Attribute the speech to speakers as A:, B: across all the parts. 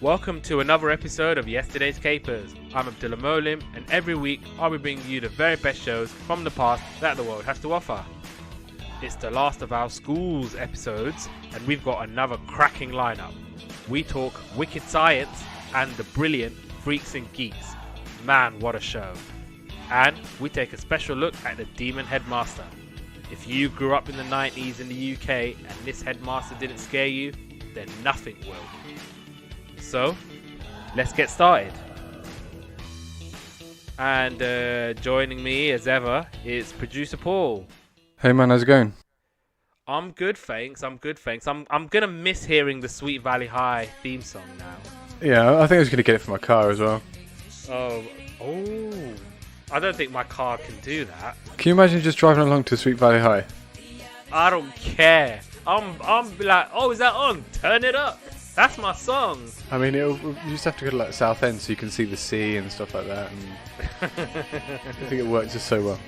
A: Welcome to another episode of Yesterday's Capers. I'm Abdullah Moallim, and every week I'll be bringing you the very best shows from the past that the world has to offer. It's the last of our schools episodes, and we've got another cracking lineup. We talk wicked science and the brilliant Freaks and Geeks. Man, what a show. And we take a special look at the Demon Headmaster. If you grew up in the 90s in the UK and this Headmaster didn't scare you, then nothing will. So, let's get started. And joining me as ever is producer Paul.
B: Hey man, how's it going?
A: I'm good, thanks. I'm gonna miss hearing the Sweet Valley High theme song now.
B: Yeah, I think I was gonna get it for my car as well.
A: Oh! I don't think my car can do that.
B: Can you imagine just driving along to Sweet Valley High?
A: I don't care. I'm like, oh, is that on? Turn it up. That's my song.
B: I mean, you just have to go to like Southend so you can see the sea and stuff like that. And I think it works just so well.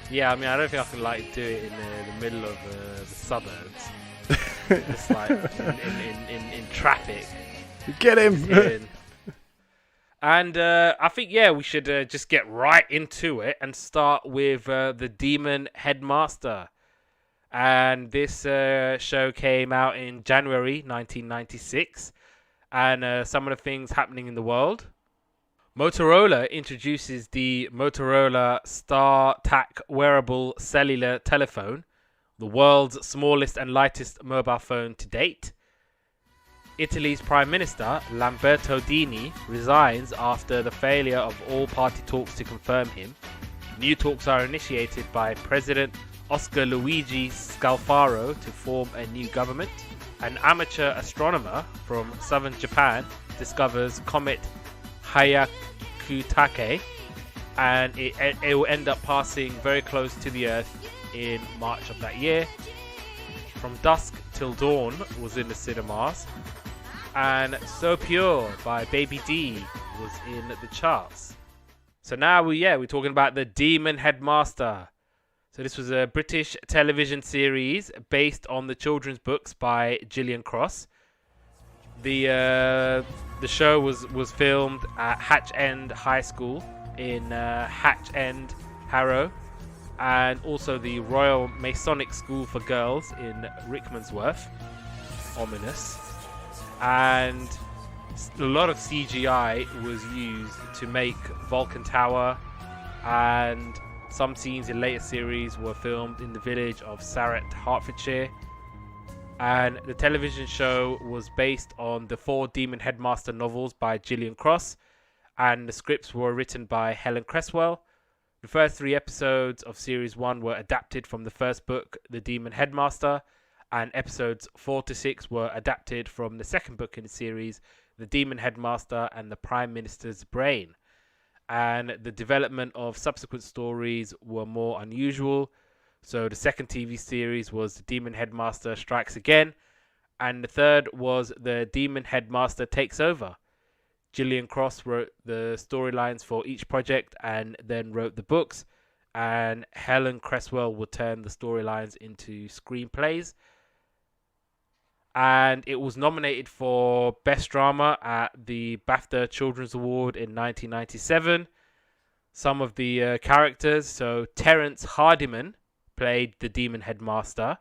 A: Yeah, I mean, I don't think I can like do it in the middle of the suburbs. Just like in traffic.
B: Get him!
A: And I think, we should just get right into it and start with the Demon Headmaster. And this show came out in January 1996. And some of the things happening in the world. Motorola introduces the Motorola StarTAC wearable cellular telephone, the world's smallest and lightest mobile phone to date. Italy's Prime Minister, Lamberto Dini, resigns after the failure of all party talks to confirm him. New talks are initiated by President Oscar Luigi Scalfaro to form a new government. An amateur astronomer from southern Japan discovers comet Hyakutake, and it will end up passing very close to the Earth in March of that year. From Dusk Till Dawn was in the cinemas, and So Pure by Baby D was in the charts. So now we're talking about the Demon Headmaster. So this was a British television series based on the children's books by Gillian Cross. The show was filmed at Hatch End High School in Hatch End, Harrow, and also the Royal Masonic School for Girls in Rickmansworth. Ominous. And a lot of CGI was used to make Vulcan Tower, and some scenes in later series were filmed in the village of Sarret, Hertfordshire. And the television show was based on the 4 Demon Headmaster novels by Gillian Cross, and the scripts were written by Helen Cresswell. The first 3 episodes of Series 1 were adapted from the first book, The Demon Headmaster, and episodes 4 to 6 were adapted from the second book in the series, The Demon Headmaster and the Prime Minister's Brain. And the development of subsequent stories were more unusual. So the second TV series was The Demon Headmaster Strikes Again, and the third was The Demon Headmaster Takes Over. Gillian Cross wrote the storylines for each project and then wrote the books, and Helen Cresswell would turn the storylines into screenplays. And it was nominated for Best Drama at the BAFTA Children's Award in 1997. Some of the characters, so Terence Hardiman played the Demon Headmaster.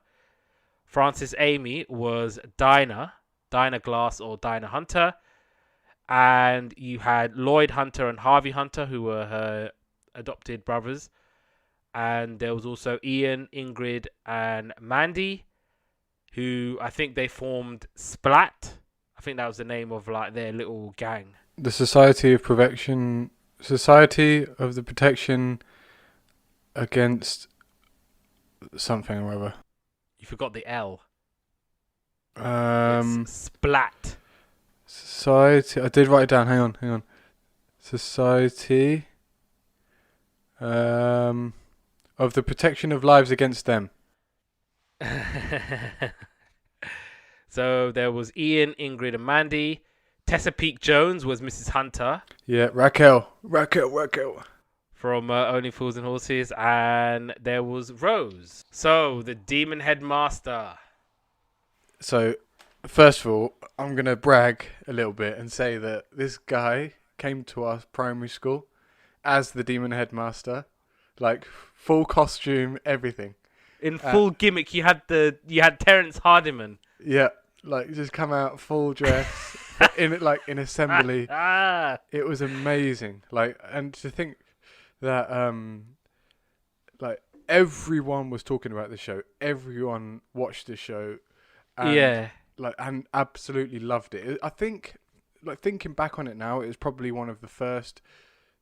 A: Frances Amy was Dinah Glass or Dinah Hunter. And you had Lloyd Hunter and Harvey Hunter, who were her adopted brothers. And there was also Ian, Ingrid, and Mandy, who I think they formed Splat. I think that was the name of like their little gang.
B: The Society of the Protection Against something or other.
A: You forgot the L.
B: It's
A: Splat.
B: Society. I did write it down. Hang on. Society of the Protection of Lives Against Them.
A: So there was Ian, Ingrid, and Mandy. Tessa Peake Jones was Mrs. Hunter.
B: Yeah, Raquel.
A: From Only Fools and Horses. And there was Rose. So, the Demon Headmaster.
B: So, First of all, I'm gonna brag a little bit and say that this guy came to our primary school as the demon headmaster, like full costume, everything.
A: In
B: Uh,
A: full gimmick, you had Terrence Hardiman.
B: yeah, like just come out full dress in assembly.
A: Ah,
B: It was amazing. Like, and to think that like everyone was talking about the show, everyone watched the show, and
A: yeah.
B: and absolutely loved it. I think, like thinking back on it now, it was probably one of the first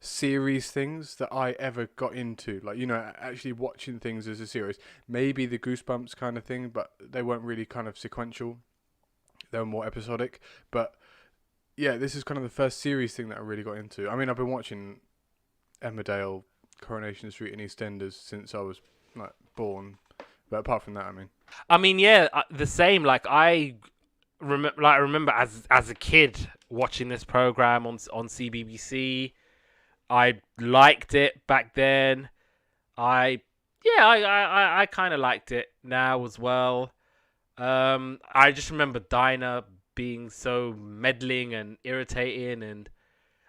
B: series things that I ever got into. Like, actually watching things as a series. Maybe the Goosebumps kind of thing, but they weren't really kind of sequential. They were more episodic. But yeah, this is kind of the first series thing that I really got into. I mean, I've been watching Emmerdale, Coronation Street, and EastEnders since I was like born. But apart from that,
A: Yeah, the same. Like I remember as a kid watching this program on CBBC. I liked it back then. I kind of liked it now as well. I just remember Dinah being so meddling and irritating, and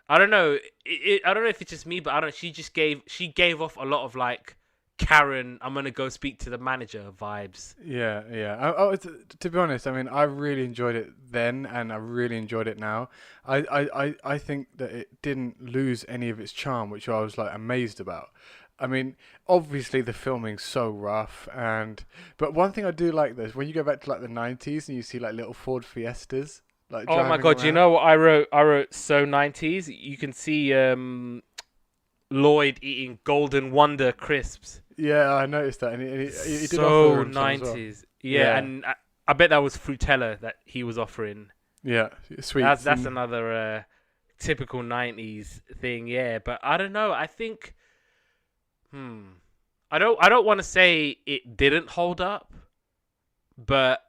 A: I don't know. I don't know if it's just me, but I don't. She gave off a lot of like Karen. I'm gonna go speak to the manager vibes.
B: yeah. To be honest, I really enjoyed it then, and I really enjoyed it now. I think that it didn't lose any of its charm, which I was like amazed about. Obviously the filming's so rough, but one thing I do like this when you go back to like the 90s and you see like little Ford Fiestas, like
A: Oh my
B: driving
A: god! You
B: around.
A: know what I wrote? I wrote so 90s. You can see Lloyd eating Golden Wonder crisps.
B: Yeah, I noticed that, and he did
A: So
B: offer him some as well.
A: 90s. Yeah, and I bet that was Frutella that he was offering.
B: Yeah, sweets.
A: That's another typical 90s thing. Yeah, but I don't know. I think I don't want to say it didn't hold up, but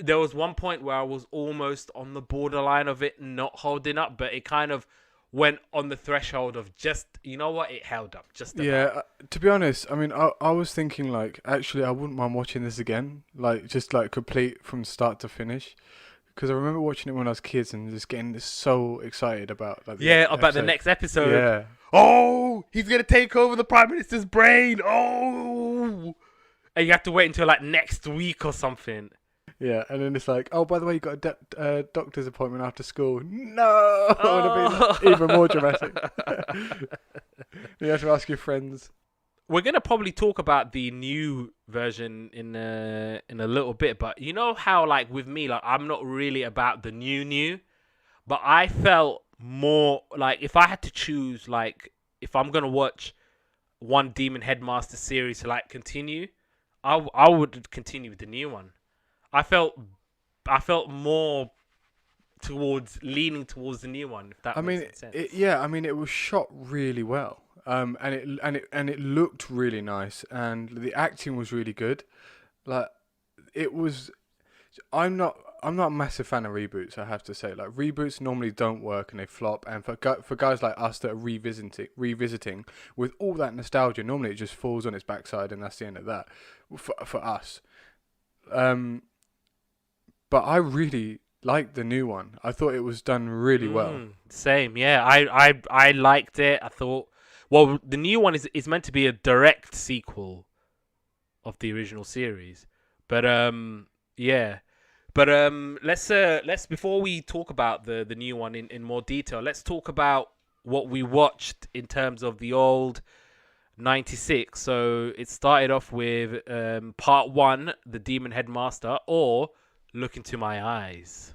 A: there was one point where I was almost on the borderline of it not holding up, but it kind of went on the threshold of just, you know what, it held up just about.
B: Yeah, to be honest, I was thinking like actually I wouldn't mind watching this again, like just like complete from start to finish, because I remember watching it when I was kids and just getting so excited about like
A: about the next episode.
B: Yeah,
A: Oh, he's gonna take over the Prime Minister's brain. Oh, and you have to wait until like next week or something.
B: yeah, and then it's like, oh, by the way, you got a doctor's appointment after school. No, it would have been even more dramatic. You have to ask your friends.
A: We're gonna probably talk about the new version in a little bit, but you know how like with me, like I'm not really about the new, but I felt more like if I had to choose, like if I'm gonna watch one Demon Headmaster series to like continue, I would continue with the new one. I felt more leaning towards the new one. If that makes sense.
B: It was shot really well. And it looked really nice, and the acting was really good. Like, it was. I'm not a massive fan of reboots. I have to say, like reboots normally don't work and they flop. And for guys like us that are revisiting with all that nostalgia, normally it just falls on its backside, and that's the end of that. For us, but I really liked the new one. I thought it was done really well.
A: Same, yeah. I liked it. I thought, well, the new one is meant to be a direct sequel of the original series, but yeah. But let's before we talk about the new one in more detail, let's talk about what we watched in terms of the old 96. So it started off with part 1, The Demon Headmaster, or Look Into My Eyes.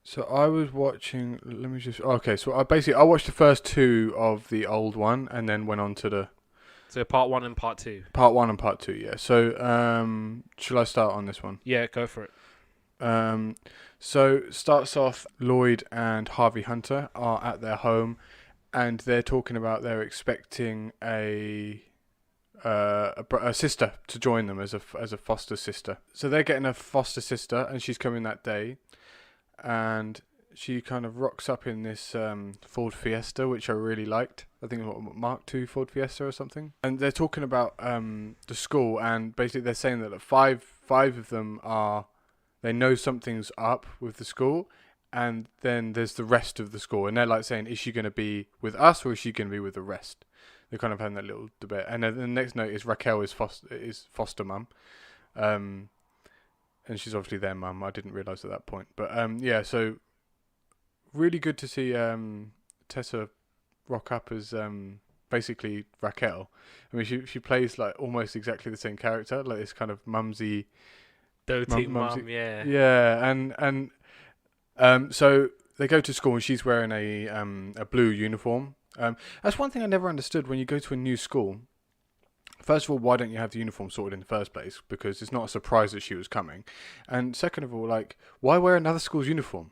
B: So I was watching. Let me just. Okay, so I watched the first 2 of the old one, and then went on to the.
A: So part 1 and part 2.
B: Part 1 and part 2, yeah. So shall I start on this one?
A: Yeah, go for it.
B: So starts off. Lloyd and Harvey Hunter are at their home, and they're talking about they're expecting a sister to join them as a foster sister. So they're getting a foster sister, and she's coming that day, and she kind of rocks up in this Ford Fiesta, which I really liked. I think it was Mark II Ford Fiesta or something. And they're talking about the school, and basically they're saying that five of them are they know something's up with the school, and then there's the rest of the school, and they're like saying, is she going to be with us or is she going to be with the rest? They're kind of having that little debate. And then the next note is Raquel is foster mum, and she's obviously their mum. I didn't realise at that point, but yeah, so really good to see Tessa rock up as basically Raquel. I mean, she plays like almost exactly the same character, like this kind of mumsy,
A: doting mum, yeah.
B: Yeah, and so they go to school and she's wearing a blue uniform. That's one thing I never understood when you go to a new school. First of all, why don't you have the uniform sorted in the first place? Because it's not a surprise that she was coming. And second of all, like, why wear another school's uniform?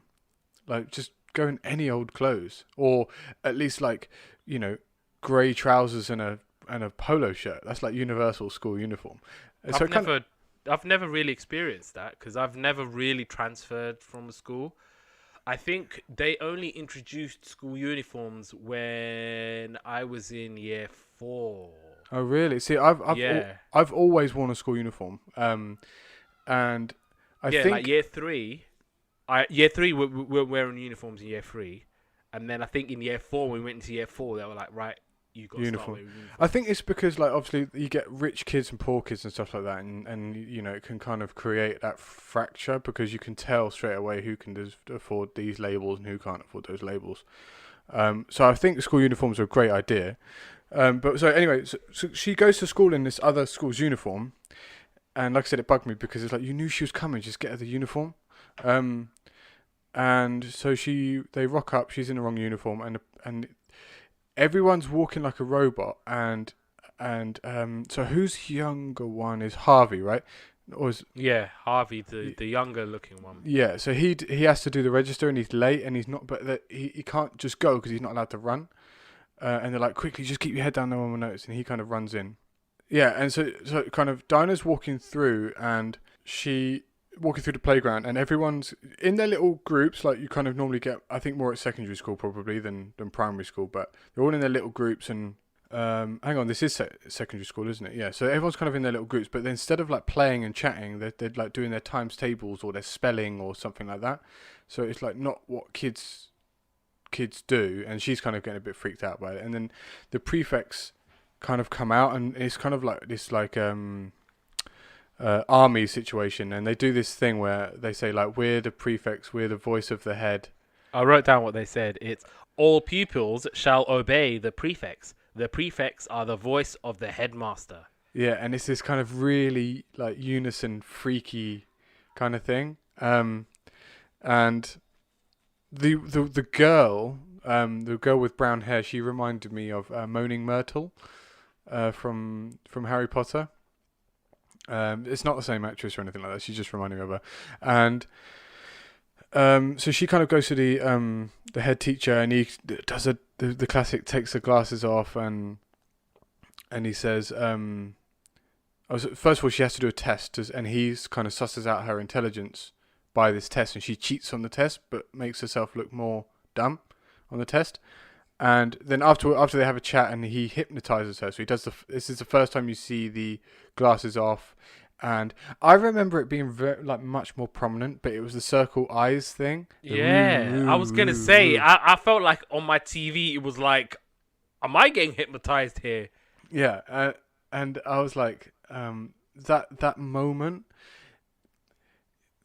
B: Like, just go in any old clothes, or at least like, you know, grey trousers and a polo shirt. That's like universal school uniform. So
A: I've never really experienced that because I've never really transferred from a school. I think they only introduced school uniforms when I was in year 4.
B: Oh really? See, I've always worn a school uniform, and I think
A: like year 3. Year 3 we're wearing uniforms in year 3, and then I think in year 4 when we went into year 4 they were like, right, you got to start wearing uniforms.
B: I think it's because like obviously you get rich kids and poor kids and stuff like that, and you know, it can kind of create that fracture because you can tell straight away who can afford these labels and who can't afford those labels. So I think school uniforms are a great idea. But so anyway, so she goes to school in this other school's uniform, and like I said, it bugged me because it's like, you knew she was coming, just get her the uniform. And so they rock up, she's in the wrong uniform, and everyone's walking like a robot, and so whose younger one is Harvey, right?
A: Harvey, the younger looking one.
B: Yeah, so he has to do the register and he's late and he's not, but he can't just go because he's not allowed to run. And they're like, quickly, just keep your head down, no one will notice, and he kind of runs in. Yeah, and so kind of Dinah's walking through, and she walking through the playground, and everyone's in their little groups, like you kind of normally get, I think more at secondary school probably than primary school, but they're all in their little groups. And hang on, this is secondary school, isn't it? Yeah, so everyone's kind of in their little groups, but then instead of like playing and chatting, they're like doing their times tables or their spelling or something like that. So it's like not what kids do, and she's kind of getting a bit freaked out by it. And then the prefects kind of come out, and it's kind of like this like army situation, and they do this thing where they say like, we're the prefects, we're the voice of the head.
A: I wrote down what they said. It's all pupils shall obey the prefects. The prefects are the voice of the headmaster.
B: Yeah, and it's this kind of really like unison freaky kind of thing. And the girl with brown hair, she reminded me of Moaning Myrtle from Harry Potter. It's not the same actress or anything like that. She just reminded me of her. And so she kind of goes to the head teacher, and he does the classic, takes the glasses off, and he says, first of all, she has to do a test, and he's kind of susses out her intelligence by this test, and she cheats on the test but makes herself look more dumb on the test. And then after they have a chat, and he hypnotizes her, so he does this is the first time you see the glasses off, and I remember it being much more prominent, but it was the circle eyes thing.
A: I was gonna say, I felt like on my TV it was like, am I getting hypnotized here?
B: Yeah, and I was like, that moment.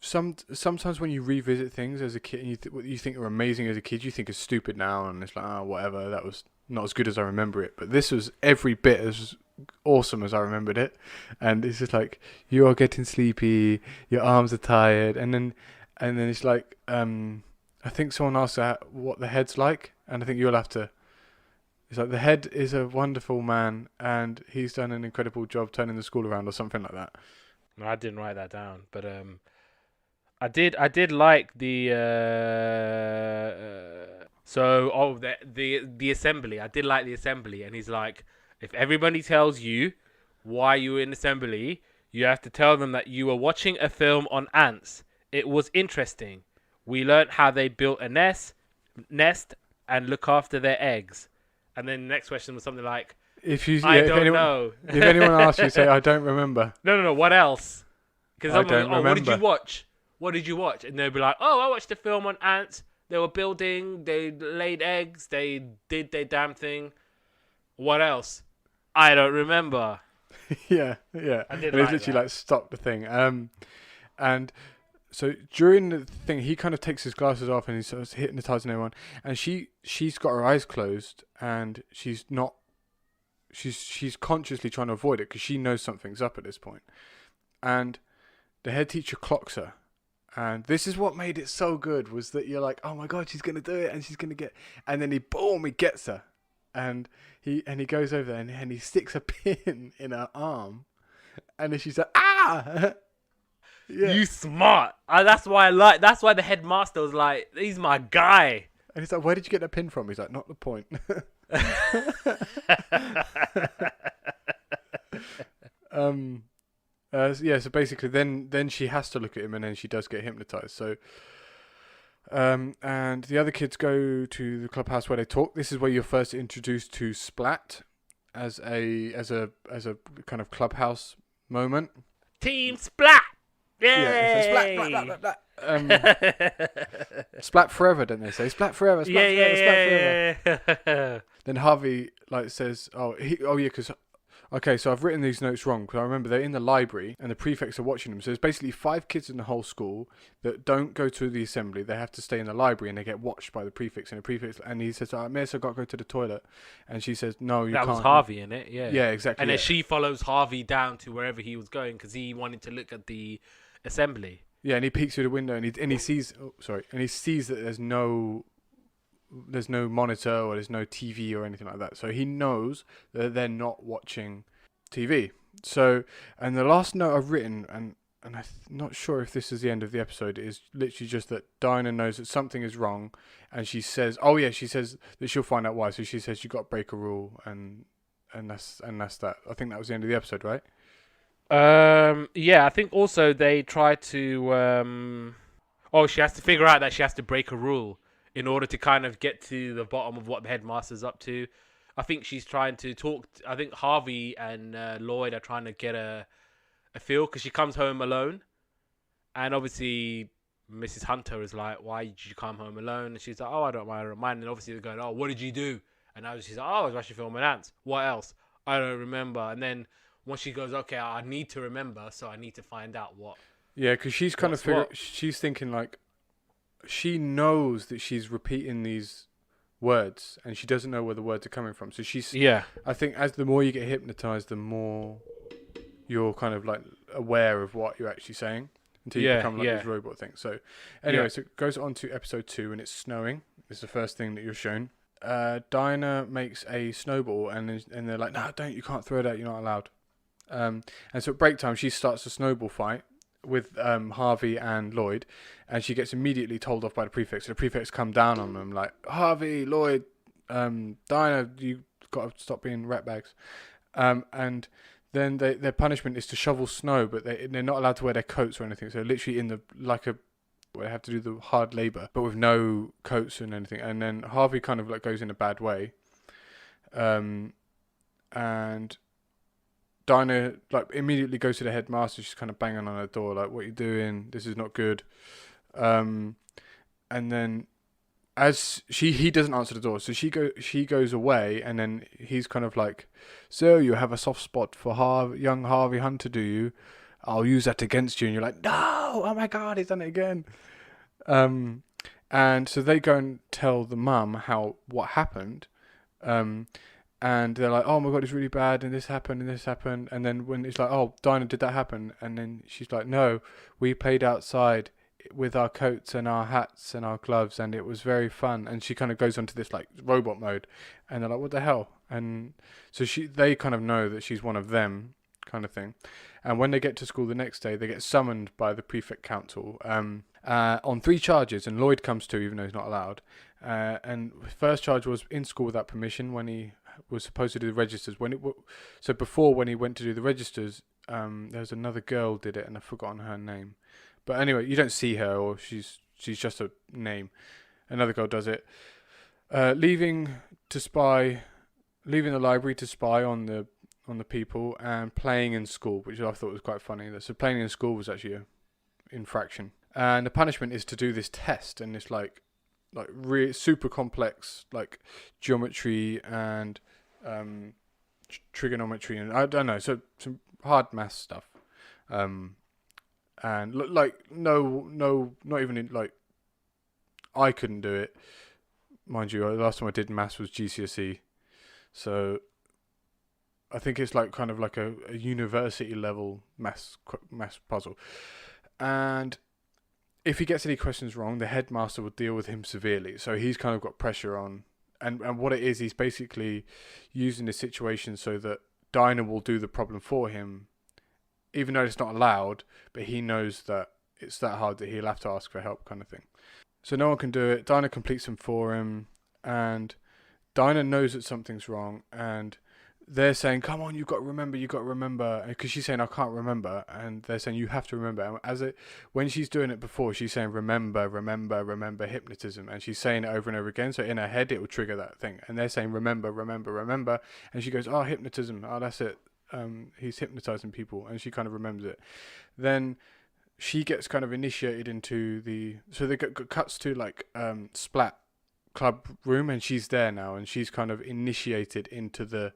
B: Sometimes when you revisit things as a kid, and what you think are amazing as a kid, you think is stupid now, and it's like, whatever, that was not as good as I remember it. But this was every bit as awesome as I remembered it, and it's just like, you are getting sleepy, your arms are tired, and then it's like, I think someone asked what the head's like, and I think you'll have to. It's like, the head is a wonderful man, and he's done an incredible job turning the school around, or something like that.
A: No, I didn't write that down, but I did like the the assembly. I did like the assembly, and he's like, if everybody tells you why you were in assembly, you have to tell them that you were watching a film on ants. It was interesting. We learned how they built a nest and look after their eggs. And then the next question was something like, I don't know. If
B: anyone asks you, say, I don't remember.
A: No. What else? Because
B: I don't remember.
A: what did you watch? what did you watch? And they'll be like, oh, I watched a film on ants. They were building, they laid eggs, they did their damn thing. What else? I don't remember.
B: yeah.
A: I did
B: And
A: like
B: it's literally
A: that.
B: like stop the thing. And so during the thing, he kind of takes his glasses off and he's sort of hypnotizing everyone. And she's got her eyes closed and she's consciously trying to avoid it because she knows something's up at this point. And the head teacher clocks her. And this is what made it so good, was that you're like, oh my God, she's going to do it and she's going to get... And then he gets her. And he goes over there and he sticks a pin in her arm. And then she's like, ah! Yeah.
A: You smart. That's why the headmaster was like, he's my guy.
B: And he's like, where did you get that pin from? He's like, not the point. So basically then she has to look at him and then she does get hypnotized. So and the other kids go to the clubhouse where they talk. This is where you're first introduced to Splat as a kind of clubhouse moment.
A: Team Splat. Yay!
B: Yeah, so Splat. Splat forever, don't they say? Splat forever. Splat forever. Then Harvey says, because okay, so I've written these notes wrong because I remember they're in the library and the prefects are watching them. So there's basically 5 kids in the whole school that don't go to the assembly. They have to stay in the library and they get watched by the prefects. And he says, Miss, I've got to go to the toilet. And she says, no, you can't.
A: That was Harvey in it, yeah.
B: Yeah, exactly.
A: And then she follows Harvey down to wherever he was going because he wanted to look at the assembly.
B: Yeah, and he peeks through the window and he sees that there's no monitor or there's no TV or anything like that. So he knows that they're not watching TV. So, and the last note I've written, and I'm not sure if this is the end of the episode, is literally just that Dinah knows that something is wrong, and she says that she'll find out why. So she says you got to break a rule, and that's that. I think that was the end of the episode, right?
A: Yeah, I think also they try to she has to figure out that she has to break a rule in order to kind of get to the bottom of what the headmaster's up to. I think she's trying to talk. I think Harvey and Lloyd are trying to get a feel because she comes home alone, and obviously Mrs. Hunter is like, "Why did you come home alone?" And she's like, "Oh, I don't mind." And obviously they're going, "Oh, what did you do?" And now she's like, "Oh, I was watching film with ants. What else? I don't remember." And then once she goes, "Okay, I need to remember, so I need to find out what."
B: Yeah, because she's kind of she's thinking like, she knows that she's repeating these words and she doesn't know where the words are coming from. So I think as the more you get hypnotized, the more you're kind of like aware of what you're actually saying until you become like this robot thing. So anyway, so it goes on to episode 2 and it's snowing. It's the first thing that you're shown. Dinah makes a snowball and they're like, no, you can't throw that, you're not allowed. And so at break time she starts a snowball fight with Harvey and Lloyd, and she gets immediately told off by the prefects. So the prefects come down on them like, Harvey, Lloyd, Dinah, you got to stop being ratbags. And then their punishment is to shovel snow, but they're not allowed to wear their coats or anything. So literally where they have to do the hard labour, but with no coats and anything. And then Harvey kind of like goes in a bad way, and Dinah like immediately goes to the headmaster. She's kind of banging on her door like, "What are you doing? This is not good." And then as he doesn't answer the door, so she goes away, and then he's kind of like, "So you have a soft spot for young Harvey Hunter, do you? I'll use that against you." And you're like, "No! Oh my God, he's done it again." And so they go and tell the mum what happened. And they're like, "Oh my God, it's really bad, and this happened, and this happened." And then when it's like, "Oh, Dinah, did that happen?" And then she's like, "No, we played outside with our coats and our hats and our gloves, and it was very fun." And she kind of goes onto this like robot mode, and they're like, "What the hell?" And so they kind of know that she's one of them, kind of thing. And when they get to school the next day, they get summoned by the prefect council on 3 charges, and Lloyd comes too, even though he's not allowed. And first charge was in school without permission when he was supposed to do the registers. So before, when he went to do the registers, there was another girl did it, and I've forgotten her name. But anyway, you don't see her, or she's just a name. Another girl does it. Leaving the library to spy on the people, and playing in school, which I thought was quite funny. So playing in school was actually an infraction. and the punishment is to do this test, and it's like really super complex, like geometry and trigonometry, and I don't know, so some hard math stuff. And like no, not even in, like I couldn't do it, mind you. The last time I did maths was GCSE, so I think it's like kind of like a university level maths puzzle. And if he gets any questions wrong, the headmaster will deal with him severely. So he's kind of got pressure on, and what it is, he's basically using the situation so that Dinah will do the problem for him, even though it's not allowed, but he knows that it's that hard that he'll have to ask for help, kind of thing. So no one can do it. Dinah completes them for him, and Dinah knows that something's wrong, and they're saying, come on, you've got to remember, because she's saying, I can't remember, and they're saying, you have to remember. And when she's doing it before, she's saying, remember, hypnotism, and she's saying it over and over again, so in her head, it will trigger that thing, and they're saying, remember, and she goes, oh, hypnotism, oh, that's it, he's hypnotizing people, and she kind of remembers it. Then she gets kind of initiated into so they cuts to like Splat club room, and she's there now, and she's kind of initiated into the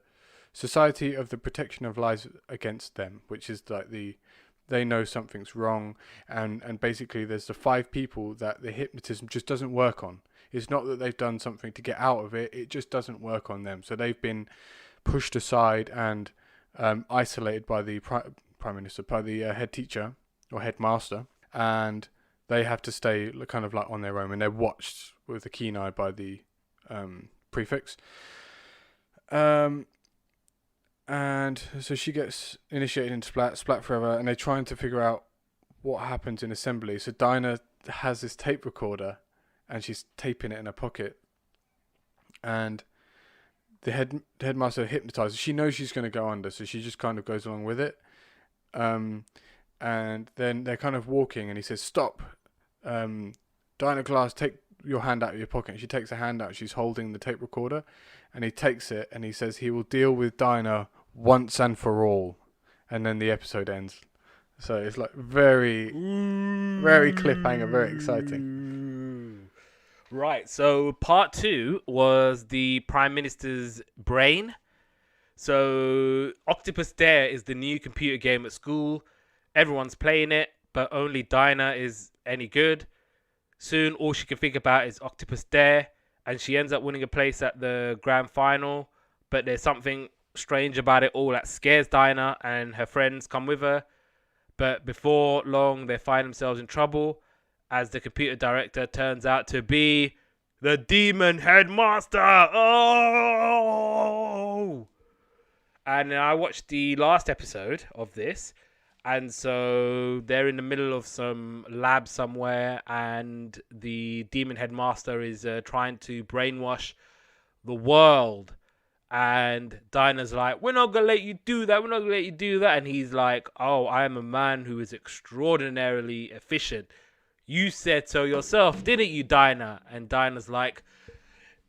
B: Society of the Protection of Lives Against Them, which is like they know something's wrong, and basically there's the 5 people that the hypnotism just doesn't work on. It's not that they've done something to get out of it, it just doesn't work on them. So they've been pushed aside and isolated by the prime minister, by the head teacher or headmaster, and they have to stay kind of like on their own, and they're watched with a keen eye by the prefects. And so she gets initiated into Splat Forever, and they're trying to figure out what happens in assembly. So Dinah has this tape recorder, and she's taping it in her pocket. And the headmaster hypnotizes. She knows she's going to go under, so she just kind of goes along with it. And then they're kind of walking, and he says, stop. Dinah Glass, take your hand out of your pocket. And she takes her hand out. She's holding the tape recorder, and he takes it, and he says he will deal with Dinah once and for all. And then the episode ends. So it's like very cliffhanger, very exciting.
A: Right, so part 2 was the Prime Minister's brain. So Octopus Dare is the new computer game at school. Everyone's playing it, but only Dinah is any good. Soon, all she can think about is Octopus Dare, and she ends up winning a place at the grand final. But there's something strange about it all that scares Dinah, and her friends come with her. But before long, they find themselves in trouble, as the computer director turns out to be the demon headmaster. Oh! And I watched the last episode of this, and so they're in the middle of some lab somewhere, and the demon headmaster is trying to brainwash the world. And Dinah's like, we're not going to let you do that. And he's like, oh, I am a man who is extraordinarily efficient. You said so yourself, didn't you, Dinah? And Dinah's like,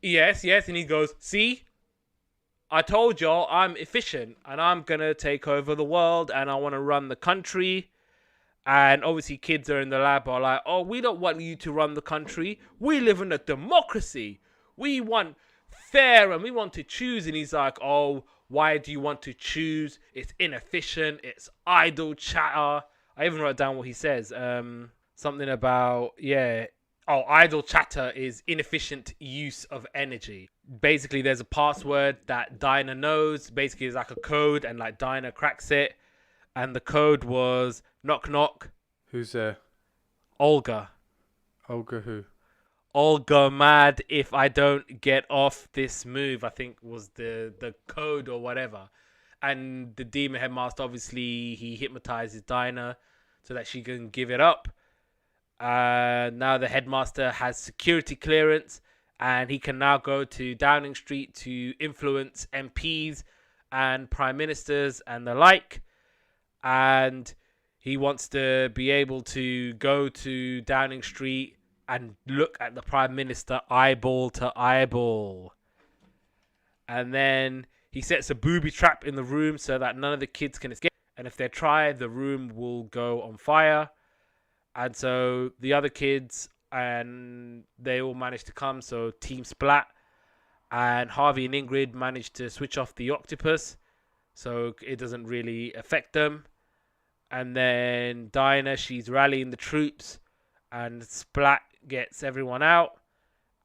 A: yes. And he goes, see? I told y'all I'm efficient, and I'm going to take over the world, and I want to run the country. And obviously kids are in the lab are like, oh, we don't want you to run the country. We live in a democracy. We want fair, and we want to choose. And he's like, oh, why do you want to choose? It's inefficient. It's idle chatter. I even wrote down what he says. Something about, idle chatter is inefficient use of energy. Basically, there's a password that Dinah knows. Basically, it's like a code, and like Dinah cracks it. And the code was knock knock.
B: Who's there?
A: Olga.
B: Olga who?
A: Olga mad if I don't get off this move, I think was the code or whatever. And the demon headmaster, obviously, he hypnotizes Dinah so that she can give it up. Now the headmaster has security clearance, and he can now go to Downing Street to influence MPs and prime ministers and the like. And he wants to be able to go to Downing Street and look at the prime minister eyeball to eyeball. And then he sets a booby trap in the room so that none of the kids can escape. And if they try, the room will go on fire. And so the other kids, and they all managed to come. So Team Splat and Harvey and Ingrid managed to switch off the octopus, so it doesn't really affect them. And then Dinah, she's rallying the troops, and Splat gets everyone out.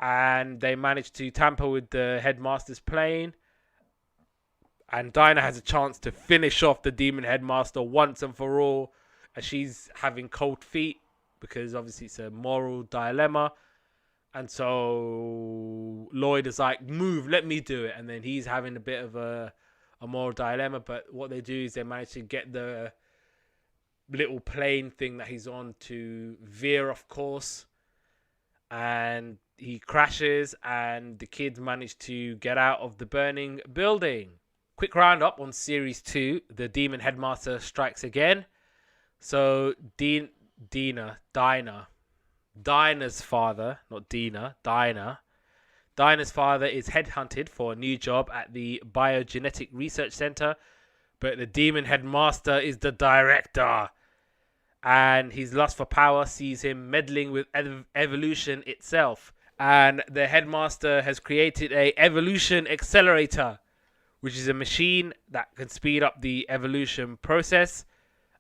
A: And they manage to tamper with the headmaster's plane. And Dinah has a chance to finish off the demon headmaster once and for all. And she's having cold feet because obviously it's a moral dilemma. And so Lloyd is like, move, let me do it. And then he's having a bit of a moral dilemma. But what they do is they manage to get the little plane thing that he's on to veer off course. And he crashes, and the kids manage to get out of the burning building. Quick roundup on Series 2. The Demon Headmaster strikes again. So Dinah's father, not Dina, Dinah's father is headhunted for a new job at the Biogenetic Research Center, but the Demon Headmaster is the director. And his lust for power sees him meddling with evolution itself. And the headmaster has created a evolution accelerator, which is a machine that can speed up the evolution process.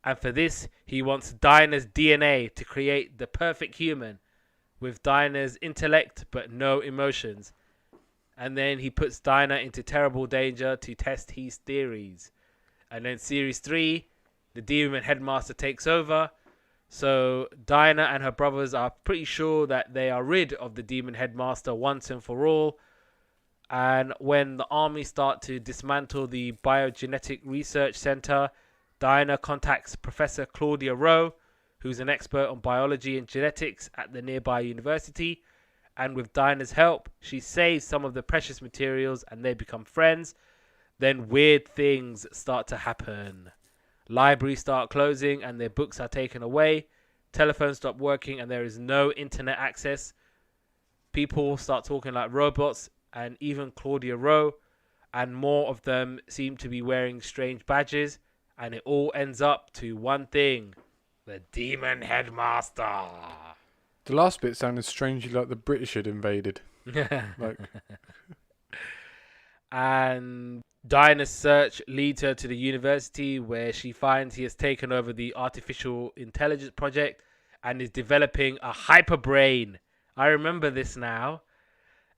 A: And for this, he wants Dinah's DNA to create the perfect human with Dinah's intellect but no emotions. And then he puts Dinah into terrible danger to test his theories. And then Series 3, the Demon Headmaster takes over. So Dinah and her brothers are pretty sure that they are rid of the Demon Headmaster once and for all. And when the army start to dismantle the Biogenetic Research Center, Dinah contacts Professor Claudia Rowe, who's an expert on biology and genetics at the nearby university. And with Dinah's help, she saves some of the precious materials and they become friends. Then weird things start to happen. Libraries start closing and their books are taken away. Telephones stop working and there is no internet access. People start talking like robots, and even Claudia Rowe, and more of them seem to be wearing strange badges. And it all ends up to one thing: the Demon Headmaster.
B: The last bit sounded strangely like the British had invaded. Like,
A: and Dinah's search leads her to the university, where she finds he has taken over the artificial intelligence project and is developing a hyperbrain. I remember this now.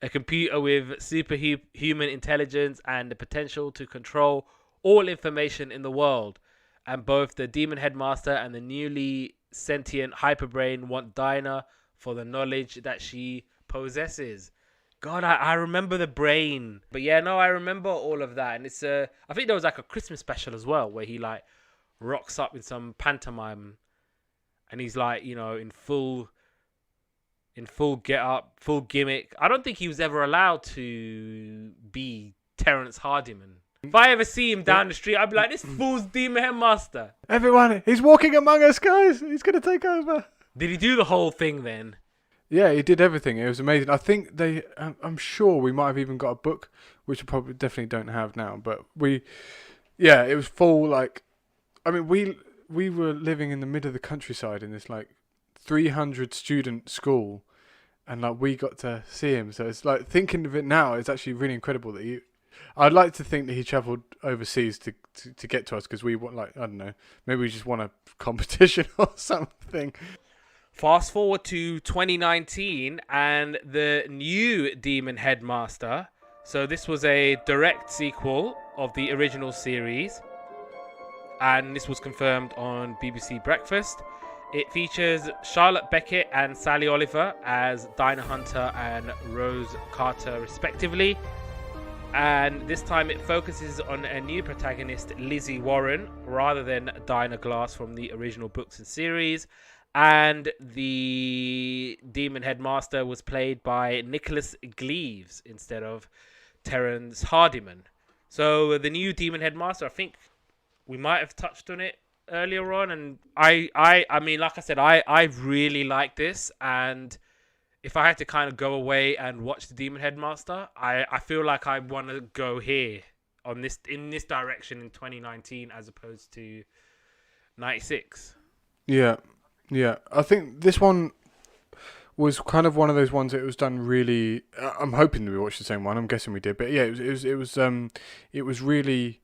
A: A computer with superhuman intelligence and the potential to control all information in the world. And both the Demon Headmaster and the newly sentient hyperbrain want Dinah for the knowledge that she possesses. God, I remember the brain. But yeah, no, I remember all of that. And it's I think there was like a Christmas special as well, where he like rocks up in some pantomime and he's like, you know, in full get up, full gimmick. I don't think he was ever allowed to be Terrence Hardiman. If I ever see him down the street, I'd be like, this fool's Demon Headmaster.
B: everyone, he's walking among us, guys. He's going to take over.
A: Did he do the whole thing then?
B: Yeah, he did everything. It was amazing. I think I'm sure we might have even got a book, which we probably definitely don't have now. But it was full, like, I mean, we were living in the middle of the countryside in this, like, 300 student school, and, like, we got to see him. So it's, like, thinking of it now, it's actually really incredible that I'd like to think that he travelled overseas to get to us, because we want, like, I don't know, maybe we just want a competition or something.
A: Fast forward to 2019 and the new Demon Headmaster. So this was a direct sequel of the original series, and this was confirmed on BBC Breakfast. It features Charlotte Beckett and Sally Oliver as Dinah Hunter and Rose Carter respectively. And this time it focuses on a new protagonist, Lizzie Warren, rather than Dinah Glass from the original books and series. And the Demon Headmaster was played by Nicholas Gleaves instead of Terrence Hardiman. So the new Demon Headmaster, I think we might have touched on it earlier on. And I mean, like I said, I really like this. And if I had to kind of go away and watch the Demon Headmaster, I feel like I want to go here in this direction in 2019 as opposed to 96.
B: Yeah. Yeah, I think this one was kind of one of those ones that was done really. I'm hoping that we watched the same one. I'm guessing we did, but yeah, it was really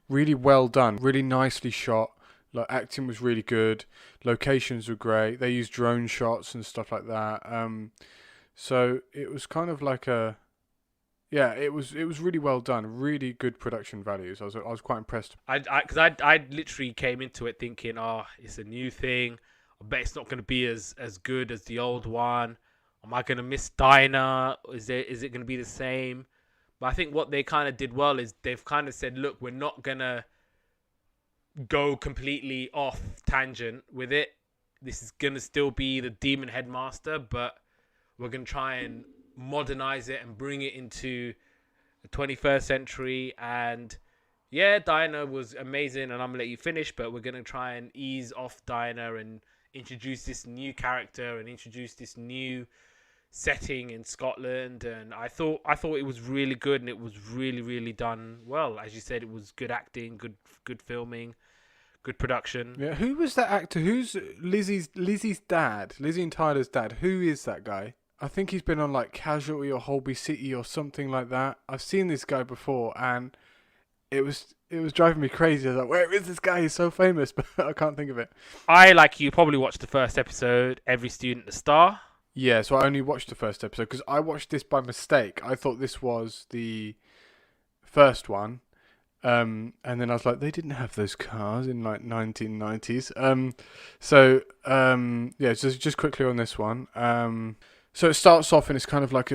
B: really well done, really nicely shot. Like acting was really good, locations were great. They used drone shots and stuff like that. So it was kind of like a yeah, it was really well done, really good production values. I was quite impressed.
A: I literally came into it thinking, oh, it's a new thing. I bet it's not going to be as good as the old one. Am I going to miss Dinah? Is it going to be the same? But I think what they kind of did well is they've kind of said, look, we're not going to go completely off tangent with it. This is going to still be the Demon Headmaster, but we're going to try and modernize it and bring it into the 21st century. And yeah, Dinah was amazing, and I'm going to let you finish, but we're going to try and ease off Dinah and introduce this new character and introduce this new setting in Scotland. And I thought it was really good, and it was really, really done well. As you said, it was good acting, good filming, good production.
B: Yeah, who was that actor? Who's Lizzie's dad? Lizzie and Tyler's dad. Who is that guy? I think he's been on like Casualty or Holby City or something like that. I've seen this guy before, and it was driving me crazy. I was like, where is this guy? He's so famous, but I can't think of it.
A: I, like you, probably watched the first episode, Every Student a Star.
B: Yeah, so I only watched the first episode because I watched this by mistake. I thought this was the first one. And then I was like, they didn't have those cars in like 1990s. Yeah, just quickly on this one. So it starts off and it's kind of like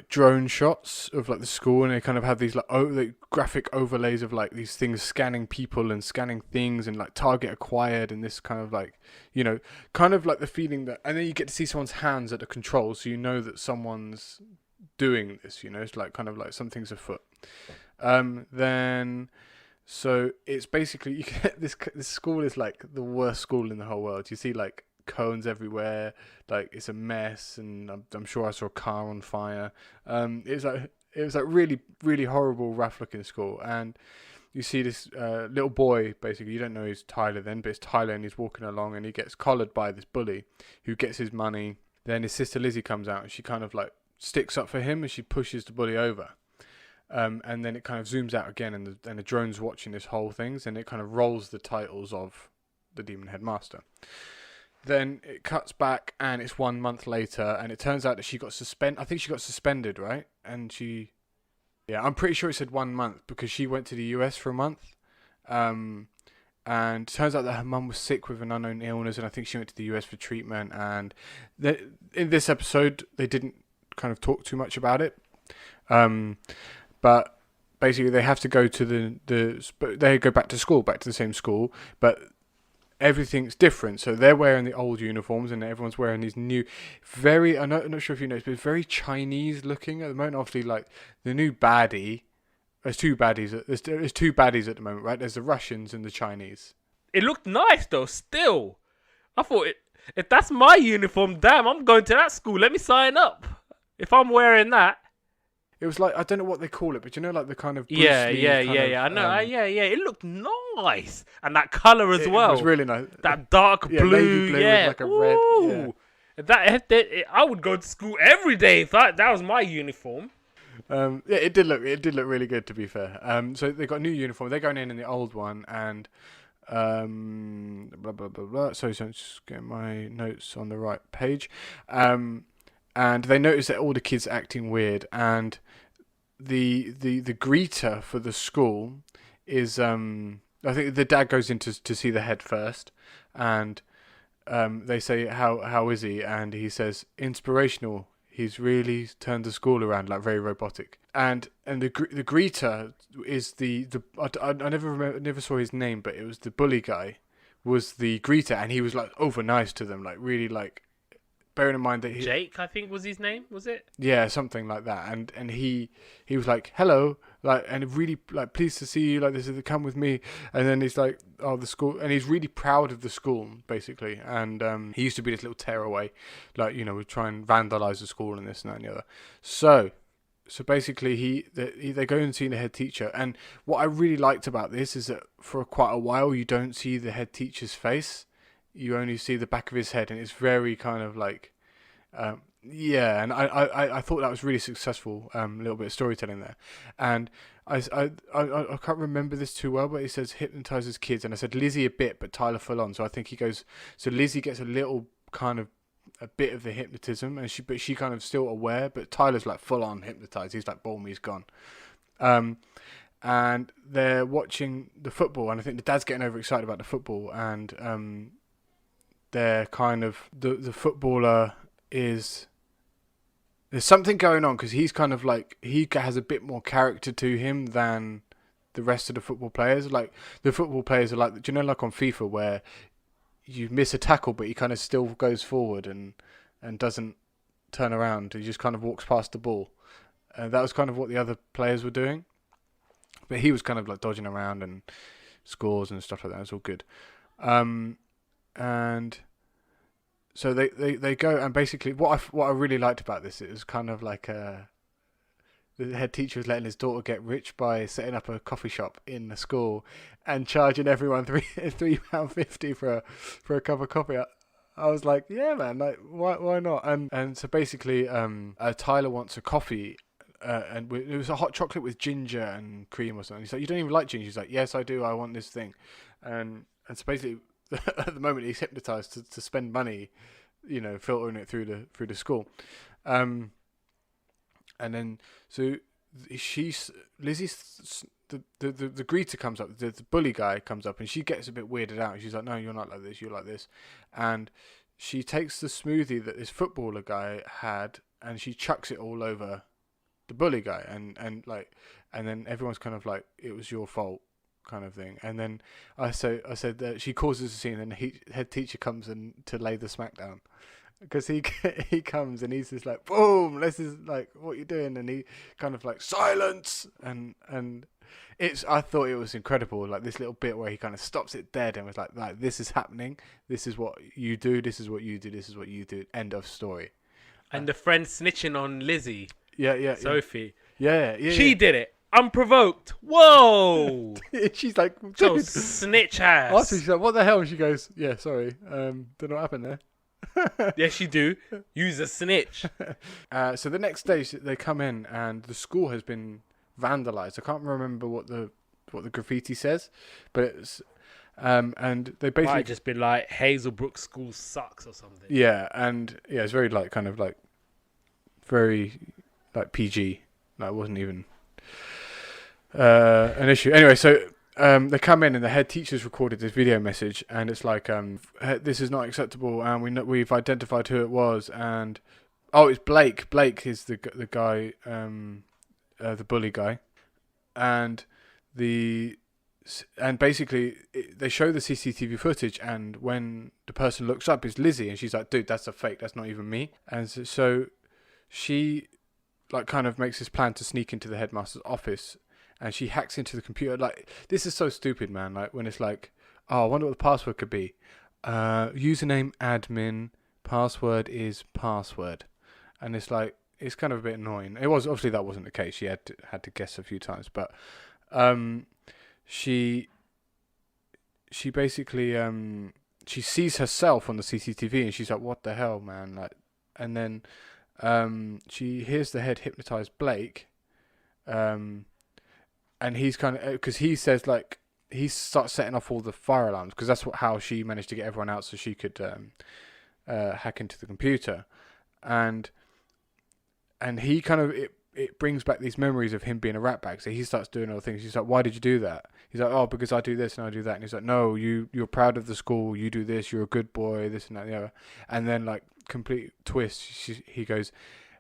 B: drone shots of like the school, and they kind of have these like graphic overlays of like these things scanning people and scanning things and like target acquired, and this kind of like, you know, kind of like the feeling that, and then you get to see someone's hands at the controls, so you know that someone's doing this, you know, it's like kind of like something's afoot. Then so it's basically, you get this school is like the worst school in the whole world. You see like cones everywhere, like it's a mess, and I'm sure I saw a car on fire. It was like really, really horrible, rough looking school. And you see this little boy, basically, you don't know he's Tyler then, but it's Tyler, and he's walking along and he gets collared by this bully who gets his money. Then his sister Lizzie comes out and she kind of like sticks up for him and she pushes the bully over. And then it kind of zooms out again, and the drone's watching this whole thing, and it kind of rolls the titles of the Demon Headmaster. Then it cuts back, and it's 1 month later, and it turns out that she got suspended. I think she got suspended, right? And I'm pretty sure it said 1 month because she went to the US for a month. And it turns out that her mum was sick with an unknown illness, and I think she went to the US for treatment. And in this episode, they didn't kind of talk too much about it. But basically, they have to go to they go back to school, back to the same school, but everything's different. So they're wearing the old uniforms, and everyone's wearing these new, I'm not sure if you noticed, but it's very Chinese looking at the moment. Obviously, like the new baddie. There's two baddies. There's two baddies at the moment, right? There's the Russians and the Chinese.
A: It looked nice though. Still, I thought if that's my uniform, damn, I'm going to that school. Let me sign up. If I'm wearing that.
B: It was like, I don't know what they call it, but you know, like the kind of
A: yeah. I know. It looked nice, and that color as well.
B: It was really nice.
A: That dark blue,
B: navy blue with like a red.
A: Yeah. I would go to school every day if that was my uniform.
B: It did look really good, to be fair. So they got a new uniform. They're going in the old one, and blah blah blah blah. So just get my notes on the right page. And they notice that all the kids are acting weird, and the greeter for the school is I think the dad goes in to see the head first, and they say how is he, and he says inspirational. He's really turned the school around, like very robotic. And the greeter is I never saw his name, but it was the bully guy was the greeter, and he was like over nice to them, like really like. Bearing in mind that
A: Jake, I think was his name, was it?
B: Yeah, something like that. And he was like, hello, like, and really like pleased to see you, like this is come with me. And then he's like, oh, the school, and he's really proud of the school basically. And he used to be this little tearaway, like, you know, would try and vandalize the school and this and that and the other. So basically they go and see the head teacher. And what I really liked about this is that for quite a while you don't see the head teacher's face. you only see the back of his head, and it's very kind of like, yeah. And I thought that was really successful, little bit of storytelling there, and I can't remember this too well, but he says hypnotizes kids, and I said Lizzie a bit, but Tyler full on. So I think he goes. So Lizzie gets a little kind of a bit of the hypnotism, and she kind of still aware, but Tyler's like full on hypnotized. He's like, boom, he's gone. And they're watching the football, and I think the dad's getting overexcited about the football, and they're kind of the footballer is. There's something going on because he's kind of like he has a bit more character to him than the rest of the football players. Like the football players are like, do you know, like on FIFA where you miss a tackle but he kind of still goes forward and doesn't turn around. He just kind of walks past the ball. That was kind of what the other players were doing, but he was kind of like dodging around and scores and stuff like that. It was all good, and. So they go, and basically what I really liked about this, it was kind of like the head teacher was letting his daughter get rich by setting up a coffee shop in the school and charging everyone £3.50 for a cup of coffee. I was like, yeah, man, like why not? And so basically, Tyler wants a coffee. And it was a hot chocolate with ginger and cream or something. He's like, you don't even like ginger? He's like, yes, I do. I want this thing, and so basically. At the moment, he's hypnotized to spend money, you know, filtering it through the school, and then so Lizzie's the greeter comes up, the bully guy comes up, and she gets a bit weirded out. She's like, "No, you're not like this. You're like this," and she takes the smoothie that this footballer guy had, and she chucks it all over the bully guy, and then everyone's kind of like, "It was your fault." Kind of thing, and then I said that she causes a scene, and the head teacher comes in to lay the smack down because he comes and he's just like, boom, this is like, what you doing? And he kind of like, silence, and I thought it was incredible, like this little bit where he kind of stops it dead and was like this is happening, this is what you do, this is what you do, this is what you do, end of story.
A: And the friend snitching on Lizzie, Sophie, she did it. Unprovoked. Whoa!
B: She's like,
A: so snitch ass.
B: She's like, what the hell? And she goes, yeah, sorry, don't know what happened there.
A: Yes, you do. Use a snitch.
B: So the next day they come in and the school has been vandalized. I can't remember what the graffiti says, but it's and they basically
A: might just been like Hazelbrook School sucks or something.
B: Yeah, and yeah, it's very like kind of like very like PG. Like it wasn't even. An issue. Anyway, so they come in and the head teacher's recorded this video message, and it's like, this is not acceptable, and we've identified who it was, and it's Blake. Blake is the guy, the bully guy, and basically they show the CCTV footage, and when the person looks up, it's Lizzie, and she's like, dude, that's a fake. That's not even me. And so she like kind of makes this plan to sneak into the headmaster's office. And she hacks into the computer. Like, this is so stupid, man. Like, when it's like, I wonder what the password could be. Username admin, password is password. And it's like, it's kind of a bit annoying. It was, obviously that wasn't the case. She had to guess a few times. But she basically, she sees herself on the CCTV and she's like, what the hell, man? Like, and then she hears the head hypnotize Blake. And he's kind of, because he says like, he starts setting off all the fire alarms because that's how she managed to get everyone out so she could hack into the computer, and he kind of it brings back these memories of him being a ratbag. So he starts doing other things. He's like, why did you do that? He's like, oh, because I do this and I do that. And he's like, no, you're proud of the school. You do this. You're a good boy. This and that and the other. And then like complete twist. He goes,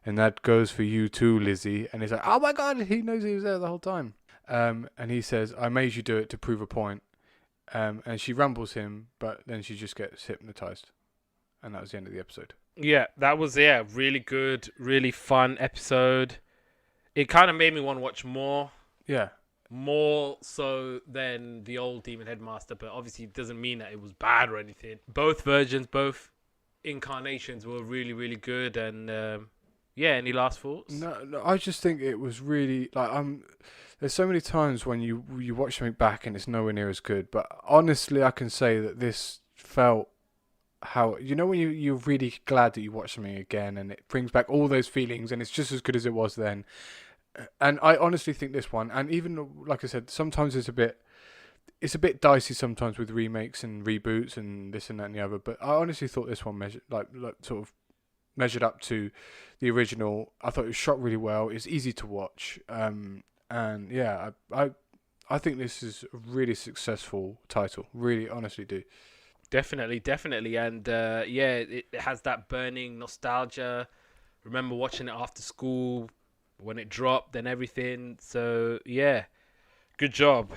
B: and that goes for you too, Lizzie. And he's like, oh my god, he knows he was there the whole time. And he says, I made you do it to prove a point. And she rumbles him, but then she just gets hypnotized. And that was the end of the episode.
A: Yeah, that was, really good, really fun episode. It kind of made me want to watch more.
B: Yeah.
A: More so than the old Demon Headmaster, but obviously it doesn't mean that it was bad or anything. Both versions, both incarnations were really, really good. And any last thoughts?
B: No, I just think it was really, like, there's so many times when you watch something back and it's nowhere near as good, but honestly I can say that this felt how when you're really glad that you watch something again and it brings back all those feelings and it's just as good as it was then. And I honestly think this one, and even like I said, sometimes it's a bit dicey sometimes with remakes and reboots and this and that and the other. But I honestly thought this one measured sort of measured up to the original. I thought it was shot really well. It's easy to watch, and yeah, I think this is a really successful title. Really, honestly, do.
A: Definitely, and yeah, it has that burning nostalgia. Remember watching it after school when it dropped and everything. So yeah, good job.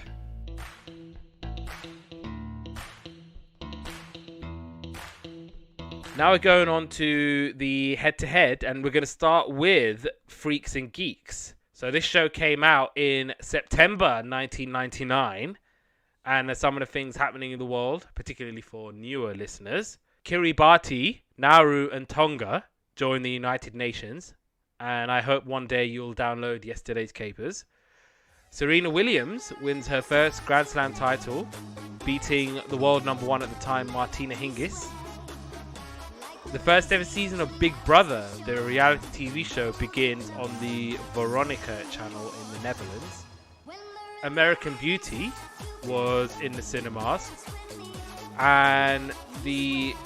A: Now we're going on to the head-to-head, and we're going to start with Freaks and Geeks. So this show came out in September 1999, and there's some of the things happening in the world, particularly for newer listeners. Kiribati, Nauru, and Tonga join the United Nations, and I hope one day you'll download yesterday's capers. Serena Williams wins her first Grand Slam title, beating the world number one at the time, Martina Hingis. The first ever season of Big Brother, the reality TV show, begins on the Veronica channel in the Netherlands. American Beauty was in the cinemas, and the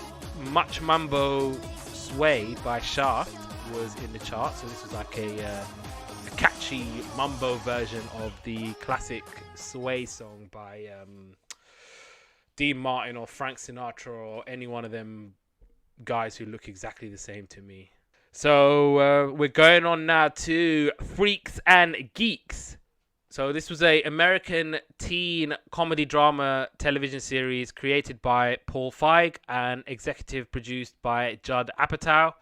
A: Much Mambo Sway by Shaft was in the charts. So this was like a catchy mambo version of the classic Sway song by Dean Martin or Frank Sinatra or any one of them guys who look exactly the same to me. So we're going on now to Freaks and Geeks. So this was a American teen comedy drama television series created by Paul Feig and executive produced by Judd Apatow.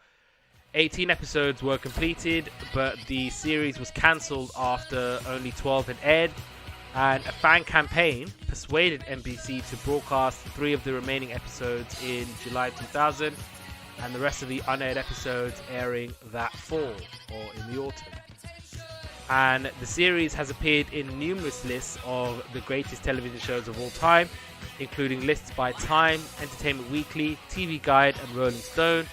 A: 18 episodes were completed, but the series was cancelled after only 12 had aired, and a fan campaign persuaded NBC to broadcast 3 of the remaining episodes in July 2000, and the rest of the unaired episodes airing that fall or in the autumn. And the series has appeared in numerous lists of the greatest television shows of all time, including lists by Time, Entertainment Weekly, TV Guide, and Rolling Stone,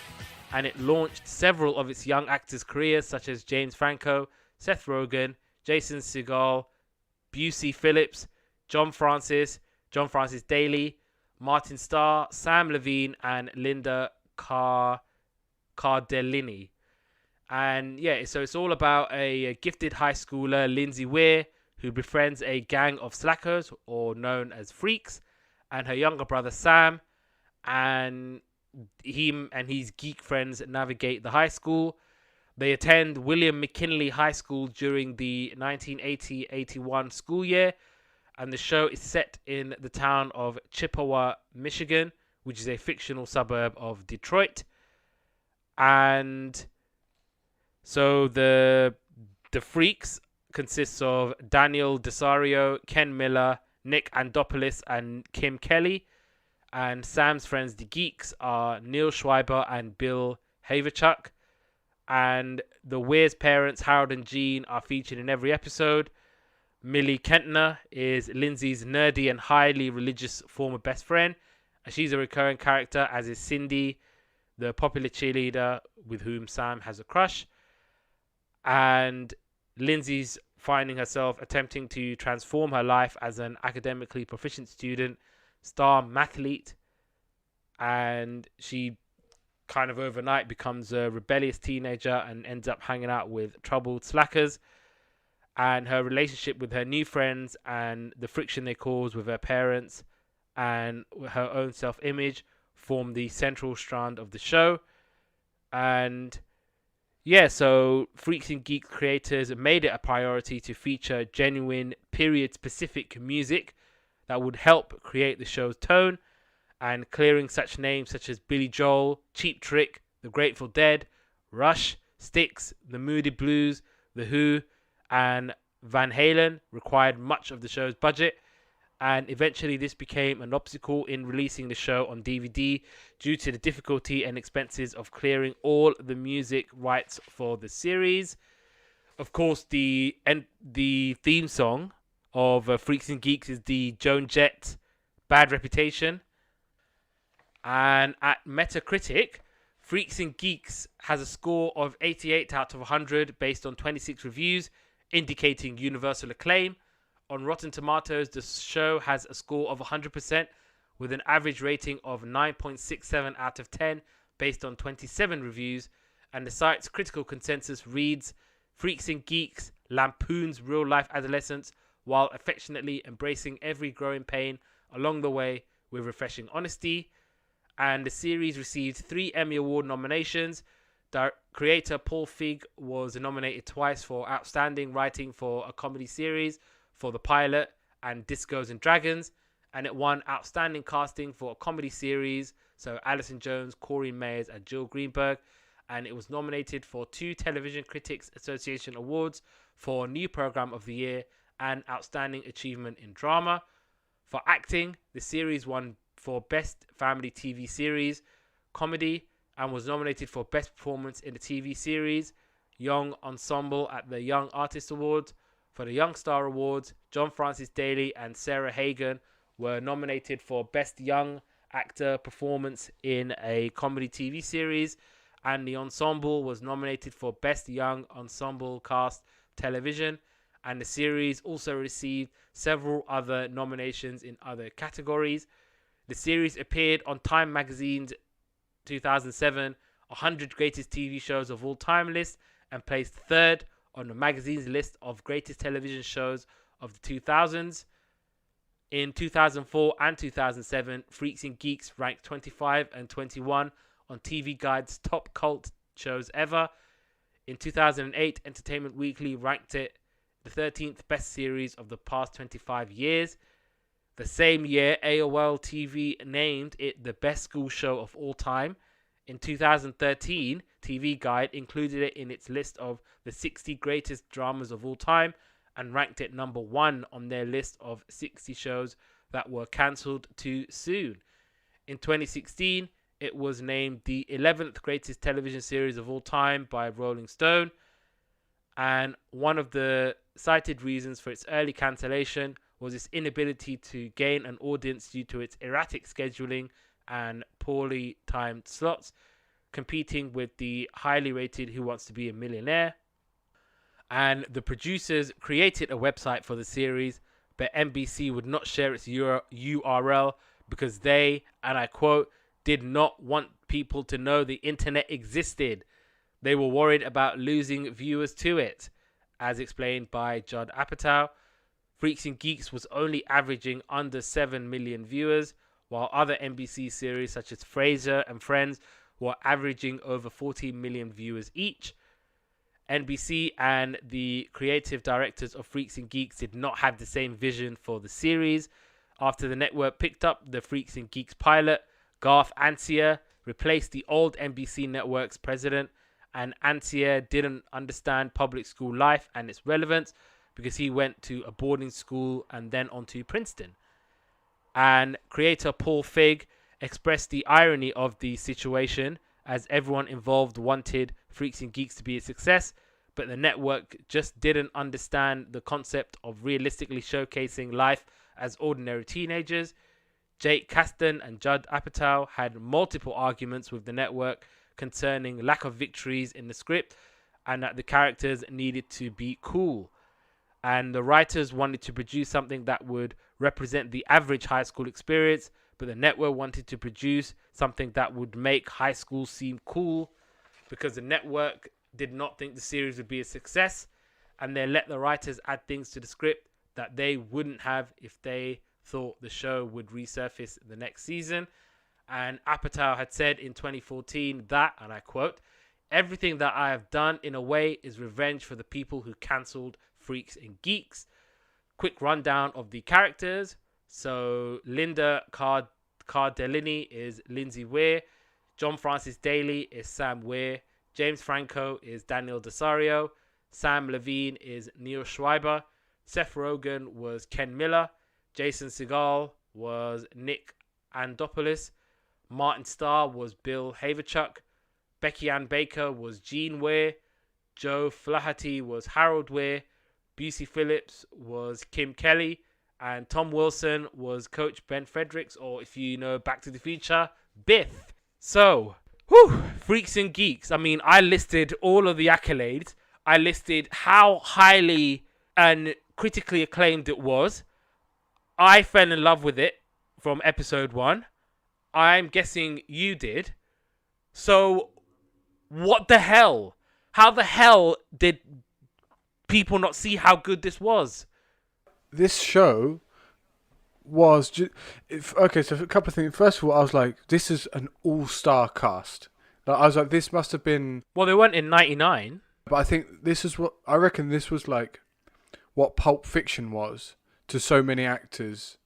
A: and it launched several of its young actors' careers, such as James Franco, Seth Rogen, Jason Segel, Busey Phillips, John Francis Daly, Martin Starr, Sam Levine, and Linda Cardellini. And yeah, so it's all about a gifted high schooler, Lindsay Weir, who befriends a gang of slackers, or known as freaks, and her younger brother Sam, and him and his geek friends navigate the high school. They attend William McKinley High School during the 1980-81 school year, and the show is set in the town of Chippewa, Michigan, which is a fictional suburb of Detroit. And so the Freaks consists of Daniel Desario, Ken Miller, Nick Andopoulos, and Kim Kelly. And Sam's friends, the Geeks, are Neil Schreiber and Bill Haverchuk. And the Weir's parents, Harold and Jean, are featured in every episode. Millie Kentner is Lindsay's nerdy and highly religious former best friend, and she's a recurring character, as is Cindy, the popular cheerleader with whom Sam has a crush. And Lindsay's finding herself attempting to transform her life as an academically proficient student, star mathlete, and she kind of overnight becomes a rebellious teenager and ends up hanging out with troubled slackers. And her relationship with her new friends and the friction they cause with her parents and her own self-image form the central strand of the show. And yeah, so Freaks and Geeks creators made it a priority to feature genuine period-specific music that would help create the show's tone, and clearing such names such as Billy Joel, Cheap Trick, The Grateful Dead, Rush, Styx, The Moody Blues, The Who, and Van Halen required much of the show's budget, and eventually this became an obstacle in releasing the show on DVD due to the difficulty and expenses of clearing all the music rights for the series. Of course, the theme song of Freaks and Geeks is the Joan Jett Bad Reputation. And at Metacritic, Freaks and Geeks has a score of 88 out of 100 based on 26 reviews, indicating universal acclaim. On Rotten Tomatoes, the show has a score of 100% with an average rating of 9.67 out of 10 based on 27 reviews. And the site's critical consensus reads, Freaks and Geeks lampoons real-life adolescence while affectionately embracing every growing pain along the way with refreshing honesty. And the series received 3 Emmy Award nominations. Creator Paul Feig was nominated twice for Outstanding Writing for a Comedy Series for the pilot and Discos and Dragons, and it won Outstanding Casting for a Comedy Series, so Alison Jones, Corey Mayers, and Jill Greenberg, and it was nominated for 2 Television Critics Association Awards for New Program of the Year and Outstanding Achievement in Drama. For acting, the series won for Best Family TV Series Comedy and was nominated for Best Performance in a TV Series, Young Ensemble at the Young Artist Awards. For the Young Star Awards, John Francis Daly and Sarah Hagan were nominated for Best Young Actor Performance in a Comedy TV Series, and the Ensemble was nominated for Best Young Ensemble Cast Television, and the series also received several other nominations in other categories. The series appeared on Time Magazine's 2007 100 Greatest TV Shows of All Time list and placed 3rd on the magazine's list of greatest television shows of the 2000s. In 2004 and 2007, Freaks and Geeks ranked 25 and 21 on TV Guide's top cult shows ever. In 2008, Entertainment Weekly ranked it the 13th best series of the past 25 years. The same year, AOL TV named it the best school show of all time. In 2013, TV Guide included it in its list of the 60 greatest dramas of all time and ranked it number 1 on their list of 60 shows that were cancelled too soon. In 2016, it was named the 11th greatest television series of all time by Rolling Stone. And one of the cited reasons for its early cancellation was its inability to gain an audience due to its erratic scheduling and poorly timed slots, competing with the highly rated Who Wants to Be a Millionaire. And the producers created a website for the series, but NBC would not share its URL because they, and I quote, did not want people to know the internet existed. They were worried about losing viewers to it, as explained by Judd Apatow. Freaks and Geeks was only averaging under 7 million viewers, while other NBC series such as Frasier and Friends were averaging over 14 million viewers each. NBC and the creative directors of Freaks and Geeks did not have the same vision for the series. After the network picked up the Freaks and Geeks pilot, Garth Ancier replaced the old NBC network's president, and Ancier didn't understand public school life and its relevance because he went to a boarding school and then on to Princeton. And creator Paul Feig expressed the irony of the situation, as everyone involved wanted Freaks and Geeks to be a success, but the network just didn't understand the concept of realistically showcasing life as ordinary teenagers. Jake Kasdan and Judd Apatow had multiple arguments with the network concerning lack of victories in the script and that the characters needed to be cool. And the writers wanted to produce something that would represent the average high school experience, but the network wanted to produce something that would make high school seem cool because the network did not think the series would be a success, and they let the writers add things to the script that they wouldn't have if they thought the show would resurface the next season. And Apatow had said in 2014 that, and I quote, "Everything that I have done in a way is revenge for the people who cancelled Freaks and Geeks." Quick rundown of the characters. So Linda Cardellini is Lindsay Weir. John Francis Daly is Sam Weir. James Franco is Daniel Desario. Sam Levine is Neil Schreiber. Seth Rogen was Ken Miller. Jason Segel was Nick Andopoulos. Martin Starr was Bill Haverchuck. Becky Ann Baker was Jean Weir. Joe Flaherty was Harold Weir. Busey Phillips was Kim Kelly. And Tom Wilson was Coach Ben Fredericks, or if you know Back to the Future, Biff. So, whew, Freaks and Geeks. I mean, I listed all of the accolades. I listed how highly and critically acclaimed it was. I fell in love with it from episode 1. I'm guessing you did. So, what the hell? How the hell did people not see how good this was?
B: This show was okay. So a couple of things. First of all, I was like, this is an all-star cast. Like, I was like, this must have been.
A: Well, they weren't in 99.
B: But I think this is what I reckon. This was like what Pulp Fiction was to so many actors,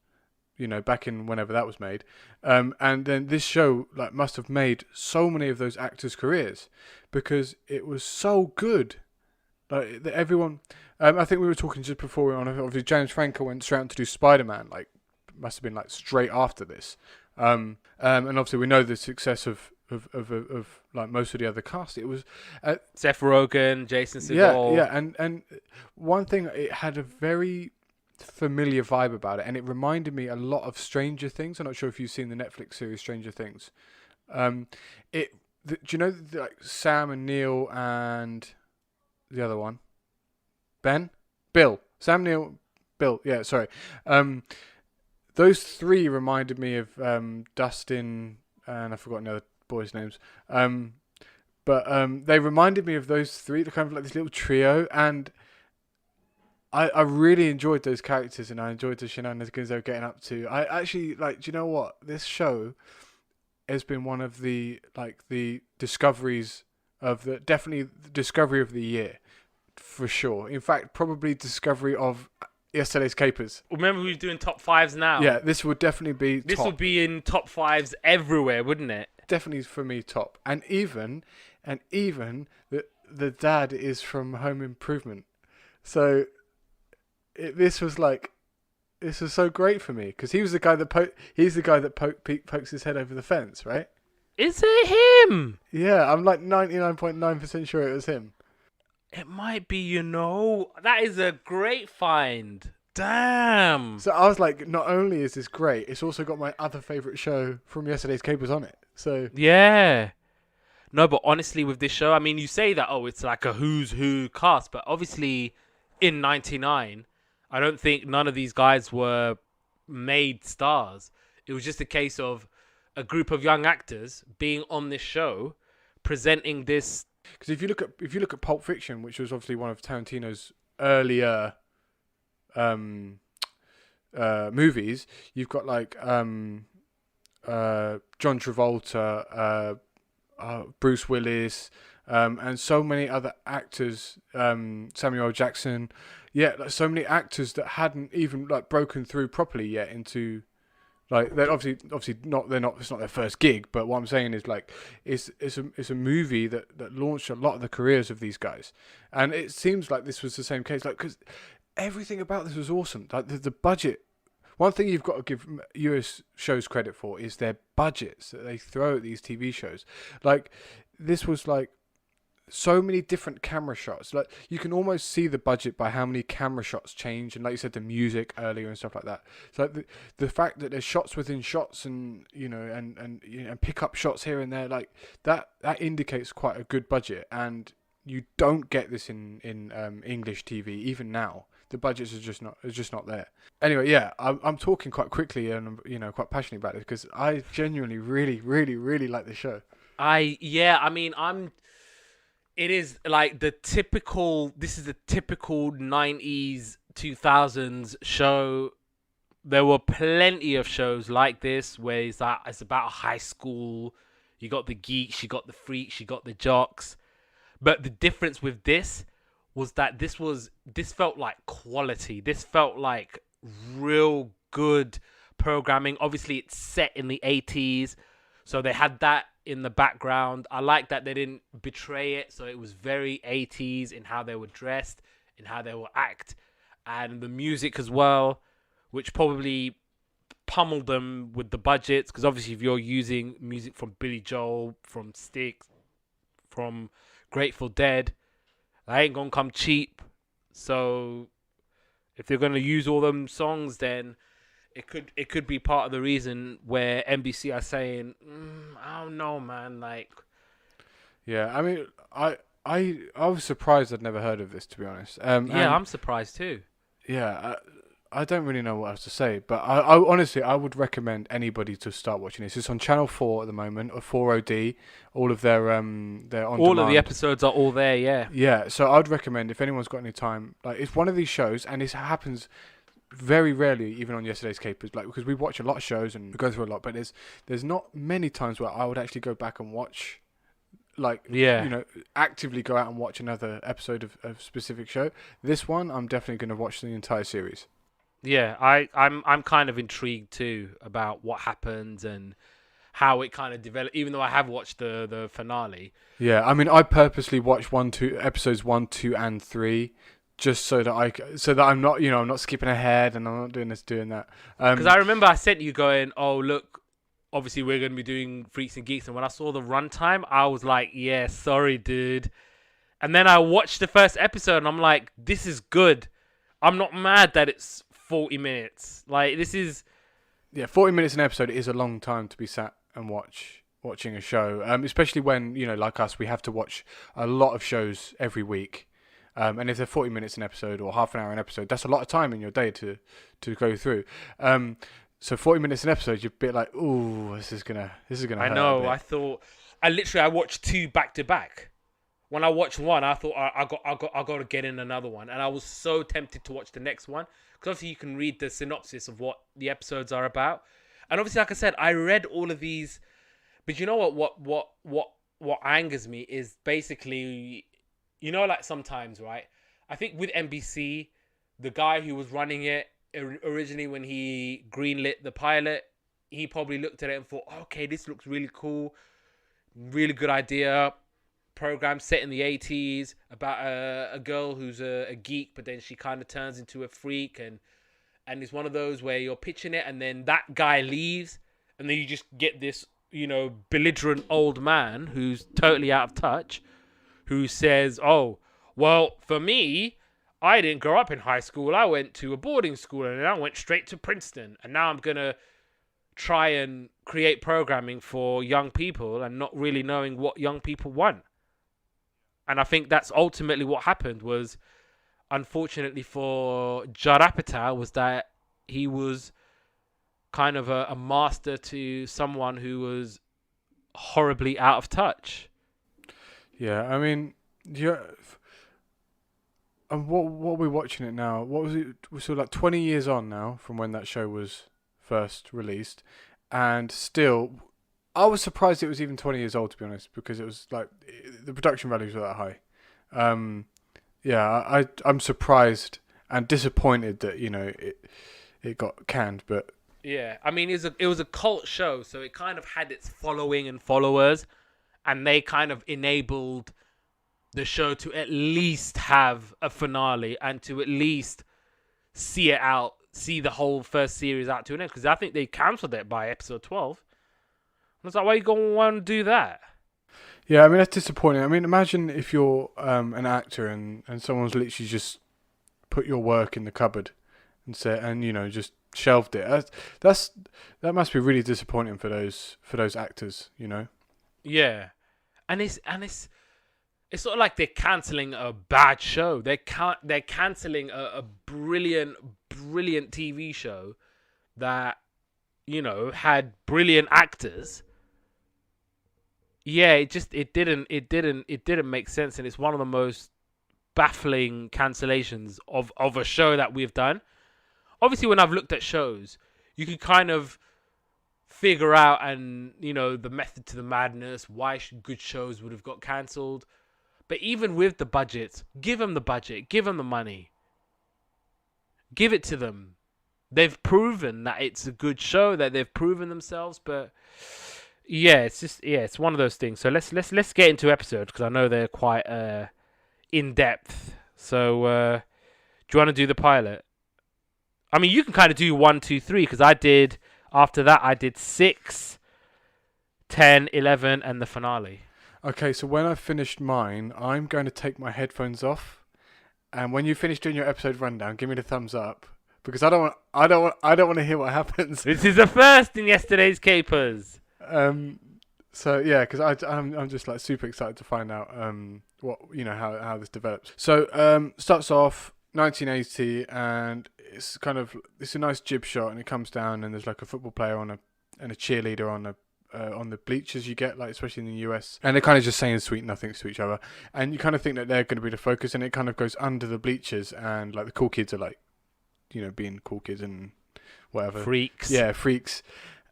B: back in whenever that was made. And then this show like must have made so many of those actors' careers because it was so good. Like everyone, I think we were talking just before we were on. Obviously, James Franco went straight on to do Spider-Man. Like, must have been like straight after this. And obviously we know the success of like most of the other cast. It was
A: Seth Rogen, Jason Segel.
B: Yeah. And one thing, it had a very familiar vibe about it, and it reminded me a lot of Stranger Things. I'm not sure if you've seen the Netflix series Stranger Things. Do you know like Sam and Neil and the other one, Bill, Sam, Neil, Bill? Yeah, sorry. Those three reminded me of Dustin, and I've forgotten the other boys' names. But they reminded me of those three, kind of like this little trio, and I really enjoyed those characters, and I enjoyed the shenanigans they were getting up to. I actually, like, do you know what? This show has been one of the discoveries of definitely the discovery of the year, for sure. In fact, probably discovery of yesterday's capers.
A: Remember, we're doing top 5s now.
B: Yeah, this would definitely be
A: This
B: top.
A: would be in top 5s everywhere, wouldn't it?
B: Definitely for me top. And even the dad is from Home Improvement. So this was so great for me because he was the guy that pokes his head over the fence, right?
A: Is it him?
B: Yeah, I'm like 99.9% sure it was him.
A: It might be, That is a great find. Damn.
B: So I was like, not only is this great, it's also got my other favourite show from yesterday's capers on it. So
A: yeah. No, but honestly, with this show, I mean, you say that, it's like a who's who cast, but obviously in 99, I don't think none of these guys were made stars. It was just a case of a group of young actors being on this show, presenting this.
B: Because if you look at Pulp Fiction, which was obviously one of Tarantino's earlier movies, you've got like John Travolta, Bruce Willis, and so many other actors, Samuel L. Jackson. Yeah, like so many actors that hadn't even like broken through properly yet into. Like they're obviously not. It's not their first gig. But what I'm saying is like it's a movie that launched a lot of the careers of these guys, and it seems like this was the same case. Like because everything about this was awesome. Like the budget. One thing you've got to give US shows credit for is their budgets that they throw at these TV shows. Like this was like so many different camera shots. Like you can almost see the budget by how many camera shots change, and like you said, the music earlier and stuff like that. So like the fact that there's shots within shots, and and pick up shots here and there, like that indicates quite a good budget. And you don't get this in English TV even now. The budgets are just not there. Anyway, yeah, I'm talking quite quickly and I'm quite passionate about it because I genuinely really really really like the show.
A: It is like this is a typical 90s, 2000s show. There were plenty of shows like this where it's about high school. You got the geeks, you got the freaks, you got the jocks. But the difference with this was that this felt like quality. This felt like real good programming. Obviously, it's set in the 80s, so they had that in the background. I like that they didn't betray it, so it was very 80s in how they were dressed, in how they would act, and the music as well, which probably pummeled them with the budgets, because obviously if you're using music from Billy Joel, from Styx, from Grateful Dead, that ain't gonna come cheap. So if they're gonna use all them songs, then it could be part of the reason where NBC are saying, I don't know, man. Like,
B: Yeah, I mean, I was surprised I'd never heard of this, to be honest.
A: yeah,
B: And
A: I'm surprised too.
B: yeah, I don't really know what else to say, but I honestly I would recommend anybody to start watching this. It's on Channel 4 at the moment, or 4OD. All of their on
A: All
B: demand.
A: of the episodes are all there. Yeah.
B: Yeah, so I'd recommend if anyone's got any time, like it's one of these shows, and this happens very rarely, even on Yesterday's Capers, like because we watch a lot of shows and we go through a lot, but there's not many times where I would actually go back and watch, like,
A: Yeah.
B: you know, actively go out and watch another episode of a specific show. This one, I'm definitely going to watch the entire series.
A: Yeah, I'm kind of intrigued too about what happens and how it kind of developed. Even though I have watched the finale.
B: Yeah, I mean, I purposely watched episodes 1, 2, and 3, just so that I'm not, I'm not skipping ahead and I'm not doing this, doing that.
A: Because I remember I sent you going, oh look, obviously we're going to be doing Freaks and Geeks, and when I saw the runtime, I was like, yeah, sorry, dude. And then I watched the first episode, and I'm like, this is good. I'm not mad that it's 40 minutes. Like, this is...
B: Yeah, 40 minutes an episode is a long time to be sat and watching a show, especially when, like us, we have to watch a lot of shows every week. And if they're 40 minutes an episode or half an hour an episode, that's a lot of time in your day to go through. So 40 minutes an episode, you're a bit like, ooh, this is gonna hurt
A: I
B: a
A: know.
B: bit.
A: I watched 2 back to back. When I watched one, I thought I got to get in another one, and I was so tempted to watch the next one because obviously you can read the synopsis of what the episodes are about, and obviously, like I said, I read all of these. But you know what angers me is basically, like sometimes, right? I think with NBC, the guy who was running it originally when he greenlit the pilot, he probably looked at it and thought, okay, this looks really cool, really good idea. Program set in the 80s about a girl who's a geek, but then she kind of turns into a freak, and it's one of those where you're pitching it and then that guy leaves, and then you just get this, belligerent old man who's totally out of touch, who says, oh, well, for me, I didn't grow up in high school. I went to a boarding school and then I went straight to Princeton, and now I'm going to try and create programming for young people and not really knowing what young people want. And I think that's ultimately what happened was, unfortunately for Judd Apatow, was that he was kind of a master to someone who was horribly out of touch.
B: Yeah, I mean, and what are we watching it now? What was it? We're sort of like 20 years on now from when that show was first released, and still, I was surprised it was even 20 years old, to be honest, because it was like the production values were that high. Yeah, I'm surprised and disappointed that it got canned, but
A: yeah, I mean it was a cult show, so it kind of had its following and followers, and they kind of enabled the show to at least have a finale and to at least see it out, see the whole first series out to an end. Because I think they cancelled it by episode 12. I was like, why are you going to want to do that?
B: Yeah, I mean, that's disappointing. I mean, imagine if you're an actor and someone's literally just put your work in the cupboard and just shelved it. That must be really disappointing for those actors,
A: Yeah, and it's sort of like they're cancelling a bad show. They're cancelling a brilliant TV show that had brilliant actors. Yeah, it didn't make sense, and it's one of the most baffling cancellations of a show that we've done. Obviously, when I've looked at shows, you can kind of figure out and the method to the madness, why good shows would have got cancelled. But even with the budgets, give them the budget, give them the money, give it to them. They've proven that it's a good show, that they've proven themselves, but yeah, it's one of those things. So let's get into episodes because I know they're quite in depth. So do you want to do the pilot? I mean, you can kind of do 1, 2, 3 because after that I did 6, 10, 11, and the finale.
B: Okay, so when I've finished mine, I'm going to take my headphones off, and when you finish doing your episode rundown, give me the thumbs up, because I don't want to hear what happens.
A: This is the first in yesterday's capers.
B: So yeah, because I'm just like super excited to find out what how this develops. So starts off 1980, and it's a nice jib shot, and it comes down, and there's like a football player and a cheerleader on the bleachers you get, like especially in the US, and they're kind of just saying sweet nothings to each other, and you kind of think that they're going to be the focus, and it kind of goes under the bleachers, and like the cool kids are like, being cool kids and whatever,
A: Freaks.
B: yeah, freaks,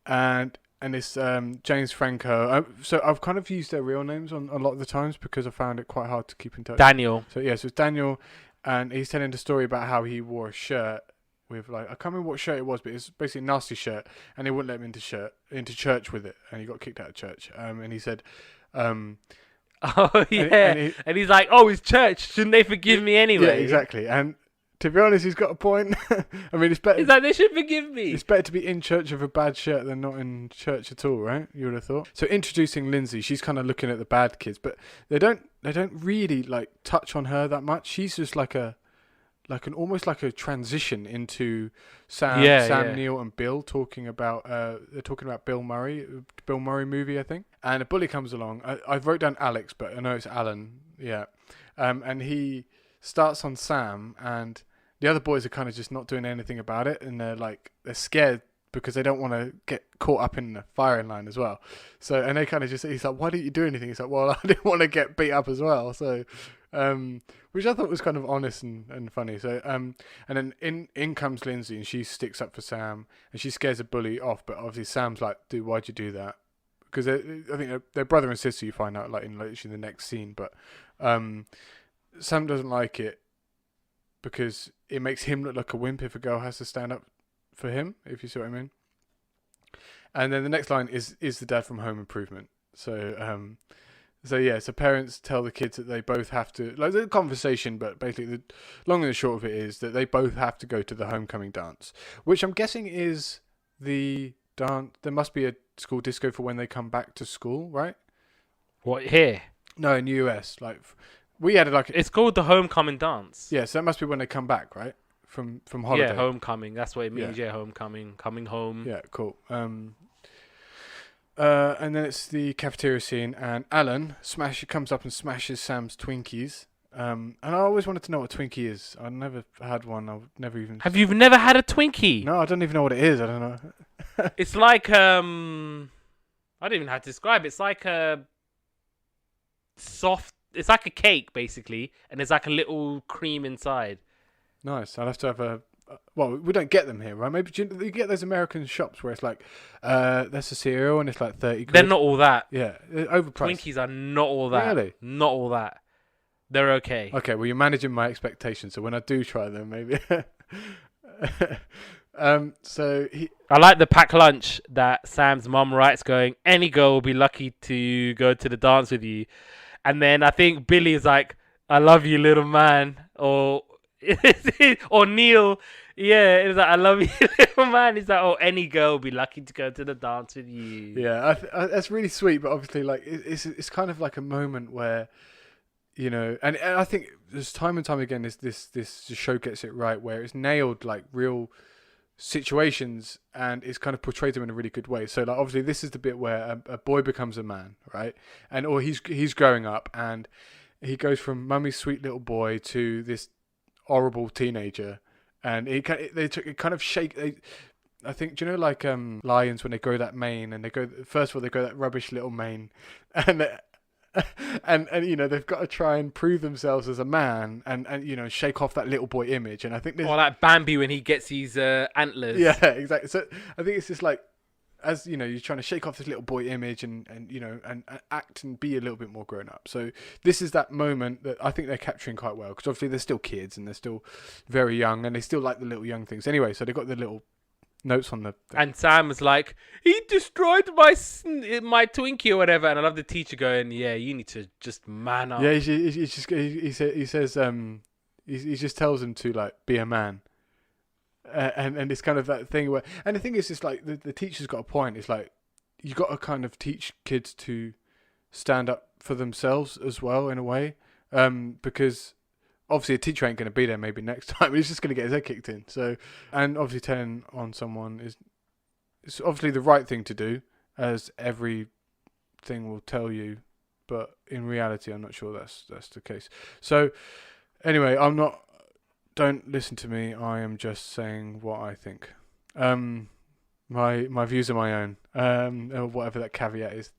B: and it's James Franco. So I've kind of used their real names on a lot of the times because I found it quite hard to keep in touch.
A: Daniel.
B: So yeah, so it's Daniel, and he's telling the story about how he wore a shirt with I can't remember what shirt it was, but it's basically a nasty shirt, and they wouldn't let him into church with it, and he got kicked out of church. And he said,
A: oh yeah, and he's like, oh, it's church, shouldn't they forgive me anyway?
B: Yeah, exactly. And to be honest, he's got a point. I mean, it's better.
A: He's like, they should forgive me.
B: It's better to be in church with a bad shirt than not in church at all, right? You would have thought. So introducing Lindsay, she's kind of looking at the bad kids, but they don't really like touch on her that much. She's just almost like a transition into Sam, Neill, and Bill talking about. They're talking about Bill Murray movie, I think. And a bully comes along. I wrote down Alex, but I know it's Alan. Yeah, and he starts on Sam, and the other boys are kind of just not doing anything about it, and they're scared because they don't want to get caught up in the firing line as well. So, and they kind of he's like, why didn't you do anything? He's like, well, I didn't want to get beat up as well. So, which I thought was kind of honest and funny. So, and then in comes Lindsay, and she sticks up for Sam, and she scares a bully off. But obviously Sam's like, dude, why'd you do that? Because I think they're brother and sister. You find out in literally the next scene. But Sam doesn't like it because it makes him look like a wimp if a girl has to stand up for him, if you see what I mean. And then the next line is the dad from Home Improvement. So so parents tell the kids that they both have to, like, there's a conversation, but basically the long and the short of it is that they both have to go to the homecoming dance, which I'm guessing is the dance. There must be a school disco for when they come back to school, right?
A: What, here?
B: No, in the US, we had
A: it's called the homecoming dance.
B: Yeah, so that must be when they come back, right? From holiday.
A: Yeah, homecoming. That's what it means. Yeah, homecoming, coming home.
B: Yeah, cool. And then it's the cafeteria scene, and Alan comes up and smashes Sam's Twinkies. And I always wanted to know what a Twinkie is. I never had one. I've never even.
A: Have you never had a Twinkie?
B: No, I don't even know what it is. I don't know.
A: It's like I don't even know how to describe it. It's like a soft. It's like a cake basically, and there's like a little cream inside.
B: Nice. I'll have to have a. Well, we don't get them here, right? Maybe you get those American shops where it's like, that's a cereal and it's like 30 quid.
A: They're not all that.
B: Yeah, overpriced.
A: Twinkies are not all that.
B: Really?
A: Not all that. They're okay.
B: Okay, well, you're managing my expectations, so when I do try them, maybe. I
A: like the packed lunch that Sam's mum writes, going, any girl will be lucky to go to the dance with you. And then I think Billy is like, I love you, little man. Or Neil, yeah, it's like, I love you, little man. He's like, oh, any girl will be lucky to go to the dance with you.
B: Yeah, that's really sweet, but obviously, like, it's kind of like a moment where, and I think there's time and time again this show gets it right, where it's nailed like real situations and it's kind of portrayed them in a really good way. So like obviously this is the bit where a boy becomes a man, right? Or he's growing up and he goes from mummy's sweet little boy to this horrible teenager, and it kind of shake. I think, do you know, like lions when they grow that mane, and they grow that rubbish little mane, and they've got to try and prove themselves as a man, and shake off that little boy image. And I think
A: or like Bambi when he gets his antlers.
B: Yeah, exactly. So I think it's just like, as you're trying to shake off this little boy image and act and be a little bit more grown up. So this is that moment that I think they're capturing quite well, because obviously they're still kids and they're still very young and they still like the little young things. Anyway, so they've got the little notes on the. And
A: Sam was like, he destroyed my Twinkie or whatever. And I love the teacher going, yeah, you need to just man up.
B: Yeah, he just tells him to like be a man. And it's kind of that thing where, and the thing is, it's like the teacher's got a point. It's like you got to kind of teach kids to stand up for themselves as well in a way, because obviously a teacher ain't going to be there maybe next time. He's just going to get his head kicked in. So, and obviously telling on someone is it's obviously the right thing to do, as everything will tell you. But in reality, I'm not sure that's the case. So, anyway, don't listen to me. I am just saying what I think. My views are my own. Or whatever that caveat is.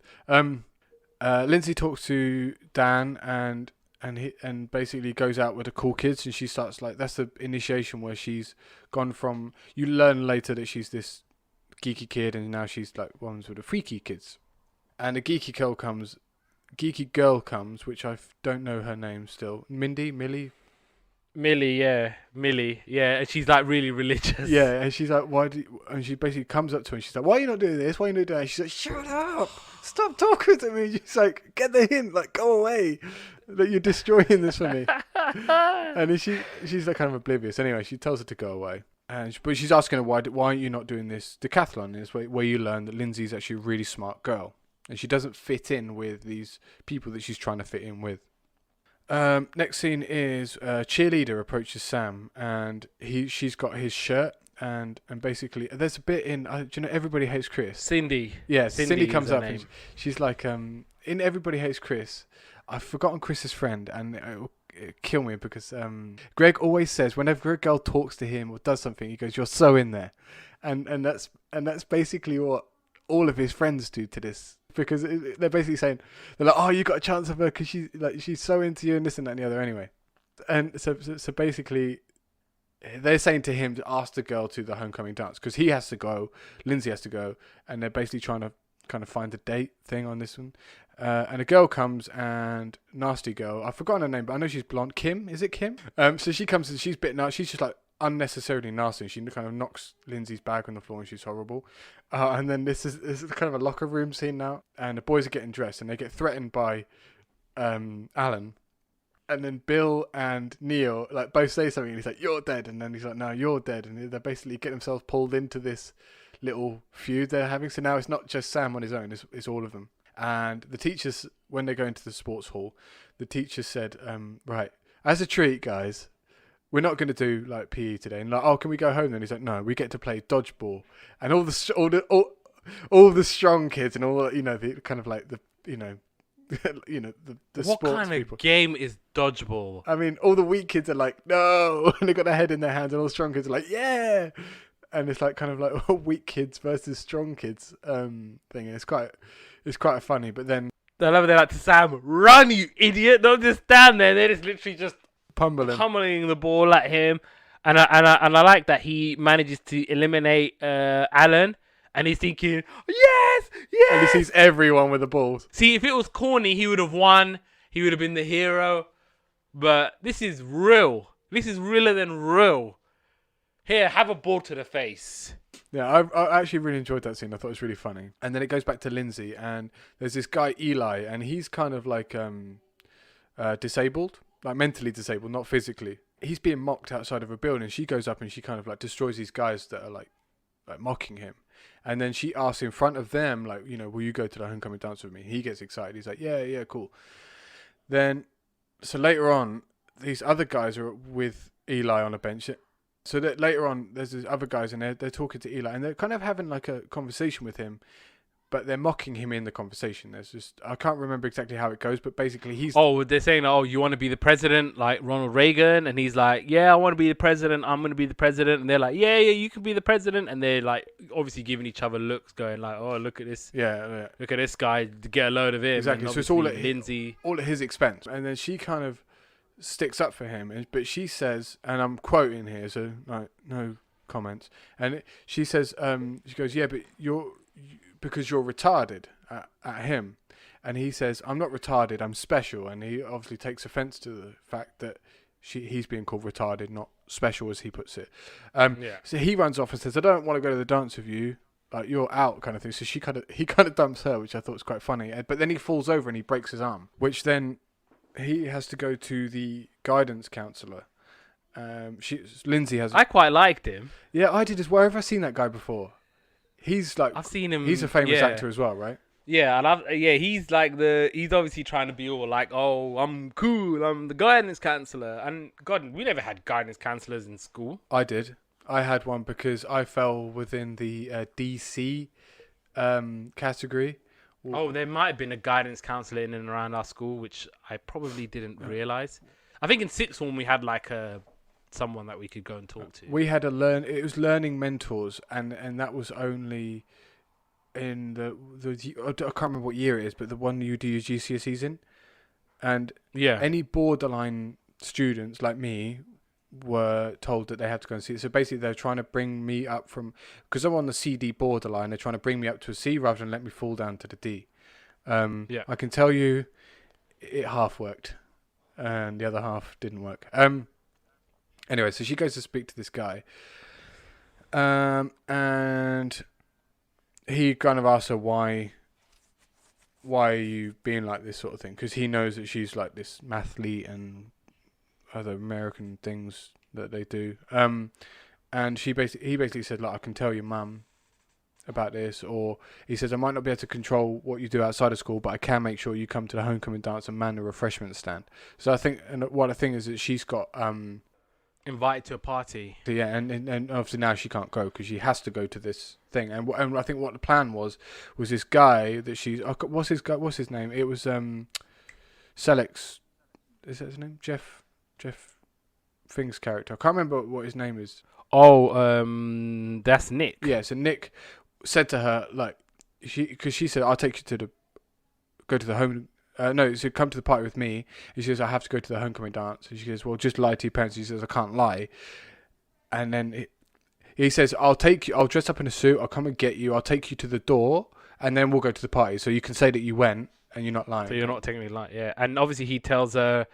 B: Lindsay talks to Dan and basically goes out with the cool kids, and she starts like, that's the initiation where she's gone from, you learn later that she's this geeky kid, and now she's like ones with the freaky kids. And a geeky girl comes, which I don't know her name still. Millie,
A: yeah, and she's like really religious.
B: Yeah, and she's like, and she basically comes up to her and she's like, why are you not doing this? Why are you not doing that? She's like, shut up! Stop talking to me! She's like, get the hint, like, go away! That you're destroying this for me. And then she's like kind of oblivious. Anyway, she tells her to go away. But she's asking her, why aren't you not doing this decathlon? It's where you learn that Lindsay's actually a really smart girl. And she doesn't fit in with these people that she's trying to fit in with. Next scene is a cheerleader approaches Sam, and she's got his shirt, and basically there's a bit in do you know Everybody Hates Chris?
A: Cindy.
B: Yeah, Cindy comes up
A: name.
B: and she's like, in Everybody Hates Chris, I've forgotten Chris's friend, and it'll kill me because Greg always says whenever a girl talks to him or does something, he goes, "You're so in there," and that's basically what all of his friends do to this. Because they're basically saying, they're like, oh, you got a chance of her because she's so into you and this and that and the other anyway. And so basically, they're saying to him to ask the girl to the homecoming dance because he has to go, Lindsay has to go, and they're basically trying to kind of find a date thing on this one. And a girl comes, and nasty girl, I've forgotten her name, but I know she's blonde. Kim? Is it Kim? So she comes and she's bitten out. She's just like unnecessarily nasty, and she kind of knocks Lindsay's bag on the floor, and she's horrible. And then this is kind of a locker room scene now, and the boys are getting dressed, and they get threatened by Alan, and then Bill and Neil like both say something, and he's like, "You're dead," and then he's like, "No, you're dead," and they basically get themselves pulled into this little feud they're having. So now it's not just Sam on his own; it's all of them. And the teachers, when they go into the sports hall, the teacher said, "Right, as a treat, guys, we're not going to do like PE today." And like, "Oh, can we go home then?" He's like, "No, we get to play dodgeball." And all the strong kids and all, the kind of like the the
A: what
B: sports
A: kind
B: people.
A: of game is dodgeball?
B: I mean, all the weak kids are like, "No," and they got their head in their hands, and all the strong kids are like, "Yeah." And it's like kind of like weak kids versus strong kids thing. And it's quite funny. But then
A: They're like to Sam, "Run, you idiot! Don't just stand there." They're just literally just pummeling the ball at him, and I like that he manages to eliminate Alan, and he's thinking, yes,
B: and he sees everyone with the balls.
A: See, if it was corny, he would have won. He would have been the hero. But this is real. This is realer than real. Here, have a ball to the face.
B: Yeah, I actually really enjoyed that scene. I thought it was really funny. And then it goes back to Lindsay, and there's this guy Eli, and he's kind of like disabled. Like mentally disabled, not physically. He's being mocked outside of a building. She goes up and she kind of like destroys these guys that are like mocking him. And then she asks in front of them, like, will you go to the homecoming dance with me? He gets excited. He's like, yeah, cool. Then, so later on, these other guys are with Eli on a bench. So that later on, there's these other guys and they're talking to Eli and they're kind of having like a conversation with him. But they're mocking him in the conversation. I can't remember exactly how it goes, but basically
A: they're saying, you want to be the president like Ronald Reagan? And he's like, yeah, I want to be the president. I'm going to be the president. And they're like, yeah, you can be the president. And they're like, obviously giving each other looks, going like, oh, look at this.
B: Yeah.
A: Look at this guy to get a load of him.
B: Exactly. So it's all at his expense. And then she kind of sticks up for him. But she says, and I'm quoting here, so no comments. And she says, she goes, yeah, but because you're retarded at him. And he says, I'm not retarded, I'm special. And he obviously takes offense to the fact that he's being called retarded, not special as he puts it. So he runs off and says, I don't want to go to the dance with you, like you're out kind of thing. So he kind of dumps her, which I thought was quite funny. But then he falls over and he breaks his arm, which then he has to go to the guidance counsellor. Lindsay has...
A: I quite liked him.
B: Yeah, I did as well. Where have I seen that guy before? He's like,
A: I've seen him.
B: He's a famous actor as well, right?
A: Yeah, I love. Yeah, he's like he's obviously trying to be all like, oh, I'm cool, I'm the guidance counselor. And God, we never had guidance counselors in school.
B: I did. I had one because I fell within the DC category.
A: Oh, there might have been a guidance counselor in and around our school, which I probably didn't realize. I think in sixth form we had like someone that we could go and talk to.
B: We had it was learning mentors, and that was only in I can't remember what year it is, but the one you do your GCSEs in, and
A: Yeah.
B: any borderline students like me were told that they had to go and see it. So basically, they're trying to bring me up from, because I'm on the CD borderline. They're trying to bring me up to a C rather than let me fall down to the D.
A: Yeah.
B: I can tell you, it half worked, and the other half didn't work. Anyway, so she goes to speak to this guy, and he kind of asks her why are you being like this sort of thing, because he knows that she's like this mathlete and other American things that they do. And he basically said, like, I can tell your mum about this, or he says, I might not be able to control what you do outside of school, but I can make sure you come to the homecoming dance and man the refreshment stand. So I think, and what I think is that she's got
A: Invited to a party.
B: yeah, and obviously now she can't go because she has to go to this thing. And I think what the plan was this guy that she's what's his name? It was Selleck's. Is that his name? Jeff Thing's character. I can't remember what his name is.
A: Oh, that's Nick.
B: Yeah, so Nick said to her, like, because she said, I'll take you to go to the home. No, so come to the party with me. And she says, I have to go to the homecoming dance. And she goes, well, just lie to your parents. He says, I can't lie. And then he says, I'll take you. I'll dress up in a suit. I'll come and get you. I'll take you to the door, and then we'll go to the party. So you can say that you went and you're not lying.
A: So you're not technically lying. Yeah, and obviously he tells her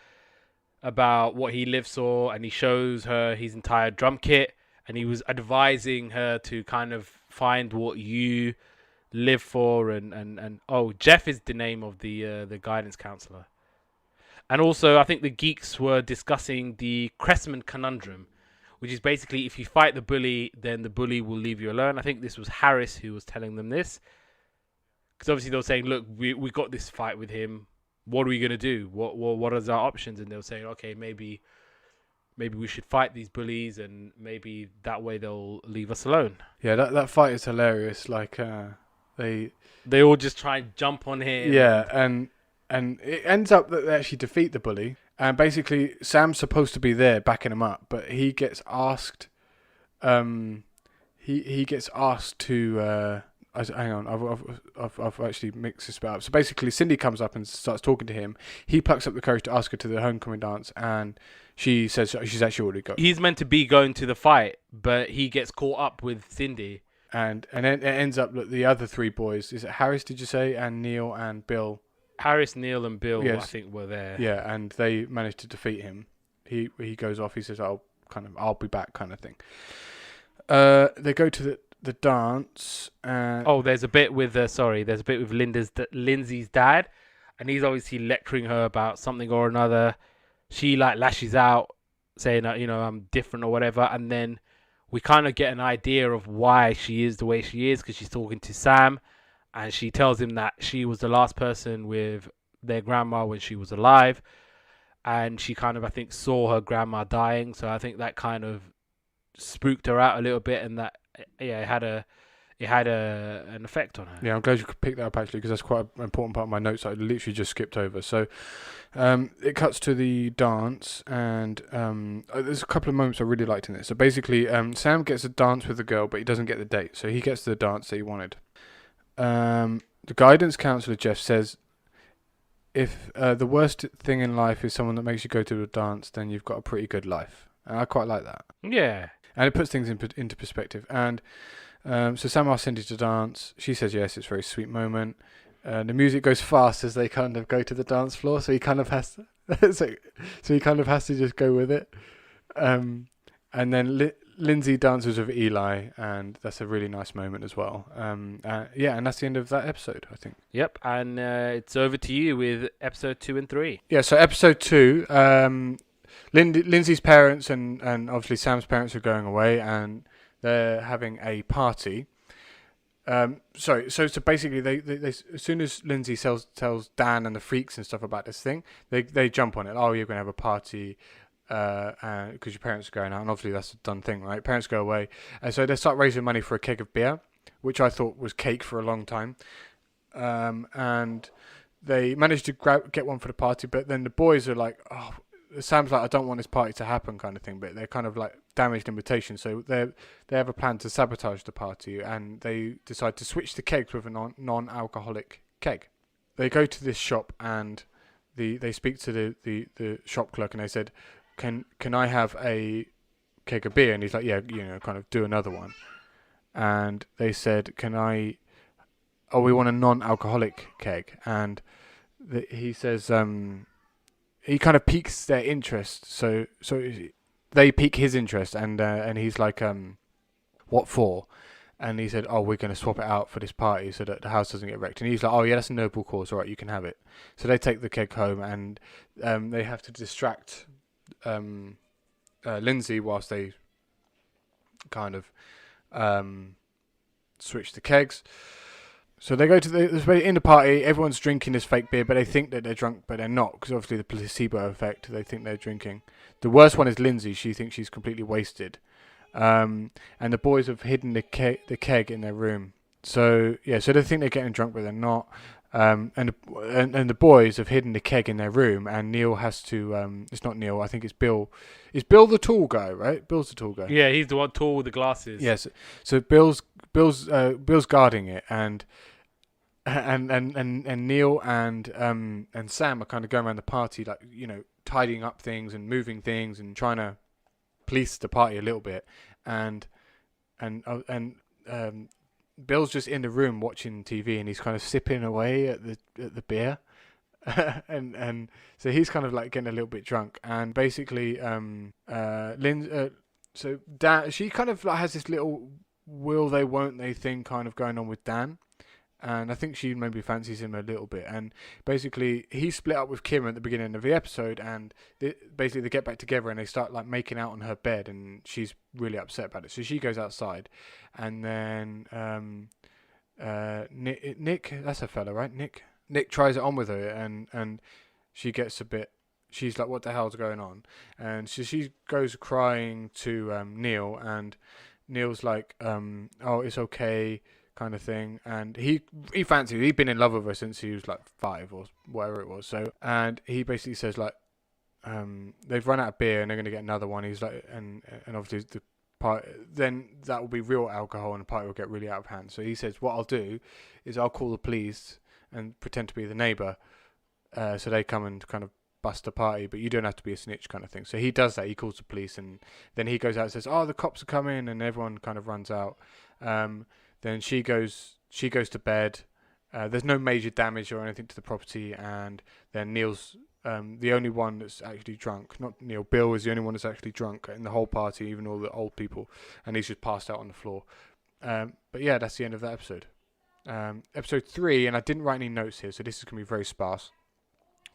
A: about what he lives for, and he shows her his entire drum kit, and he was advising her to kind of find what you live for, and oh, Jeff is the name of the guidance counselor. And also I think the geeks were discussing the Cressman conundrum, which is basically if you fight the bully, then the bully will leave you alone. I think this was Harris who was telling them this, because obviously they were saying, look, we got this fight with him, what are we going to do, what are our options? And they were saying, okay, maybe we should fight these bullies, and maybe that way they'll leave us alone.
B: Yeah, that fight is hilarious. Like
A: they all just try and jump on him.
B: Yeah, and it ends up that they actually defeat the bully, and basically Sam's supposed to be there backing him up, but he gets asked. He gets asked to. Hang on, I've actually mixed this bit up. So basically, Cindy comes up and starts talking to him. He plucks up the courage to ask her to the homecoming dance, and she says she's actually already got.
A: He's meant to be going to the fight, but he gets caught up with Cindy.
B: And then it ends up that the other three boys, is it Harris, did you say, and Neil and Bill?
A: Neil, and Bill,
B: yes.
A: I think, were there.
B: Yeah, and they managed to defeat him. He goes off. He says, "I'll be back," kind of thing. They go to the dance.
A: There's a bit with Lindsay's dad, and he's obviously lecturing her about something or another. She like lashes out, saying that I'm different or whatever, and then we kind of get an idea of why she is the way she is, because she's talking to Sam, and she tells him that she was the last person with their grandma when she was alive, and she kind of, I think, saw her grandma dying, so I think that kind of spooked her out a little bit, and that it had an effect on her.
B: Yeah, I'm glad you could pick that up actually, because that's quite an important part of my notes I literally just skipped over. So it cuts to the dance, and there's a couple of moments I really liked in this. So basically, Sam gets a dance with the girl, but he doesn't get the date, so he gets the dance that he wanted. The guidance counselor, Jeff, says, if the worst thing in life is someone that makes you go to a dance, then you've got a pretty good life. And I quite like that.
A: Yeah.
B: And it puts things into perspective. And so Sam asks Cindy to dance. She says yes. It's a very sweet moment. The music goes fast as they kind of go to the dance floor, so he kind of has to, so he kind of has to just go with it. And then Lindsay dances with Eli, and that's a really nice moment as well. And that's the end of that episode, I think.
A: Yep, and it's over to you with episode 2 and 3.
B: Yeah, so episode 2, Lindsay's parents and obviously Sam's parents are going away, and they're having a party. Sorry. So basically, they as soon as Lindsay tells Dan and the freaks and stuff about this thing, they jump on it. Oh, you're going to have a party, because your parents are going out, and obviously that's a done thing, right? Parents go away, and so they start raising money for a keg of beer, which I thought was cake for a long time, and they managed to get one for the party, but then the boys are like, oh. Sam's like, I don't want this party to happen, kind of thing, but they're kind of like damaged invitation, so they have a plan to sabotage the party, and they decide to switch the kegs with a non-alcoholic keg. They go to this shop, and they speak to the shop clerk, and they said, can I have a keg of beer? And he's like, yeah, kind of do another one. And they said, we want a non-alcoholic keg, and he says, he kind of piques their interest, so they pique his interest, and he's like, what for? And he said, oh, we're going to swap it out for this party so that the house doesn't get wrecked. And he's like, oh yeah, that's a noble cause, all right, you can have it. So they take the keg home, and they have to distract Lindsay whilst they kind of switch the kegs. So they go to in the party, everyone's drinking this fake beer, but they think that they're drunk, but they're not, because obviously the placebo effect, they think they're drinking. The worst one is Lindsay. She thinks she's completely wasted. And the boys have hidden the keg in their room. So they think they're getting drunk, but they're not. And the boys have hidden the keg in their room, and Neil has to. It's not Neil. I think it's Bill. Is Bill the tall guy? Right, Bill's the tall guy.
A: Yeah, he's the one tall with the glasses.
B: Yes. So Bill's guarding it, and Neil and Sam are kind of going around the party, like, tidying up things and moving things and trying to police the party a little bit, and Bill's just in the room watching TV, and he's kind of sipping away at the beer, and so he's kind of like getting a little bit drunk, and basically so Dan, she kind of like has this little will they won't they thing kind of going on with Dan. And I think she maybe fancies him a little bit. And basically, he split up with Kim at the beginning of the episode. And basically, they get back together and they start like making out on her bed. And she's really upset about it. So she goes outside. And then Nick, that's a fella, right? Nick tries it on with her. And she gets a bit... She's like, what the hell's going on? And so she goes crying to Neil. And Neil's like, oh, it's okay, kind of thing, and he fancies her. He'd been in love with her since he was like 5 or whatever it was. So, and he basically says like, they've run out of beer and they're going to get another one. He's like, and obviously the party, then that will be real alcohol and the party will get really out of hand. So he says, what I'll do is I'll call the police and pretend to be the neighbour, so they come and kind of bust the party, but you don't have to be a snitch, kind of thing. So he does that. He calls the police, and then he goes out and says, oh, the cops are coming, and everyone kind of runs out. Then she goes to bed. There's no major damage or anything to the property, and then Neil's the only one that's actually drunk. Not Neil. Bill is the only one that's actually drunk in the whole party, even all the old people, and he's just passed out on the floor. But yeah, that's the end of that episode. Episode 3, and I didn't write any notes here, so this is going to be very sparse,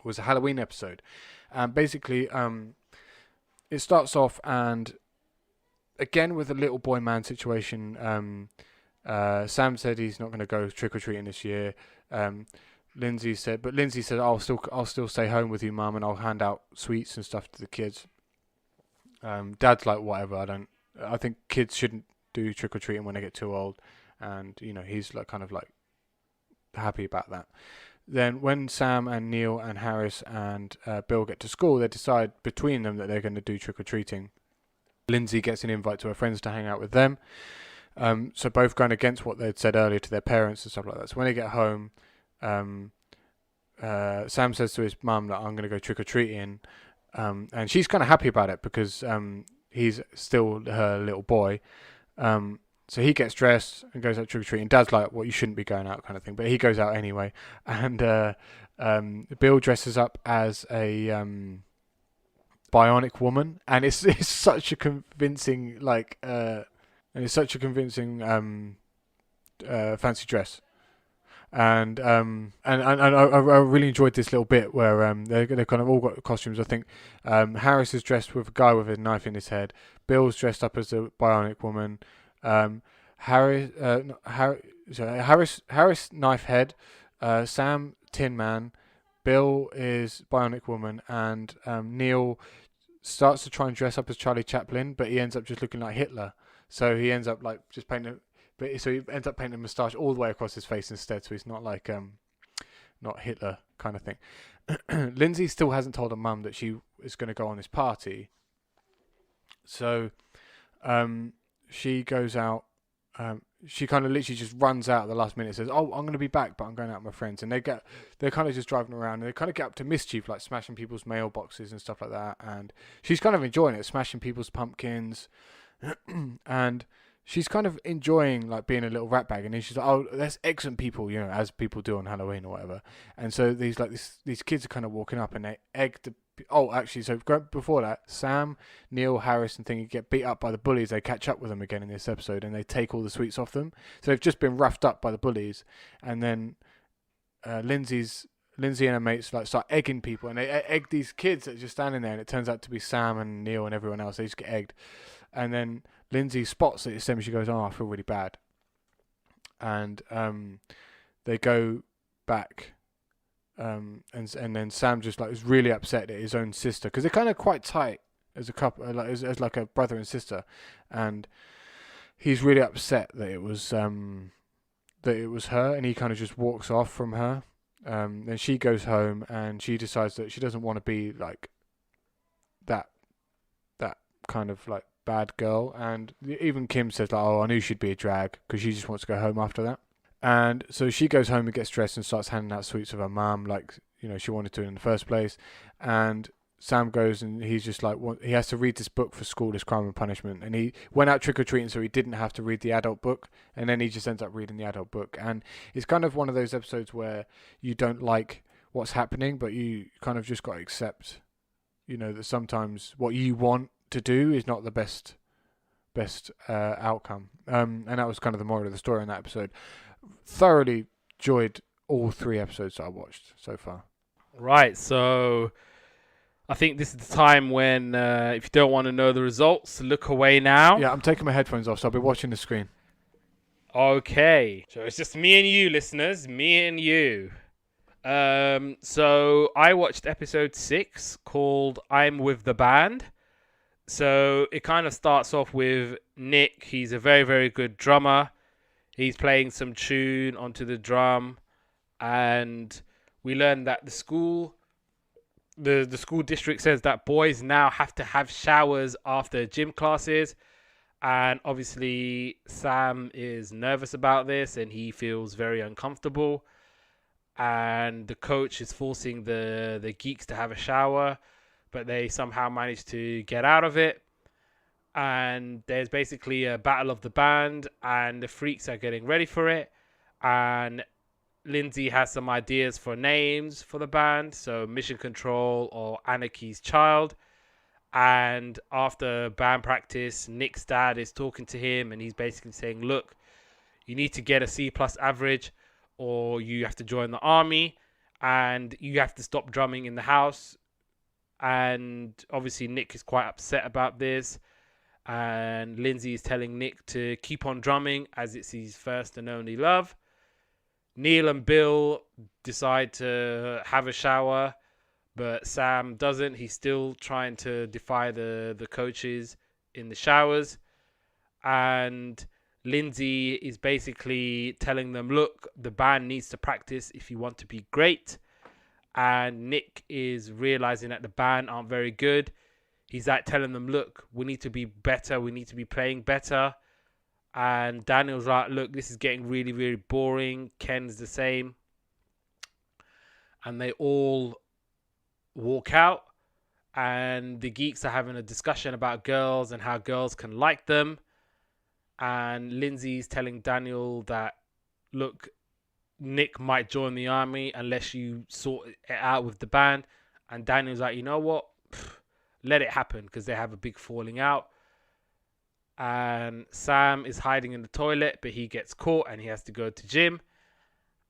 B: was a Halloween episode. Basically, it starts off, and again with a little boy man situation. Sam said he's not going to go trick-or-treating this year. Lindsay said, I'll still stay home with you, Mum, and I'll hand out sweets and stuff to the kids. Dad's like, whatever, I think kids shouldn't do trick-or-treating when they get too old, and he's like kind of like happy about that. Then when Sam and Neil and Harris and Bill get to school, they decide between them that they're going to do trick-or-treating. Lindsay gets an invite to her friends to hang out with them. So both going against what they'd said earlier to their parents and stuff like that. So when they get home, Sam says to his mum that I'm going to go trick-or-treating. And she's kind of happy about it because he's still her little boy. So he gets dressed and goes out trick-or-treating. Dad's like, well, you shouldn't be going out, kind of thing. But he goes out anyway. And Bill dresses up as a bionic woman. And it's such a convincing, fancy dress. And I really enjoyed this little bit where they kind of all got costumes. I think Harris is dressed with a guy with a knife in his head. Bill's dressed up as a bionic woman. So Harris Knife Head, Sam Tin Man, Bill is Bionic Woman, and Neil starts to try and dress up as Charlie Chaplin, but he ends up just looking like Hitler. So he ends up like just painting, so he ends up painting a moustache all the way across his face instead. So he's not like not Hitler kind of thing. Lindsay still hasn't told her mum that she is going to go on this party. So she goes out. She kind of literally just runs out at the last minute. Says, "Oh, I'm going to be back, but I'm going out with my friends." And they're kind of just driving around, and they kind of get up to mischief, like smashing people's mailboxes and stuff like that. And she's kind of enjoying it, smashing people's pumpkins, and she's kind of enjoying like being a little ratbag. And then she's like, "Oh, that's excellent people, as people do on Halloween or whatever." And so these kids are kind of walking up, and they egg the. Oh, actually, so before that, Sam, Neil, Harris, and Thingy get beat up by the bullies. They catch up with them again in this episode, and they take all the sweets off them. So they've just been roughed up by the bullies, and then Lindsay and her mates like start egging people, and they egg these kids that are just standing there, and it turns out to be Sam and Neil and everyone else. They just get egged, and then Lindsay spots it. And she goes, "Oh, I feel really bad," and they go back. And then Sam just like is really upset at his own sister because they're kind of quite tight as a couple, like as like a brother and sister, and he's really upset that it was her, and he kind of just walks off from her. Then she goes home and she decides that she doesn't want to be like that kind of like bad girl, and even Kim says like, "Oh, I knew she'd be a drag," because she just wants to go home after that. And so she goes home and gets dressed and starts handing out sweets of her mum, like she wanted to in the first place. And Sam goes and he's just like, he has to read this book for school, this Crime and Punishment. And he went out trick or treating, so he didn't have to read the adult book. And then he just ends up reading the adult book. And it's kind of one of those episodes where you don't like what's happening, but you kind of just got to accept, that sometimes what you want to do is not the best outcome. And that was kind of the moral of the story in that episode. Thoroughly enjoyed all 3 episodes that I watched so far.
A: Right, so I think this is the time when, if you don't want to know the results, look away now.
B: Yeah, I'm taking my headphones off, so I'll be watching the screen.
A: Okay, so it's just me and you, listeners, me and you. So I watched episode 6 called I'm With the Band. So it kind of starts off with Nick. He's a very, very good drummer. He's playing some tune onto the drum, and we learn that the school district says that boys now have to have showers after gym classes, and obviously Sam is nervous about this and he feels very uncomfortable, and the coach is forcing the geeks to have a shower, but they somehow manage to get out of it. And there's basically a battle of the band, and the freaks are getting ready for it. And Lindsay has some ideas for names for the band, so Mission Control or Anarchy's Child. And after band practice, Nick's dad is talking to him, and he's basically saying, "Look, you need to get a C+ average, or you have to join the army, and you have to stop drumming in the house." And obviously Nick is quite upset about this. And Lindsay is telling Nick to keep on drumming as it's his first and only love. Neil and Bill decide to have a shower, but Sam doesn't. He's still trying to defy the coaches in the showers. And Lindsay is basically telling them, "Look, the band needs to practice if you want to be great." And Nick is realizing that the band aren't very good. He's like telling them, "Look, we need to be better. We need to be playing better." And Daniel's like, "Look, this is getting really, really boring." Ken's the same. And they all walk out. And the geeks are having a discussion about girls and how girls can like them. And Lindsay's telling Daniel that, "Look, Nick might join the army unless you sort it out with the band." And Daniel's like, "You know what? Let it happen," because they have a big falling out. And Sam is hiding in the toilet, but he gets caught and he has to go to gym.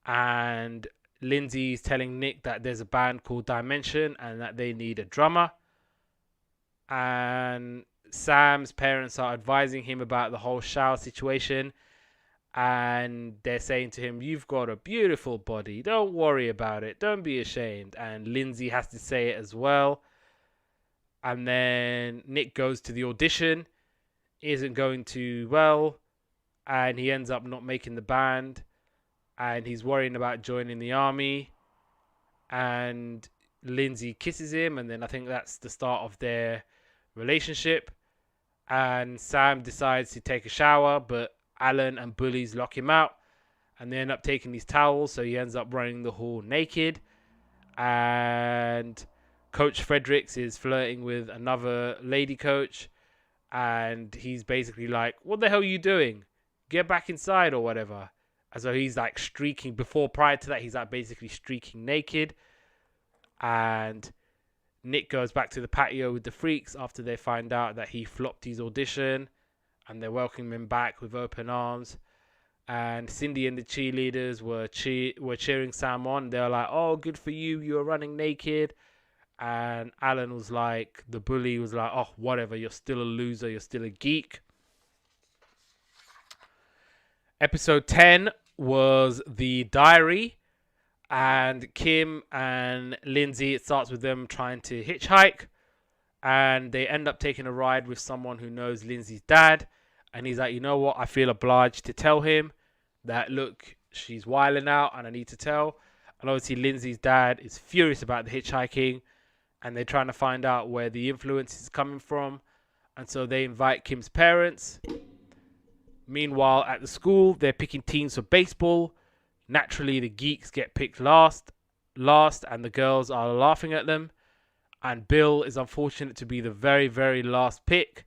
A: And Lindsay's telling Nick that there's a band called Dimension and that they need a drummer. And Sam's parents are advising him about the whole shower situation. And they're saying to him, "You've got a beautiful body. Don't worry about it. Don't be ashamed." And Lindsay has to say it as well. And then Nick goes to the audition, isn't going too well, and he ends up not making the band. And he's worrying about joining the army. And Lindsay kisses him, and then I think that's the start of their relationship. And Sam decides to take a shower, but Alan and bullies lock him out, and they end up taking his towels, so he ends up running the hall naked. And Coach Fredericks is flirting with another lady coach, and he's basically like, "What the hell are you doing? Get back inside," or whatever. And so he's like streaking. Prior to that, he's like basically streaking naked. And Nick goes back to the patio with the freaks after they find out that he flopped his audition, and they're welcoming him back with open arms. And Cindy and the cheerleaders were cheering Sam on. They were like, "Oh, good for you. You were running naked." And Alan was like, the bully was like, "Oh, whatever. You're still a loser. You're still a geek." Episode 10 was the diary. And Kim and Lindsay, it starts with them trying to hitchhike. And they end up taking a ride with someone who knows Lindsay's dad. And he's like, "You know what? I feel obliged to tell him that, look, she's wilding out and I need to tell." And obviously Lindsay's dad is furious about the hitchhiking. And they're trying to find out where the influence is coming from. And so they invite Kim's parents. Meanwhile, at the school, they're picking teams for baseball. Naturally, the geeks get picked last, and the girls are laughing at them. And Bill is unfortunate to be the very, very last pick.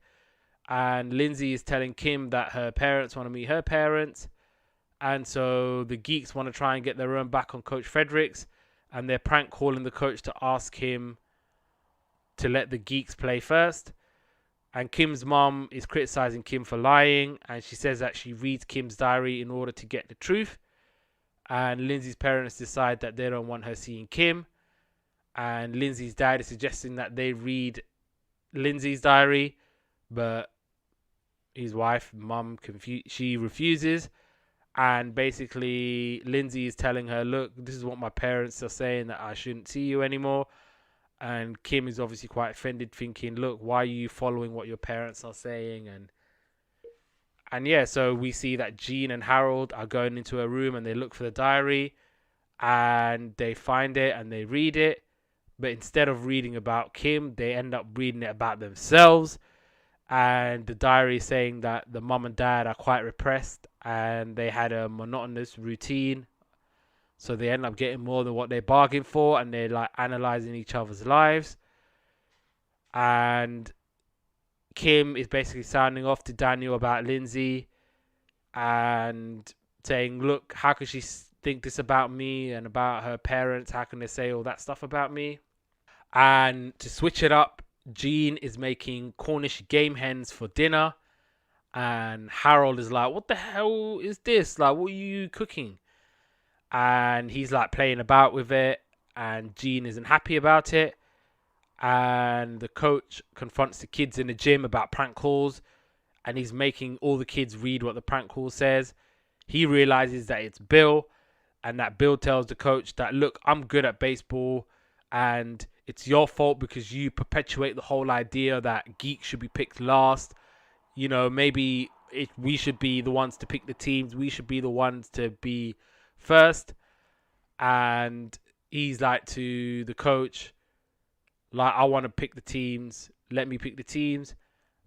A: And Lindsay is telling Kim that her parents want to meet her parents. And so the geeks want to try and get their own back on Coach Fredericks. And they're prank calling the coach to ask him to let the geeks play first. And Kim's mom is criticizing Kim for lying. And she says that she reads Kim's diary in order to get the truth. And Lindsay's parents decide that they don't want her seeing Kim. And Lindsay's dad is suggesting that they read Lindsay's diary. But his wife, mum, she refuses. And basically, Lindsay is telling her, "Look, this is what my parents are saying, that I shouldn't see you anymore." And Kim is obviously quite offended, thinking, "Look, why are you following what your parents are saying?" And yeah, so we see that Jean and Harold are going into a room and they look for the diary. And they find it and they read it. But instead of reading about Kim, they end up reading it about themselves. And the diary is saying that the mum and dad are quite repressed and they had a monotonous routine. So they end up getting more than what they bargained for, and they're like analyzing each other's lives. And Kim is basically sounding off to Daniel about Lindsay and saying, "Look, how could she think this about me and about her parents? How can they say all that stuff about me?" And to switch it up, Jean is making Cornish game hens for dinner. And Harold is like, "What the hell is this? Like, what are you cooking?" And he's like playing about with it. And Jean isn't happy about it. And the coach confronts the kids in the gym about prank calls. And he's making all the kids read what the prank call says. He realizes that it's Bill. And that Bill tells the coach that, "Look, I'm good at baseball. And it's your fault because you perpetuate the whole idea that geeks should be picked last. You know, maybe we should be the ones to pick the teams. We should be the ones to be first." And he's like to the coach, like, "I want to pick the teams. Let me pick the teams."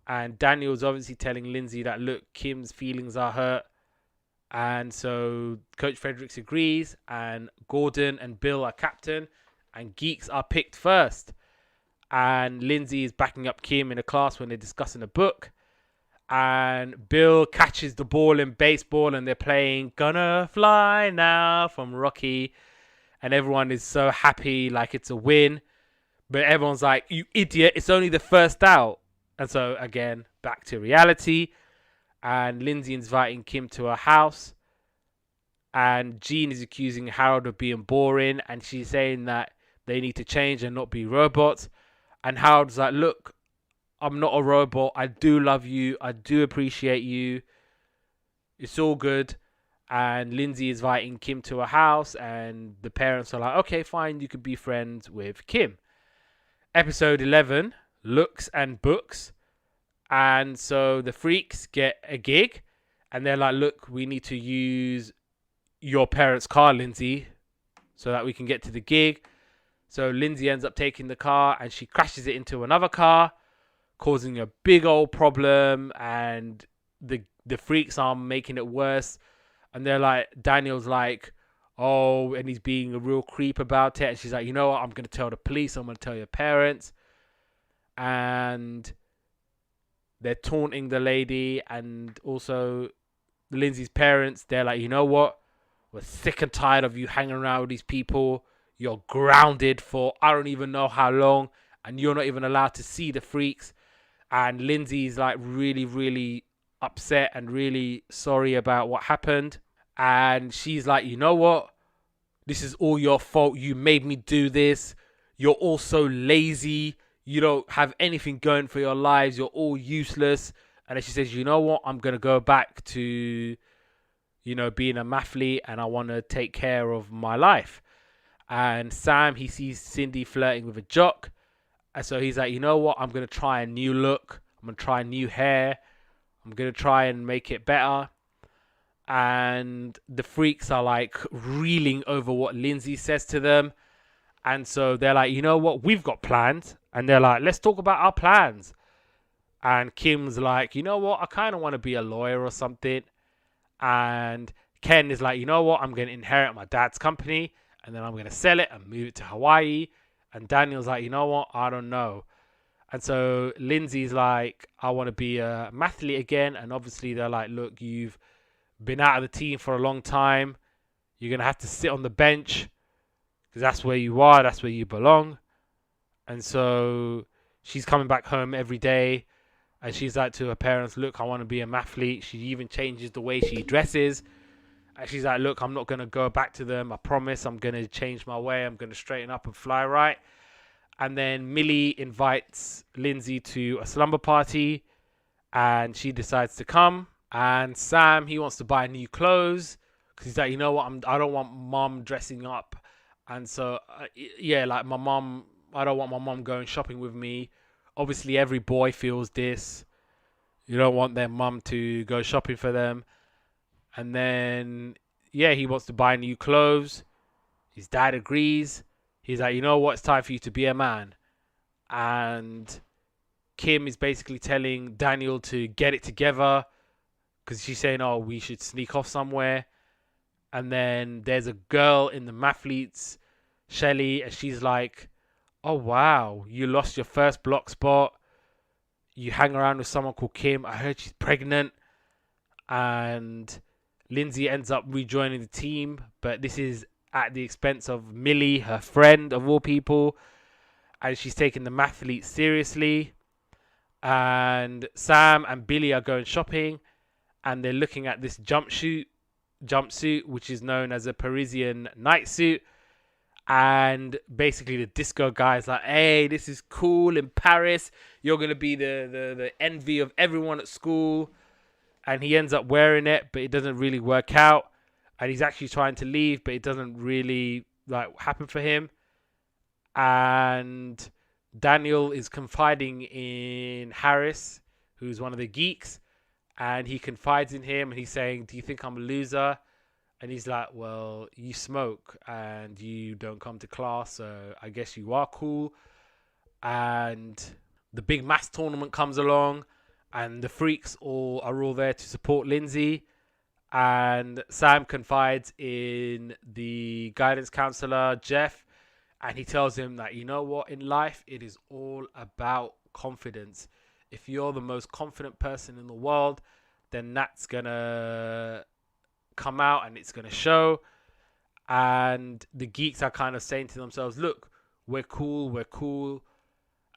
A: And Daniel's obviously telling Lindsay that, "Look, Kim's feelings are hurt." And so Coach Fredericks agrees. And Gordon and Bill are captain. And geeks are picked first. And Lindsay is backing up Kim in a class when they're discussing a book. And Bill catches the ball in baseball and they're playing "Gonna Fly Now" from Rocky. And everyone is so happy, like it's a win. But everyone's like, "You idiot, it's only the first out." And so, again, back to reality. And Lindsay is inviting Kim to her house. And Jean is accusing Harold of being boring. And she's saying that they need to change and not be robots. And Harold's like, "Look, I'm not a robot. I do love you. I do appreciate you. It's all good. And Lindsay is inviting Kim to her house, and the parents are like, okay, fine, you could be friends with Kim. Episode 11, Looks and Books. And so the freaks get a gig, and they're like, look, we need to use your parents' car, Lindsay, so that we can get to the gig. So Lindsay ends up taking the car, and she crashes it into another car, causing a big old problem, and the freaks are making it worse. And they're like, Daniel's like, oh, and he's being a real creep about it. And she's like, you know what? I'm going to tell the police. I'm going to tell your parents. And they're taunting the lady. And also Lindsay's parents, they're like, you know what? We're sick and tired of you hanging around with these people. You're grounded for I don't even know how long. And you're not even allowed to see the freaks. And Lindsay's like really, really upset and really sorry about what happened. And she's like, you know what? This is all your fault. You made me do this. You're all so lazy. You don't have anything going for your lives. You're all useless. And then she says, you know what? I'm going to go back to, being a mathlete, and I want to take care of my life. And Sam, he sees Cindy flirting with a jock. And so he's like, you know what? I'm going to try a new look. I'm going to try new hair. I'm going to try and make it better. And the freaks are like reeling over what Lindsay says to them. And so they're like, you know what? We've got plans. And they're like, let's talk about our plans. And Kim's like, you know what? I kind of want to be a lawyer or something. And Ken is like, you know what? I'm going to inherit my dad's company. And then I'm going to sell it and move it to Hawaii. And Daniel's like, you know what? I don't know. And so Lindsay's like, I want to be a mathlete again. And obviously they're like, look, you've been out of the team for a long time. You're going to have to sit on the bench because that's where you are. That's where you belong. And so she's coming back home every day. And she's like to her parents, look, I want to be a mathlete. She even changes the way she dresses. And she's like, look, I'm not going to go back to them. I promise I'm going to change my way. I'm going to straighten up and fly right. And then Millie invites Lindsay to a slumber party. And she decides to come. And Sam, he wants to buy new clothes because he's like, you know what? I don't want mom dressing up. And so, like my mom, I don't want my mom going shopping with me. Obviously, every boy feels this. You don't want their mom to go shopping for them. And then, he wants to buy new clothes. His dad agrees. He's like, you know what? It's time for you to be a man. And Kim is basically telling Daniel to get it together. Because she's saying, oh, we should sneak off somewhere. And then there's a girl in the mathletes, Shelly, and she's like, oh, wow, you lost your first block spot. You hang around with someone called Kim. I heard she's pregnant. And Lindsay ends up rejoining the team. But this is at the expense of Millie, her friend of all people. And she's taking the mathletes seriously. And Sam and Billy are going shopping. And they're looking at this jumpsuit, which is known as a Parisian night suit. And basically the disco guy's like, hey, this is cool in Paris. You're going to be the envy of everyone at school. And he ends up wearing it, but it doesn't really work out. And he's actually trying to leave, but it doesn't really happen for him. And Daniel is confiding in Harris, who's one of the geeks. And he confides in him and he's saying, do you think I'm a loser? And he's like, well, you smoke and you don't come to class, so I guess you are cool. And the big maths tournament comes along and the freaks are all there to support Lindsay. And Sam confides in the guidance counselor, Jeff, and he tells him that, you know what, in life, it is all about confidence. If you're the most confident person in the world, then that's going to come out and it's going to show. And the geeks are kind of saying to themselves, look, we're cool.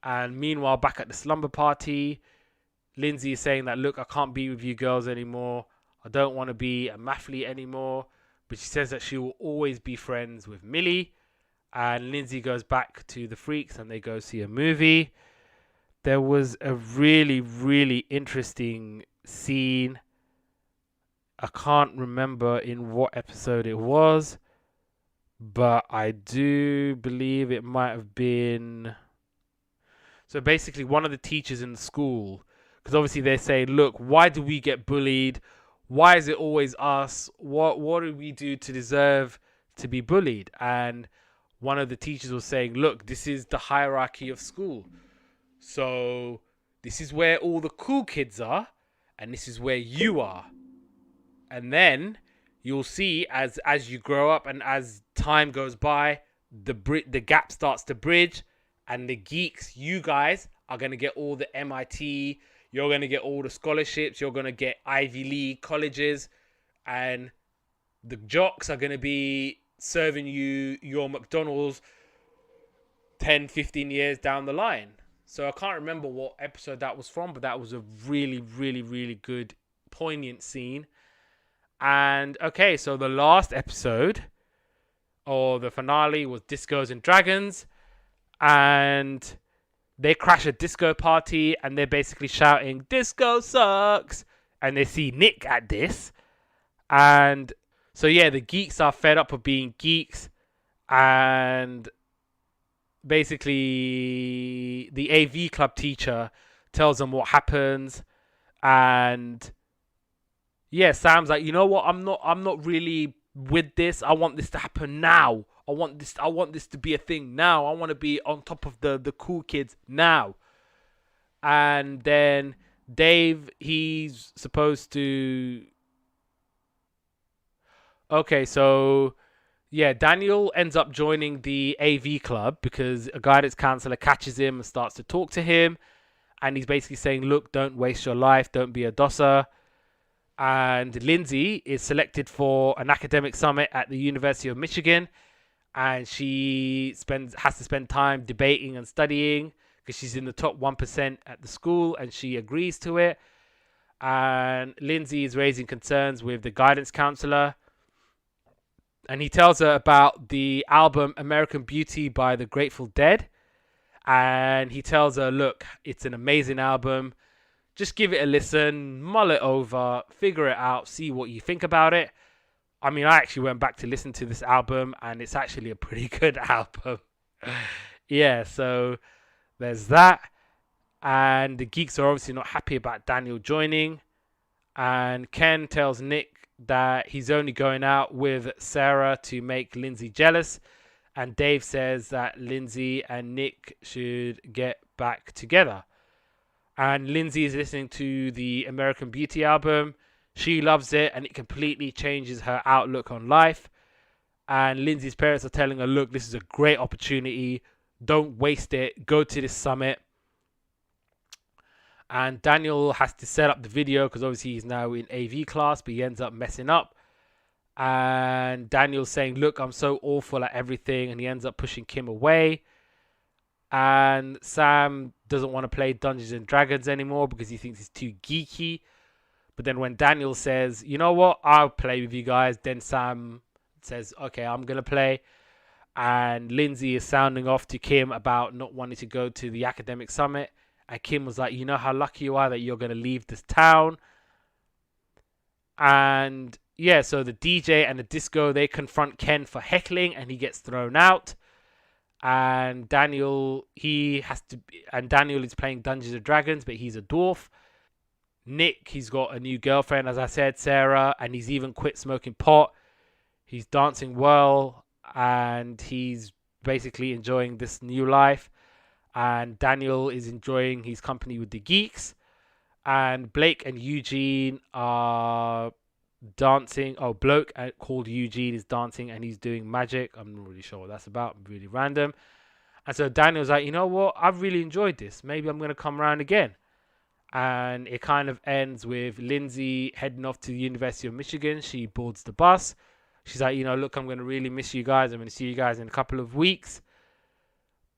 A: And meanwhile, back at the slumber party, Lindsay is saying that, look, I can't be with you girls anymore. I don't want to be a mathlete anymore. But she says that she will always be friends with Millie. And Lindsay goes back to the freaks and they go see a movie. There was a really, really interesting scene I can't remember in what episode it was, but I do believe it might have been. So basically, one of the teachers in the school, because obviously they say, look, why do we get bullied? Why is it always us? What do we do to deserve to be bullied? And one of the teachers was saying, look, this is the hierarchy of school. So this is where all the cool kids are, and this is where you are. And then you'll see as you grow up and as time goes by, the gap starts to bridge, and the geeks, you guys, are going to get all the MIT, you're going to get all the scholarships, you're going to get Ivy League colleges, and the jocks are going to be serving you your McDonald's 10, 15 years down the line. So I can't remember what episode that was from, but that was a really, really, really good, poignant scene. And okay, so the last episode, or the finale, was Discos and Dragons. And they crash a disco party, and they're basically shouting, "Disco sucks!" And they see Nick at this. And so yeah, the geeks are fed up of being geeks. And basically the AV club teacher tells them what happens. And yeah, Sam's like, you know what, I'm not really with this. I want this to happen now. I want this to be a thing now. I want to be on top of the cool kids now. And then Dave, he's supposed to. Okay, so yeah, Daniel ends up joining the AV club because a guidance counselor catches him and starts to talk to him. And he's basically saying, look, don't waste your life. Don't be a dosser. And Lindsay is selected for an academic summit at the University of Michigan. And she has to spend time debating and studying because she's in the top 1% at the school, and she agrees to it. And Lindsay is raising concerns with the guidance counselor. And he tells her about the album American Beauty by the Grateful Dead. And he tells her, look, it's an amazing album. Just give it a listen, mull it over, figure it out, see what you think about it. I mean, I actually went back to listen to this album, and it's actually a pretty good album. Yeah, so there's that. And the geeks are obviously not happy about Daniel joining. And Ken tells Nick that he's only going out with Sarah to make Lindsay jealous. And Dave says that Lindsay and Nick should get back together. And Lindsay is listening to the American Beauty album. She loves it, and it completely changes her outlook on life. And Lindsay's parents are telling her, look, this is a great opportunity. Don't waste it. Go to this summit. And Daniel has to set up the video because obviously he's now in AV class, but he ends up messing up. And Daniel's saying, look, I'm so awful at everything. And he ends up pushing Kim away. And Sam doesn't want to play Dungeons and Dragons anymore because he thinks it's too geeky. But then when Daniel says, you know what, I'll play with you guys, then Sam says, okay, I'm going to play. And Lindsay is sounding off to Kim about not wanting to go to the academic summit. And Kim was like, you know how lucky you are that you're going to leave this town. And yeah, so the DJ and the disco, they confront Ken for heckling, and he gets thrown out. And Daniel is playing Dungeons and Dragons, but he's a dwarf. Nick, he's got a new girlfriend, as I said, Sarah, and he's even quit smoking pot. He's dancing well, and he's basically enjoying this new life. And Daniel is enjoying his company with the geeks. And Blake and Eugene are dancing. Oh, bloke called Eugene is dancing, and he's doing magic. I'm not really sure what that's about. Really random. And so Daniel's like, you know what? I've really enjoyed this. Maybe I'm going to come around again. And it kind of ends with Lindsay heading off to the University of Michigan. She boards the bus. She's like, you know, look, I'm going to really miss you guys. I'm going to see you guys in a couple of weeks.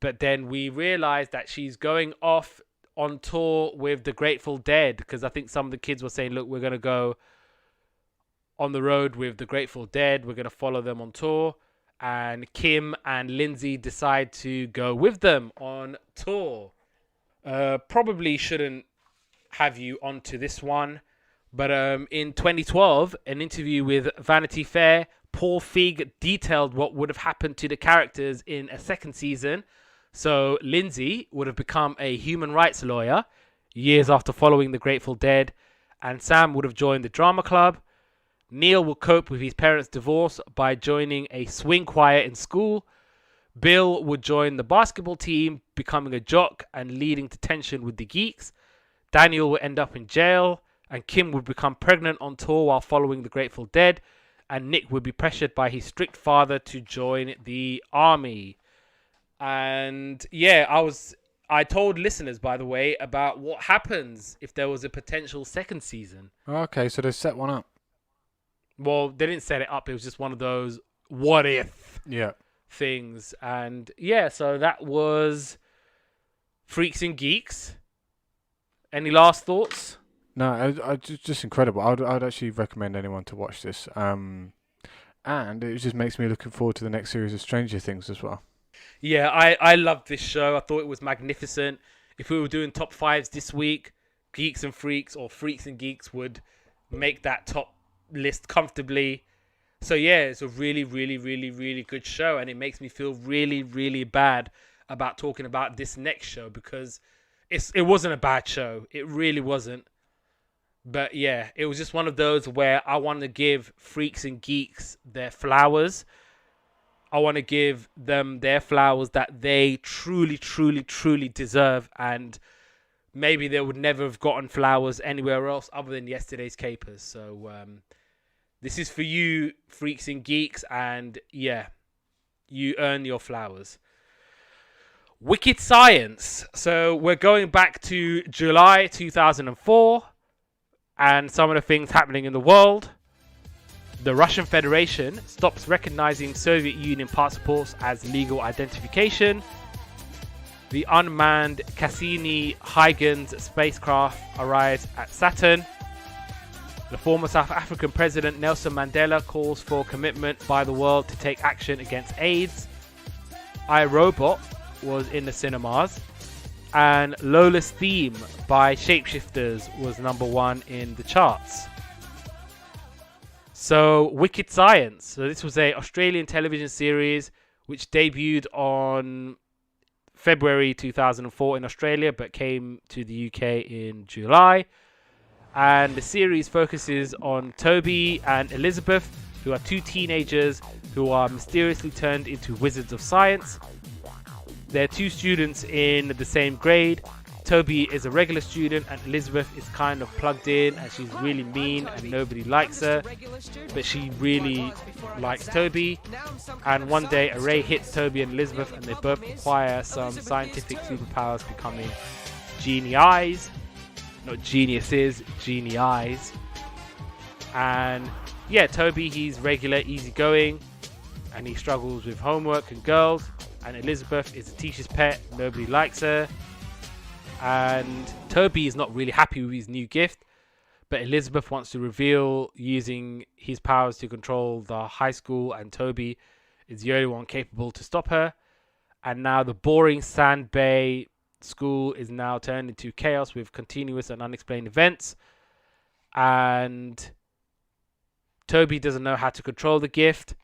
A: But then we realize that she's going off on tour with the Grateful Dead, because I think some of the kids were saying, look, we're going to go on the road with the Grateful Dead. We're going to follow them on tour. And Kim and Lindsay decide to go with them on tour. Probably shouldn't have you onto this one, But in 2012, an interview with Vanity Fair, Paul Feig detailed what would have happened to the characters in a second season. So Lindsay would have become a human rights lawyer years after following the Grateful Dead, and Sam would have joined the drama club. Neil would cope with his parents' divorce by joining a swing choir in school. Bill would join the basketball team, becoming a jock and leading to tension with the Geeks. Daniel would end up in jail, and Kim would become pregnant on tour while following the Grateful Dead, and Nick would be pressured by his strict father to join the army. And yeah, I told listeners, by the way, about what happens if there was a potential second season.
B: Okay, so they set one up.
A: Well, they didn't set it up. It was just one of those what if
B: Yeah.
A: things. And yeah, so that was Freaks and Geeks. Any last thoughts?
B: No, just incredible. I'd actually recommend anyone to watch this. And it just makes me looking forward to the next series of Stranger Things as well.
A: Yeah, I loved this show. I thought it was magnificent. If we were doing top fives this week, Geeks and Freaks or Freaks and Geeks would make that top list comfortably. So yeah, it's a really, really, really, really good show, and it makes me feel really, really bad about talking about this next show because it wasn't a bad show. It really wasn't. But yeah, it was just one of those where I want to give Freaks and Geeks their flowers. I want to give them their flowers that they truly, truly, truly deserve. And maybe they would never have gotten flowers anywhere else other than yesterday's capers. So this is for you, Freaks and Geeks. And yeah, you earn your flowers. Wicked Science. So we're going back to July 2004 and some of the things happening in the world. The Russian Federation stops recognizing Soviet Union passports as legal identification. The unmanned Cassini-Huygens spacecraft arrives at Saturn. The former South African President Nelson Mandela calls for commitment by the world to take action against AIDS. I, Robot was in the cinemas. And Lola's Theme by Shapeshifters was number 1 in the charts. So, Wicked Science. So this was a Australian television series which debuted on February 2004 in Australia, but came to the UK in July. And the series focuses on Toby and Elizabeth, who are 2 teenagers who are mysteriously turned into wizards of science. They're 2 students in the same grade. Toby is a regular student and Elizabeth is kind of plugged in and she's really mean and nobody likes her, but she really likes Toby. And one day a ray hits Toby and Elizabeth and they both acquire some scientific superpowers, becoming genies. Not geniuses, genies. And yeah, Toby, he's regular, easygoing, and he struggles with homework and girls. And Elizabeth is a teacher's pet, nobody likes her. And Toby is not really happy with his new gift, but Elizabeth wants to reveal using his powers to control the high school, and Toby is the only one capable to stop her. And now the boring Sand Bay school is now turned into chaos with continuous and unexplained events. And Toby doesn't know how to control the gift,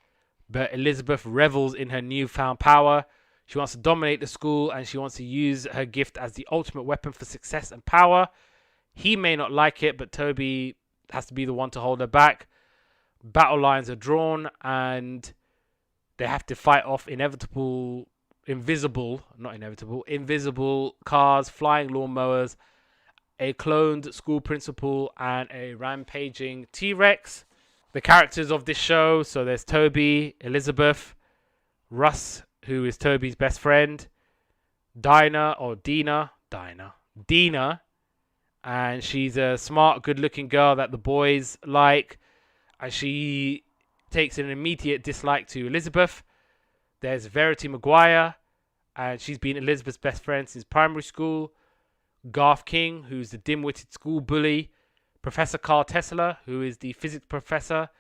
A: but Elizabeth revels in her newfound power. She wants to dominate the school and she wants to use her gift as the ultimate weapon for success and power. He may not like it, but Toby has to be the one to hold her back. Battle lines are drawn and they have to fight off invisible cars, flying lawnmowers, a cloned school principal, and a rampaging T-Rex. The characters of this show, so there's Toby, Elizabeth, Russ, who is Toby's best friend, Dina, and she's a smart, good-looking girl that the boys like, and she takes an immediate dislike to Elizabeth. There's Verity Maguire, and she's been Elizabeth's best friend since primary school. Garth King, who's the dim-witted school bully. Professor Carl Tesla, who is the physics professor.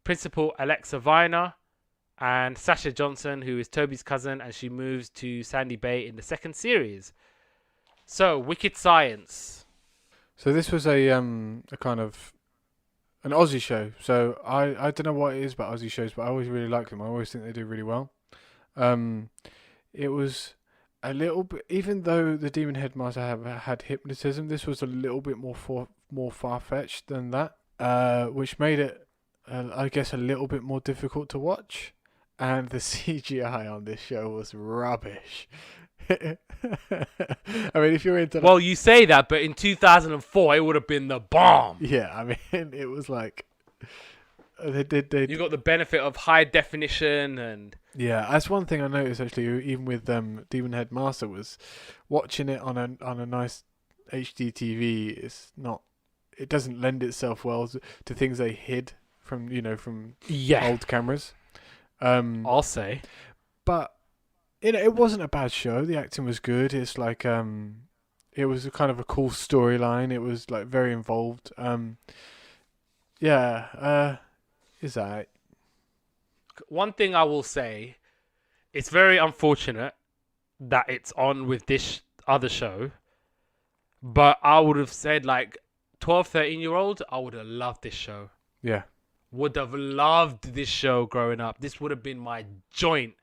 A: Principal Alexa Viner. And Sasha Johnson, who is Toby's cousin, and she moves to Sandy Bay in the second series. So, Wicked Science.
B: So this was a kind of an Aussie show. So I don't know what it is about Aussie shows, but I always really like them. I always think they do really well. Um, it was a little bit, even though the Demon Headmaster had hypnotism, this was a little bit more far fetched than that, which made it, I guess, a little bit more difficult to watch. And the CGI on this show was rubbish. I mean, if you're into,
A: Well, you say that, but in 2004, it would have been the bomb.
B: yeah, I mean, it was like they
A: You got the benefit of high definition and.
B: Yeah, that's one thing I noticed actually, even with Demon Headmaster, was watching it on a nice HD TV. It doesn't lend itself well to things they hid from old cameras.
A: I'll say,
B: but it wasn't a bad show. The acting was good. It's like it was a kind of a cool storyline. It was like very involved. Is that?
A: one thing I will say, it's very unfortunate that it's on with this other show, but I would have said like 12, 13-year-old, I would have loved this show.
B: Yeah.
A: Would have loved this show growing up. This would have been my joint.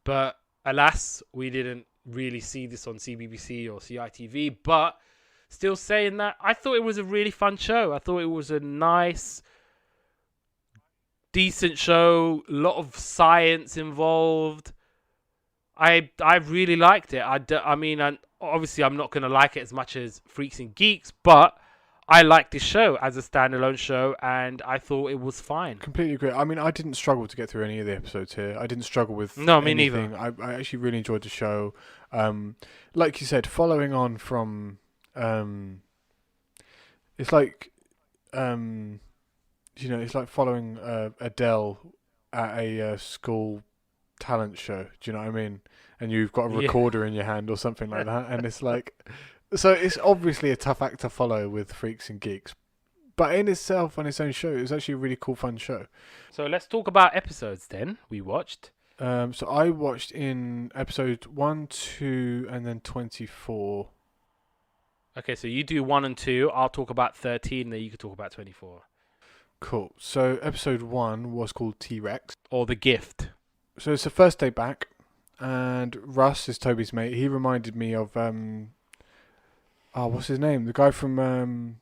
A: But alas, we didn't really see this on CBBC or CITV. But still saying that, I thought it was a really fun show. I thought it was a nice, decent show. A lot of science involved. I really liked it. I mean, obviously I'm not going to like it as much as Freaks and Geeks, but I liked this show as a standalone show, and I thought it was fine.
B: Completely agree. I mean, I didn't struggle to get through any of the episodes here. I didn't struggle with
A: No, me
B: anything.
A: neither.
B: I actually really enjoyed the show. Like you said, following on from, it's like, it's like following Adele at a school talent show. Do you know what I mean? And you've got a recorder in your hand or something like that, and it's like. So it's obviously a tough act to follow with Freaks and Geeks. But in itself, on its own show, it was actually a really cool, fun show.
A: So let's talk about episodes then. We watched.
B: So I watched in episode 1, 2, and then 24.
A: Okay, so you do 1 and 2. I'll talk about 13, then you can talk about 24.
B: Cool. So episode 1 was called T-Rex.
A: Or The Gift.
B: So it's the first day back, and Russ is Toby's mate. He reminded me of... what's his name? The guy from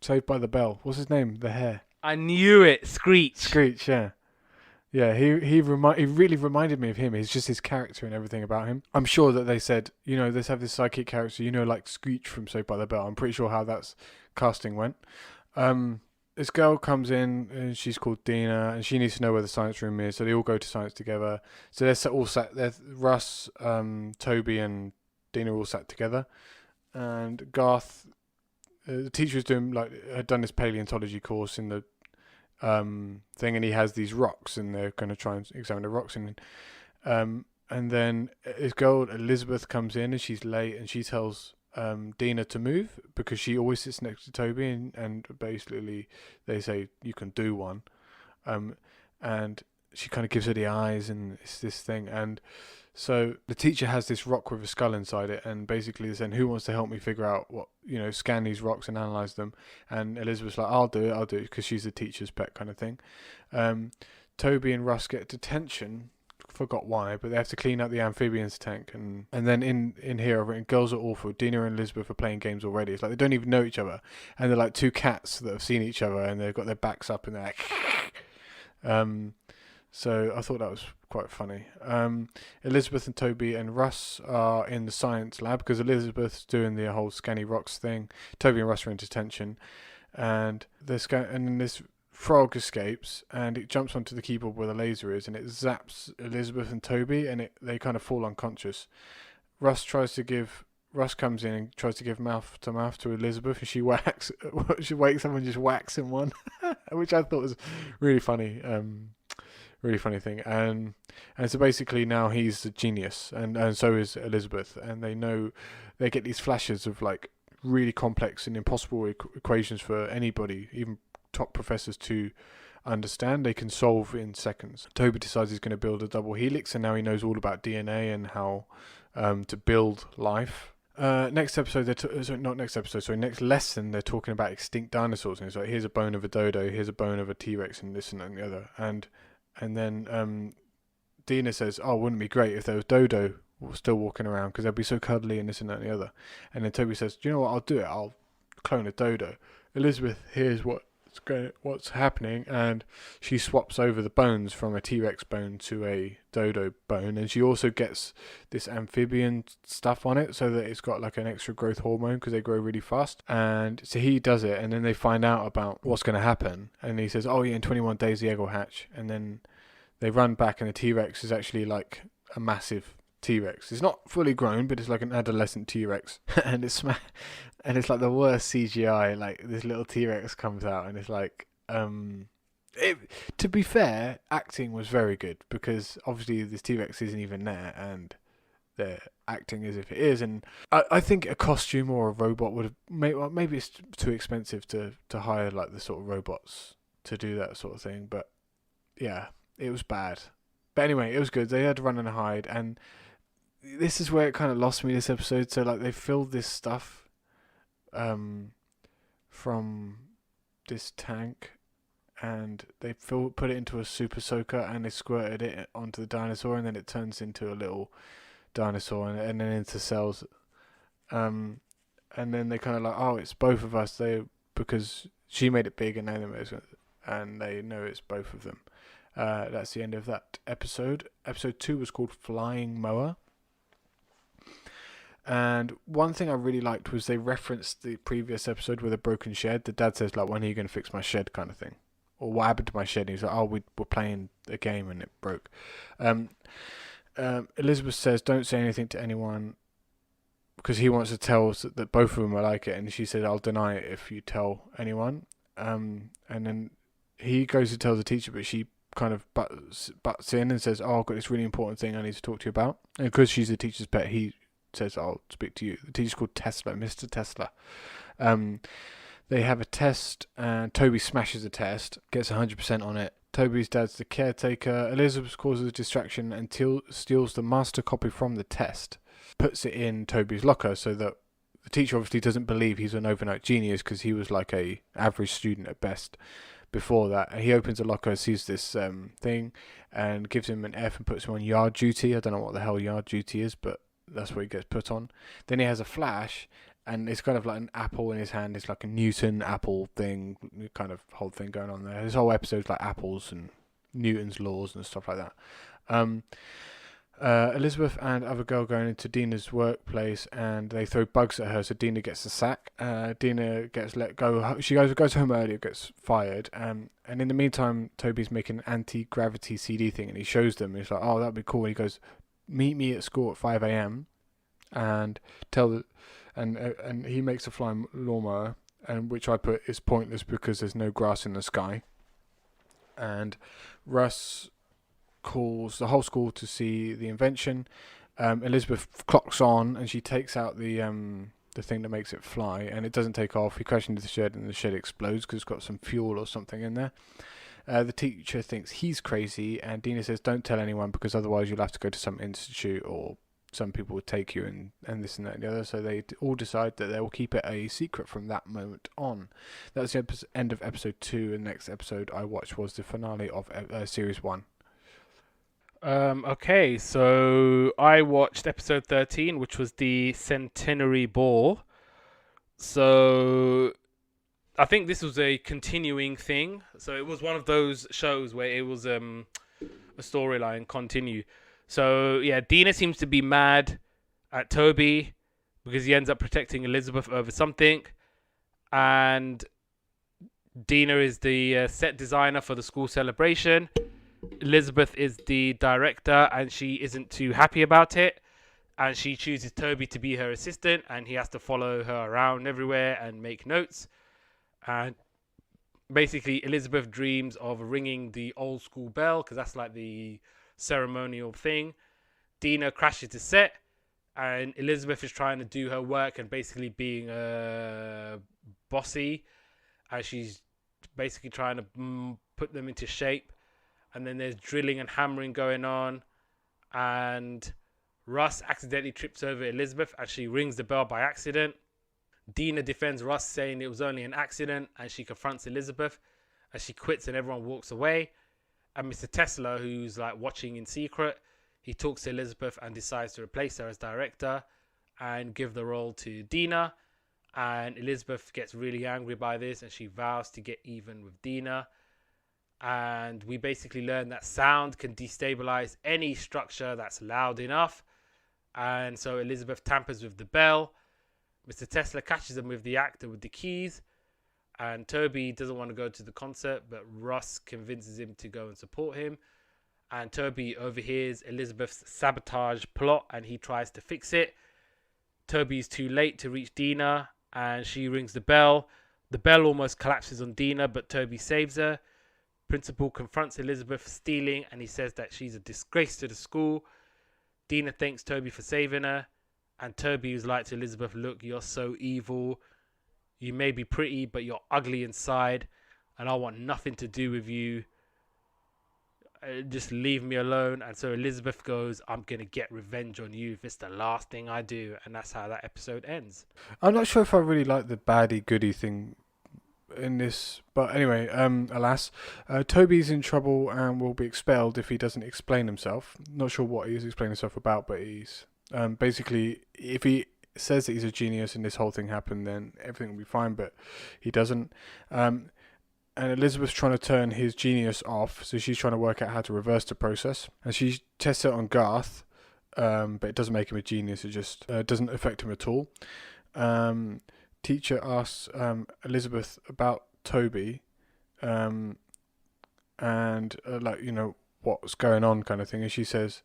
B: Saved by the Bell. What's his name? The hair.
A: I knew it. Screech.
B: Screech, yeah. Yeah, he really reminded me of him. It's just his character and everything about him. I'm sure that they said, let's have this psychic character, like Screech from Saved by the Bell. I'm pretty sure how that's casting went. This girl comes in and she's called Dina, and she needs to know where the science room is. So they all go to science together. So they're all sat there. Russ, Toby, and Dina are all sat together. And Garth, the teacher had done this paleontology course in the thing, and he has these rocks, and they're going to try and examine the rocks. And then his girl Elizabeth comes in, and she's late, and she tells Dina to move because she always sits next to Toby, and basically they say you can do one, and she kind of gives her the eyes, and it's this thing, and. So the teacher has this rock with a skull inside it, and basically they're saying, who wants to help me figure out what, scan these rocks and analyze them? And Elizabeth's like, I'll do it, because she's the teacher's pet kind of thing. Toby and Russ get detention, forgot why, but they have to clean out the amphibians tank. And then in here, I've written, girls are awful. Dina and Elizabeth are playing games already. It's like they don't even know each other. And they're like two cats that have seen each other, and they've got their backs up, and they're like... So I thought that was quite funny. Elizabeth and Toby and Russ are in the science lab because Elizabeth's doing the whole scanny rocks thing. Toby and Russ are in detention, and then this frog escapes, and it jumps onto the keyboard where the laser is, and it zaps Elizabeth and Toby, and they kind of fall unconscious. Russ comes in and tries to give mouth to Elizabeth, and she wakes up and just whacks him one, which I thought was really funny. Really funny thing, and so basically now he's a genius, and so is Elizabeth, and they get these flashes of like really complex and impossible equations for anybody, even top professors, to understand. They can solve in seconds. Toby decides he's going to build a double helix, and now he knows all about DNA and how to build life. next episode, not next episode, sorry, next lesson, they're talking about extinct dinosaurs, and it's like, here's a bone of a dodo, here's a bone of a T-Rex, and this and the other, and then Dina says, "Oh, wouldn't it be great if there was Dodo still walking around, because they'd be so cuddly and this and that and the other." And then Toby says, "Do you know what? I'll do it. I'll clone a Dodo." Elizabeth hears what's happening, and she swaps over the bones from a T-Rex bone to a Dodo bone, and she also gets this amphibian stuff on it so that it's got like an extra growth hormone because they grow really fast. And so he does it, and then they find out about what's going to happen, and he says, "Oh yeah, in 21 days the egg will hatch." And then they run back, and the T-Rex is actually like a massive T-Rex. It's not fully grown, but it's like an adolescent T-Rex, and it's like the worst CGI. Like, this little T-Rex comes out, and it's like, to be fair, acting was very good, because obviously this T-Rex isn't even there, and they're acting as if it is. And I think a costume or a robot would have maybe it's too expensive to hire like the sort of robots to do that sort of thing. But yeah, it was bad. But anyway, it was good. They had to run and hide, and this is where it kind of lost me, this episode. So like, they filled this stuff from this tank, and they put it into a super soaker, and they squirted it onto the dinosaur, and then it turns into a little dinosaur, and then into cells. And then they kind of like, oh, it's both of us. Because she made it big, and they know it's both of them. That's the end of that episode. Episode 2 was called Flying Mower. And one thing I really liked was they referenced the previous episode with a broken shed. The dad says, like, "When are you going to fix my shed?" kind of thing. Or, "What happened to my shed?" And he's like, "Oh, we were playing a game and it broke." Elizabeth says, "Don't say anything to anyone," because he wants to tell us that both of them are like it. And she said, "I'll deny it if you tell anyone." And then he goes to tell the teacher, but she kind of butts in and says, "Oh, I've got this really important thing I need to talk to you about." And because she's the teacher's pet, he says, "I'll speak to you." The teacher's called Tesla, Mr. Tesla. They have a test, and Toby smashes the test, gets 100% on it. Toby's dad's the caretaker. Elizabeth causes a distraction and steals the master copy from the test, puts it in Toby's locker, so that the teacher obviously doesn't believe he's an overnight genius, because he was like a average student at best before that. And he opens a locker, sees this thing, and gives him an F and puts him on yard duty. I don't know what the hell yard duty is, but that's what he gets put on. Then he has a flash, and it's kind of like an apple in his hand. It's like a Newton apple thing, kind of whole thing going on there. This whole episode's like apples and Newton's laws and stuff like that. Elizabeth and other girl going into Dina's workplace, and they throw bugs at her, so Dina gets the sack. Dina gets let go. She goes home early, gets fired. And in the meantime, Toby's making an anti-gravity CD thing, and he shows them. He's like, "Oh, that'd be cool." And he goes, "Meet me at school at 5 a.m. and and he makes a flying lawnmower, and which I put is pointless because there's no grass in the sky. And Russ calls the whole school to see the invention. Elizabeth clocks on, and she takes out the thing that makes it fly, and it doesn't take off. He crashes into the shed, and the shed explodes because it's got some fuel or something in there. The teacher thinks he's crazy, and Dina says, "Don't tell anyone, because otherwise you'll have to go to some institute, or some people would take you, and this and that and the other." So they all decide that they will keep it a secret from that moment on. That's the end of episode 2, and the next episode I watched was the finale of series 1.
A: Okay, so I watched episode 13, which was the Centenary Ball. So I think this was a continuing thing. So it was one of those shows where it was a storyline continue. So yeah, Dina seems to be mad at Toby because he ends up protecting Elizabeth over something. And Dina is the set designer for the school celebration. Elizabeth is the director, and she isn't too happy about it. And she chooses Toby to be her assistant, and he has to follow her around everywhere and make notes. And basically, Elizabeth dreams of ringing the old school bell, because that's like the ceremonial thing. Dina crashes the set, and Elizabeth is trying to do her work and basically being bossy, and she's basically trying to put them into shape. And then there's drilling and hammering going on, and Russ accidentally trips over Elizabeth and she rings the bell by accident. Dina defends Russ, saying it was only an accident, and she confronts Elizabeth as she quits and everyone walks away. And Mr. Tesla, who's like watching in secret, he talks to Elizabeth and decides to replace her as director and give the role to Dina. And Elizabeth gets really angry by this and she vows to get even with Dina. And we basically learn that sound can destabilize any structure that's loud enough. And so Elizabeth tampers with the bell. Mr. Tesla catches him with the actor with the keys. And Toby doesn't want to go to the concert, but Russ convinces him to go and support him. And Toby overhears Elizabeth's sabotage plot and he tries to fix it. Toby's too late to reach Dina and she rings the bell. The bell almost collapses on Dina, but Toby saves her. Principal confronts Elizabeth for stealing and he says that she's a disgrace to the school. Dina thanks Toby for saving her. And Toby is like to Elizabeth, look, you're so evil. You may be pretty, but you're ugly inside. And I want nothing to do with you. Just leave me alone. And so Elizabeth goes, I'm going to get revenge on you if it's the last thing I do. And that's how that episode ends.
B: I'm not sure if I really like the baddie goodie thing in this, but anyway, alas, Toby's in trouble and will be expelled if he doesn't explain himself. Not sure what he's explaining himself about, but he's basically, if he says that he's a genius and this whole thing happened, then everything will be fine, but he doesn't. And Elizabeth's trying to turn his genius off, so she's trying to work out how to reverse the process, and she tests it on Garth, but it doesn't make him a genius. It just doesn't affect him at all. Teacher asks Elizabeth about Toby, and like, you know, what's going on kind of thing, and she says,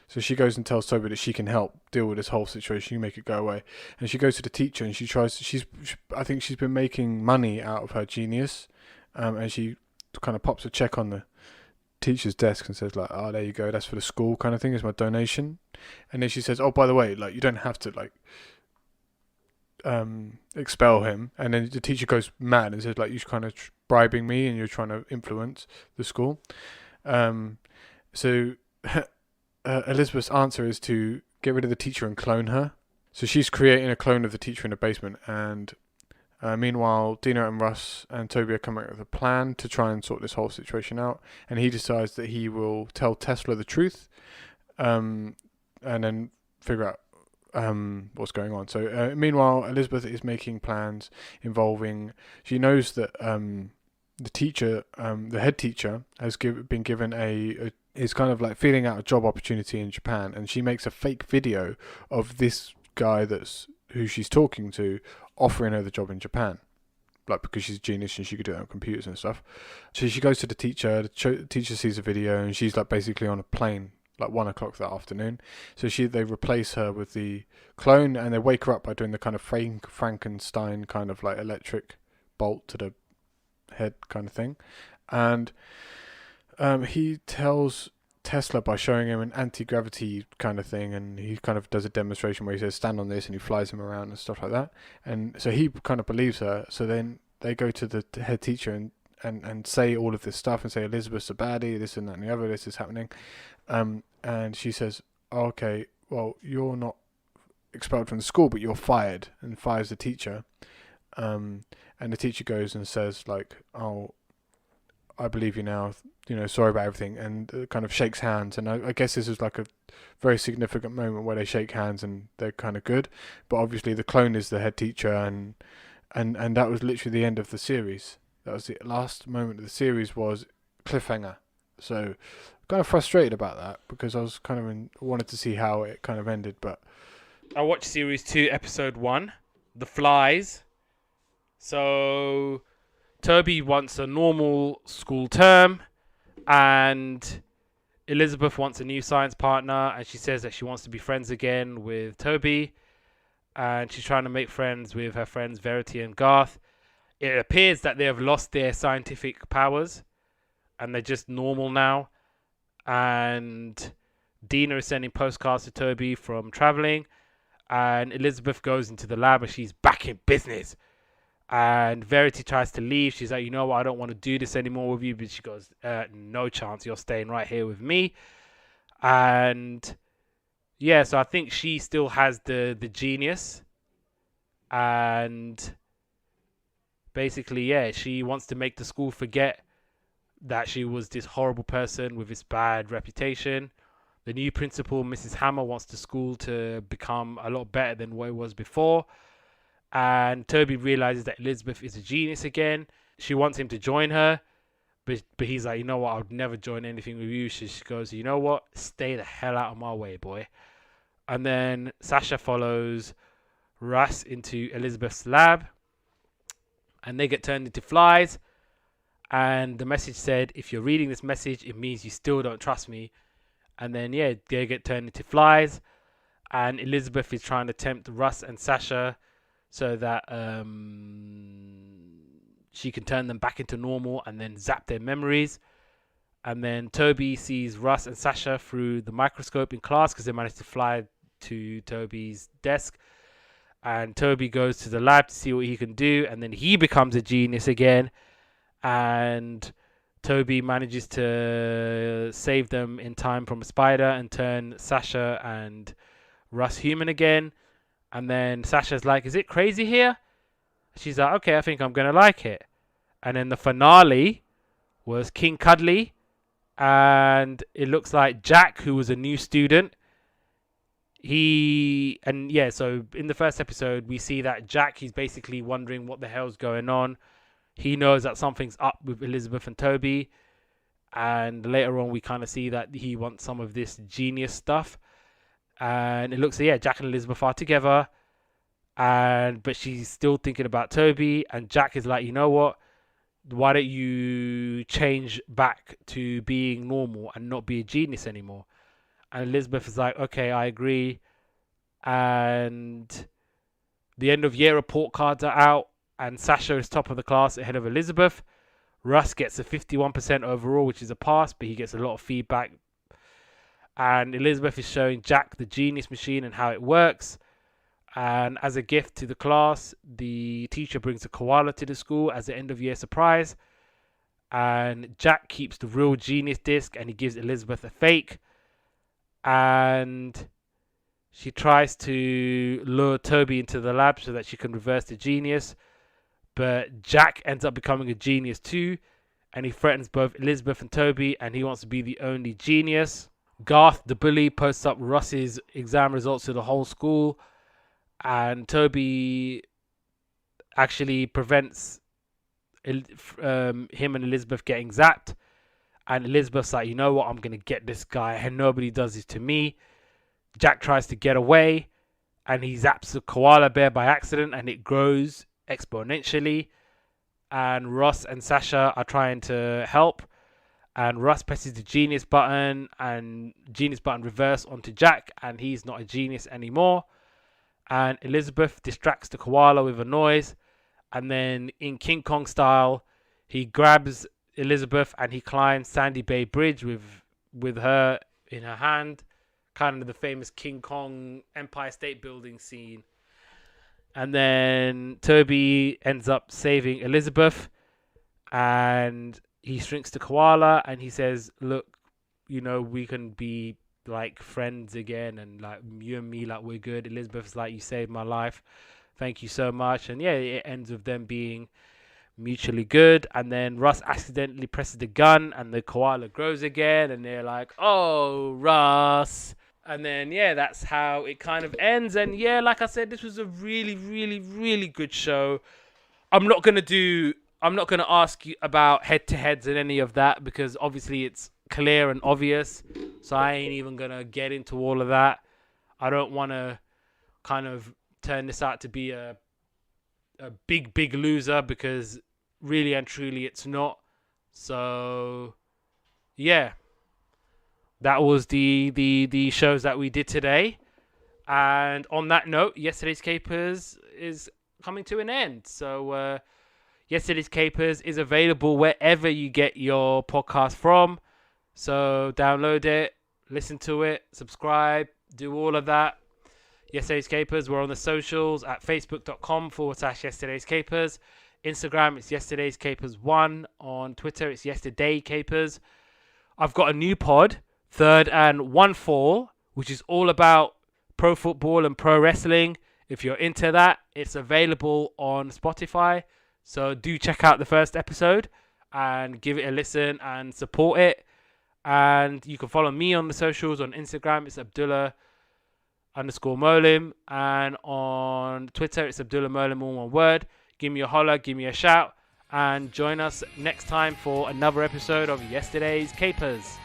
B: so she goes and tells Toby that she can help deal with this whole situation, you make it go away. And she goes to the teacher and I think she's been making money out of her genius, and she kind of pops a check on the teacher's desk and says like, oh, there you go, that's for the school kind of thing, is my donation. And then she says, oh, by the way, like, you don't have to like expel him. And then the teacher goes mad and says like, you're kind of bribing me and you're trying to influence the school. So Elizabeth's answer is to get rid of the teacher and clone her. So she's creating a clone of the teacher in the basement, and meanwhile Dina and Russ and Toby are coming up with a plan to try and sort this whole situation out, and he decides that he will tell Tesla the truth, and then figure out what's going on. So meanwhile Elizabeth is making plans involving, she knows that the teacher, the head teacher, has been given is kind of like feeling out a job opportunity in Japan, and she makes a fake video of this guy who she's talking to offering her the job in Japan, like, because she's a genius and she could do it on computers and stuff. So she goes to the teacher teacher sees the video, and she's like basically on a plane like 1 o'clock that afternoon. So they replace her with the clone, and they wake her up by doing the kind of Frankenstein kind of like electric bolt to the head kind of thing. And he tells Tesla by showing him an anti-gravity kind of thing, and he kind of does a demonstration where he says stand on this and he flies him around and stuff like that. And so he kind of believes her. So then they go to the head teacher and say all of this stuff and say Elizabeth's a baddie, this and that and the other, this is happening. And she says, oh, okay, well, you're not expelled from the school, but you're fired, and fires the teacher. And the teacher goes and says like, oh, I believe you now, you know, sorry about everything, and kind of shakes hands. And I guess this is like a very significant moment where they shake hands and they're kind of good. But obviously the clone is the head teacher, and that was literally the end of the series. That was the last moment of the series, was cliffhanger. So kind of frustrated about that, because I was kind of wanted to see how it kind of ended. But
A: I watched series 2, episode 1, The Flies. So Toby wants a normal school term, and Elizabeth wants a new science partner, and she says that she wants to be friends again with Toby, and she's trying to make friends with her friends Verity and Garth. It appears that they have lost their scientific powers and they're just normal now, and Dina is sending postcards to Toby from traveling, and Elizabeth goes into the lab and she's back in business. And Verity tries to leave. She's like, you know what, I don't want to do this anymore with you. But she goes, no chance, you're staying right here with me. And yeah, so I think she still has the genius, and basically, yeah, she wants to make the school forget that she was this horrible person with this bad reputation. The new principal, Mrs. Hammer, wants the school to become a lot better than what it was before. And Toby realizes that Elizabeth is a genius again. She wants him to join her, but he's like, you know what, I would never join anything with you. She goes, you know what, stay the hell out of my way, boy. And then Sasha follows Russ into Elizabeth's lab, and they get turned into flies. And the message said, if you're reading this message, it means you still don't trust me. And then, yeah, they get turned into flies. And Elizabeth is trying to tempt Russ and Sasha so that she can turn them back into normal and then zap their memories. And then Toby sees Russ and Sasha through the microscope in class because they managed to fly to Toby's desk. And Toby goes to the lab to see what he can do. And then he becomes a genius again. And Toby manages to save them in time from a spider and turn Sasha and Russ human again. And then Sasha's like, is it crazy here? She's like, okay, I think I'm going to like it. And then the finale was King Cuddly. And it looks like Jack, who was a new student. So in the first episode, we see that Jack, he's basically wondering what the hell's going on. He knows that something's up with Elizabeth and Toby. And later on, we kind of see that he wants some of this genius stuff. And it looks like, yeah, Jack and Elizabeth are together. But she's still thinking about Toby. And Jack is like, you know what? Why don't you change back to being normal and not be a genius anymore? And Elizabeth is like, okay, I agree. And the end of year report cards are out. And Sasha is top of the class ahead of Elizabeth. Russ gets a 51% overall, which is a pass, but he gets a lot of feedback. And Elizabeth is showing Jack the genius machine and how it works. And as a gift to the class, the teacher brings a koala to the school as an end-of-year surprise. And Jack keeps the real genius disc and he gives Elizabeth a fake. And she tries to lure Toby into the lab so that she can reverse the genius. But Jack ends up becoming a genius too. And he threatens both Elizabeth and Toby. And he wants to be the only genius. Garth, the bully, posts up Russ's exam results to the whole school. And Toby actually prevents him and Elizabeth getting zapped. And Elizabeth's like, you know what? I'm going to get this guy. And nobody does this to me. Jack tries to get away. And he zaps the koala bear by accident. And it grows exponentially. And Russ and Sasha are trying to help. And Russ presses the genius button. And genius button reverse onto Jack. And he's not a genius anymore. And Elizabeth distracts the koala with a noise. And then in King Kong style, he grabs Elizabeth and he climbs Sandy Bay Bridge with her in her hand. Kind of the famous King Kong Empire State Building scene. And then Toby ends up saving Elizabeth. And he shrinks the koala and he says, look, you know, we can be like friends again, and like you and me, like we're good. Elizabeth's like, you saved my life, thank you so much. And yeah, it ends with them being mutually good. And then Russ accidentally presses the gun and the koala grows again, and they're like, oh, Russ. And then yeah, that's how it kind of ends. And yeah, like I said, this was a really, really, really good show. I'm not gonna ask you about head-to-heads and any of that, because obviously it's clear and obvious, so I ain't even gonna get into all of that. I don't want to kind of turn this out to be a big loser, because really and truly it's not. So yeah, that was the shows that we did today. And on that note, Yesterday's Capers is coming to an end. So Yesterday's Capers is available wherever you get your podcast from. So download it, listen to it, subscribe, do all of that. Yesterday's Capers, we're on the socials at facebook.com/Yesterday's Capers. Instagram, it's Yesterday's Capers 1. On Twitter, it's Yesterday Capers. I've got a new pod, Third and One Fall, which is all about pro football and pro wrestling. If you're into that, it's available on Spotify. So do check out the first episode and give it a listen and support it. And you can follow me on the socials. On Instagram, it's Abdullah_Moallim. And on Twitter, it's Abdullah Moallim, all one word. Give me a holler, give me a shout. And join us next time for another episode of Yesterday's Capers.